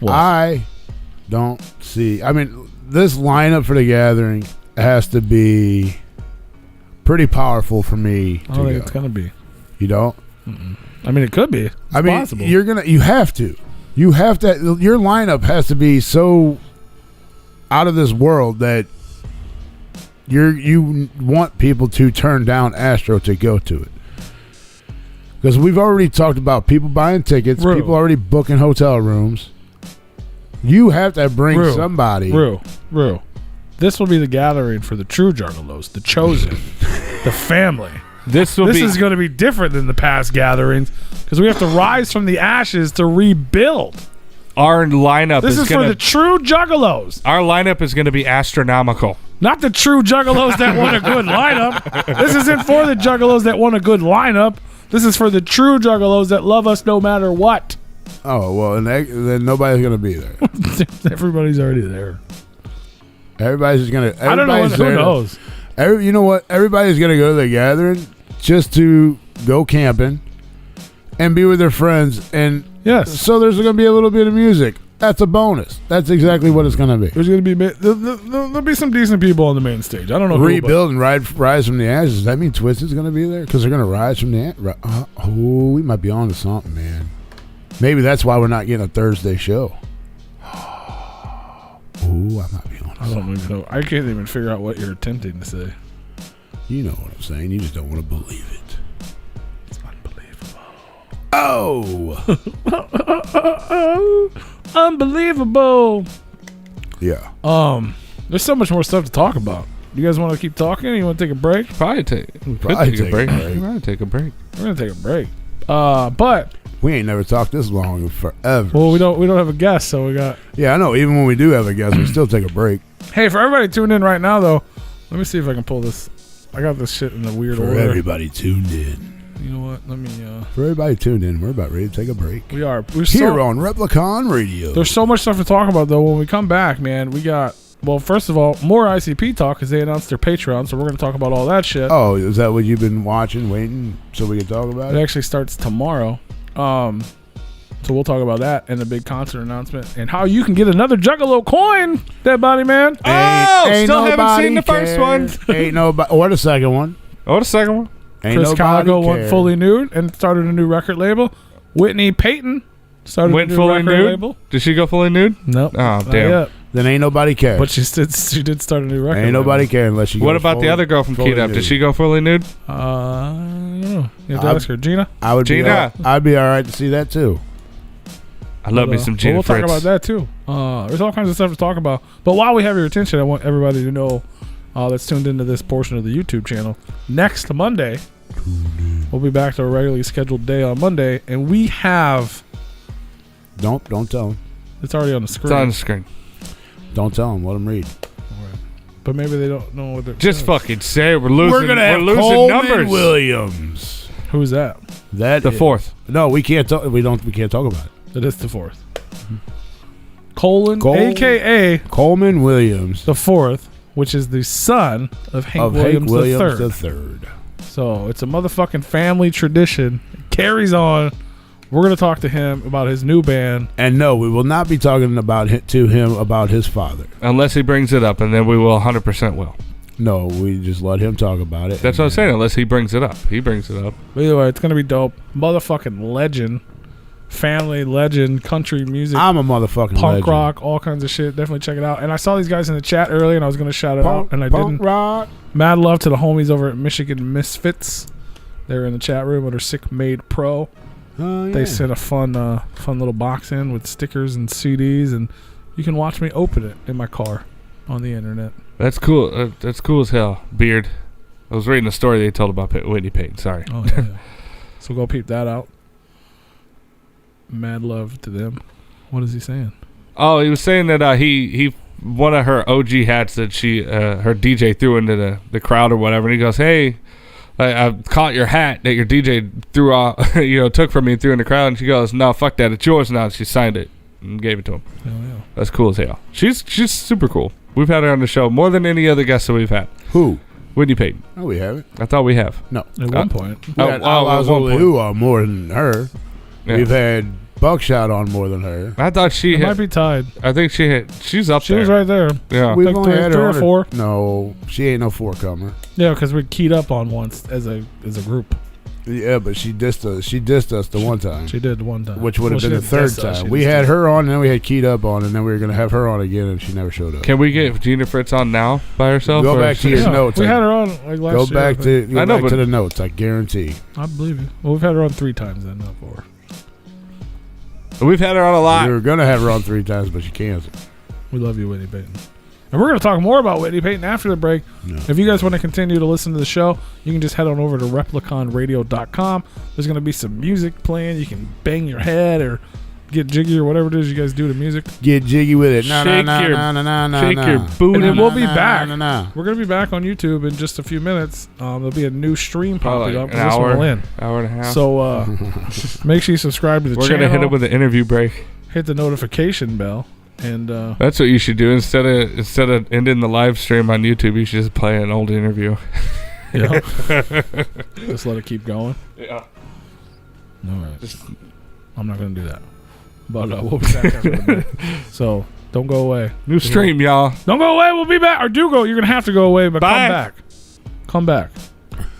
Speaker 2: What?
Speaker 1: I don't see... I mean, this lineup for the gathering has to be pretty powerful for me
Speaker 2: I don't think it's going to be.
Speaker 1: You don't?
Speaker 2: Mm-mm. I mean, it could be. It's possible.
Speaker 1: You have to. You have to. Your lineup has to be so out of this world that you want people to turn down Astro to go to it. Because we've already talked about people buying tickets, people already booking hotel rooms. You have to bring somebody.
Speaker 2: Rue. This will be the gathering for the true Juggalos, the chosen, the family. This is going to be different than the past gatherings because we have to rise from the ashes to rebuild.
Speaker 3: Our lineup
Speaker 2: This is for the true Juggalos.
Speaker 3: Our lineup is going to be astronomical.
Speaker 2: Not the true Juggalos that want a good lineup. This isn't for the Juggalos that want a good lineup. This is for the true Juggalos that love us no matter what.
Speaker 1: Oh, well, and then nobody's going to be there.
Speaker 2: Everybody's already there.
Speaker 1: Everybody's just going to...
Speaker 2: I don't know. Who knows?
Speaker 1: You know what? Everybody's going to go to the gathering just to go camping and be with their friends. And
Speaker 2: yes,
Speaker 1: so there's going to be a little bit of music. That's a bonus. That's exactly what it's going to be.
Speaker 2: There's going to be there'll be some decent people on the main stage. I don't know.
Speaker 1: Rebuild and rise from the ashes. Does that mean Twisted's going to be there? Because they're going to rise from the ashes. Oh, we might be on to something, man. Maybe that's why we're not getting a Thursday show. Oh, I might be on to something.
Speaker 2: I don't even know. I can't even figure out what you're attempting to say.
Speaker 1: You know what I'm saying. You just don't want to believe it.
Speaker 2: It's unbelievable.
Speaker 1: Oh!
Speaker 2: Unbelievable.
Speaker 1: Yeah.
Speaker 2: There's so much more stuff to talk about. You guys want to keep talking? You want to take a break?
Speaker 3: Probably take a break.
Speaker 2: We're gonna take a break. But
Speaker 1: we ain't never talked this long in forever.
Speaker 2: Well, we don't have a guest, so we got.
Speaker 1: Yeah, I know. Even when we do have a guest, we still take a break.
Speaker 2: Hey, for everybody tuned in right now, though, let me see if I can pull this. I got this shit in a weird order.
Speaker 1: For everybody tuned in.
Speaker 2: You know what? Let me.
Speaker 1: For everybody tuned in, we're about ready to take a break.
Speaker 2: We are. We're
Speaker 1: here on Replicon Radio.
Speaker 2: There's so much stuff to talk about, though. When we come back, man, we got. Well, first of all, more ICP talk because they announced their Patreon, so we're going to talk about all that shit.
Speaker 1: Oh, is that what you've been watching, waiting, so we can talk about it?
Speaker 2: It actually starts tomorrow. So we'll talk about that and the big concert announcement and how you can get another Juggalo coin, Dead Body Man.
Speaker 3: Ain't still haven't seen the first one.
Speaker 1: Ain't nobody. Or the second one.
Speaker 2: Chris Caligo went fully nude and started a new record label. Whitney Payton started a new record label.
Speaker 3: Did she go fully nude?
Speaker 2: Nope.
Speaker 3: Oh, damn.
Speaker 1: Then ain't nobody care.
Speaker 2: But she did start a new record.
Speaker 1: Ain't nobody care unless she.
Speaker 3: What about the other girl from Keyed Up? Did she go fully nude?
Speaker 2: I don't know. You have to ask her. Gina?
Speaker 1: I'd be all right to see that too.
Speaker 3: I love me some Gina
Speaker 2: We'll
Speaker 3: Fritz.
Speaker 2: talk about that too. There's all kinds of stuff to talk about. But while we have your attention, I want everybody to know that's tuned into this portion of the YouTube channel. Next Monday, we'll be back to a regularly scheduled day on Monday, and we have.
Speaker 1: Don't tell them.
Speaker 2: It's already on the screen.
Speaker 3: It's on the screen.
Speaker 1: Don't tell them. Let them read.
Speaker 2: But maybe they don't know what they're.
Speaker 3: Just fucking say it. We're losing.
Speaker 1: We're gonna have
Speaker 3: losing
Speaker 1: Coleman
Speaker 3: numbers.
Speaker 1: Williams.
Speaker 2: Who's that?
Speaker 3: The fourth.
Speaker 1: No, we can't talk. We can't talk about it.
Speaker 2: It is the fourth. Coleman, a.k.a.
Speaker 1: Coleman Williams,
Speaker 2: the fourth, which is the son of Hank Williams
Speaker 1: the
Speaker 2: III.
Speaker 1: third.
Speaker 2: So it's a motherfucking family tradition. It carries on. We're going to talk to him about his new band.
Speaker 1: And no, we will not be talking to him about his father.
Speaker 3: Unless he brings it up, and then we will 100% will.
Speaker 1: No, we just let him talk about it.
Speaker 3: That's what I'm saying, unless he brings it up. He brings it up.
Speaker 2: But either way, it's going to be dope. Motherfucking legend. Family legend. Country music.
Speaker 1: I'm a motherfucking
Speaker 2: punk
Speaker 1: legend.
Speaker 2: rock. All kinds of shit. Definitely check it out. And I saw these guys in the chat earlier, and I was going to shout it out, and I didn't.
Speaker 1: Rock.
Speaker 2: Mad love to the homies over at Michigan Misfits. They're in the chat room under Sick Made Pro.
Speaker 1: Oh, yeah.
Speaker 2: They sent a fun little box in with stickers and CDs, and you can watch me open it in my car on the internet.
Speaker 3: That's cool. That's cool as hell. Beard. I was reading a story they told about Whitney Payton. Sorry.
Speaker 2: Oh yeah. So go peep that out. Mad love to them. What is he saying?
Speaker 3: Oh, he was saying that he one of her OG hats that she her DJ threw into the crowd or whatever, and he goes, "Hey, I caught your hat that your DJ threw off, took from me and threw in the crowd." And she goes, "No, fuck that, it's yours now." And she signed it and gave it to him.
Speaker 2: Oh yeah.
Speaker 3: That's cool as hell. She's super cool. We've had her on the show more than any other guest that we've had.
Speaker 1: Who?
Speaker 3: Whitney Payton.
Speaker 1: No, we haven't.
Speaker 3: I thought we have.
Speaker 1: No.
Speaker 2: At one point.
Speaker 1: We had who are more than her.
Speaker 3: Yeah.
Speaker 1: We've had Buckshot on more than her.
Speaker 3: I thought she
Speaker 2: Might be tied.
Speaker 3: I think she's up
Speaker 2: She
Speaker 3: there.
Speaker 2: was right there.
Speaker 3: Yeah.
Speaker 1: We've
Speaker 2: Like
Speaker 1: only had
Speaker 2: three
Speaker 1: her
Speaker 2: or
Speaker 1: on
Speaker 2: four.
Speaker 1: No, she ain't no four-comer.
Speaker 2: Yeah, because we keyed up on once as a group.
Speaker 1: Yeah, but she dissed us the one time.
Speaker 2: She did one time.
Speaker 1: Which would have
Speaker 2: Well,
Speaker 1: been
Speaker 2: she
Speaker 1: the third
Speaker 2: didn't diss us,
Speaker 1: time.
Speaker 2: she
Speaker 1: We
Speaker 2: just
Speaker 1: had
Speaker 2: did.
Speaker 1: her on, and then we had Keyed Up on, and then we were going to have her on again, and she never showed up.
Speaker 3: Can we get Gina Fritz on now by herself?
Speaker 1: Go back to your
Speaker 2: Yeah,
Speaker 1: notes.
Speaker 2: we had her on like last
Speaker 1: Go
Speaker 2: year.
Speaker 1: back to
Speaker 3: I know, but-
Speaker 1: the notes. I guarantee.
Speaker 2: I believe you. Well, we've had her on 3 times then, not 4.
Speaker 3: We've had her on a lot.
Speaker 1: We were going to have her on 3 times, but she canceled.
Speaker 2: We love you, Whitney Payton. And we're going to talk more about Whitney Payton after the break.
Speaker 1: No.
Speaker 2: If you guys want to continue to listen to the show, you can just head on over to repliconradio.com. There's going to be some music playing. You can bang your head or get jiggy or whatever it is you guys do to music.
Speaker 1: Get jiggy with it.
Speaker 3: Shake your booty.
Speaker 2: And then we'll be back.
Speaker 1: No.
Speaker 2: We're going to be back on YouTube in just a few minutes. There'll be a new stream popping up.
Speaker 3: An
Speaker 2: This one will
Speaker 3: hour,
Speaker 2: end.
Speaker 3: hour and a half.
Speaker 2: So make sure you subscribe to the
Speaker 3: We're
Speaker 2: channel.
Speaker 3: going to hit it with an interview break.
Speaker 2: Hit the notification bell. And
Speaker 3: That's what you should do. Instead of ending the live stream on YouTube, you should just play an old interview.
Speaker 2: yeah. Just let it keep going.
Speaker 3: Yeah.
Speaker 2: All right. I'm not going to do that. But we'll be back after the break. So don't go away.
Speaker 3: New stream, y'all.
Speaker 2: Don't go away. We'll be back. Or do go. You're going to have to go away, but
Speaker 3: Bye.
Speaker 2: come back. Come back.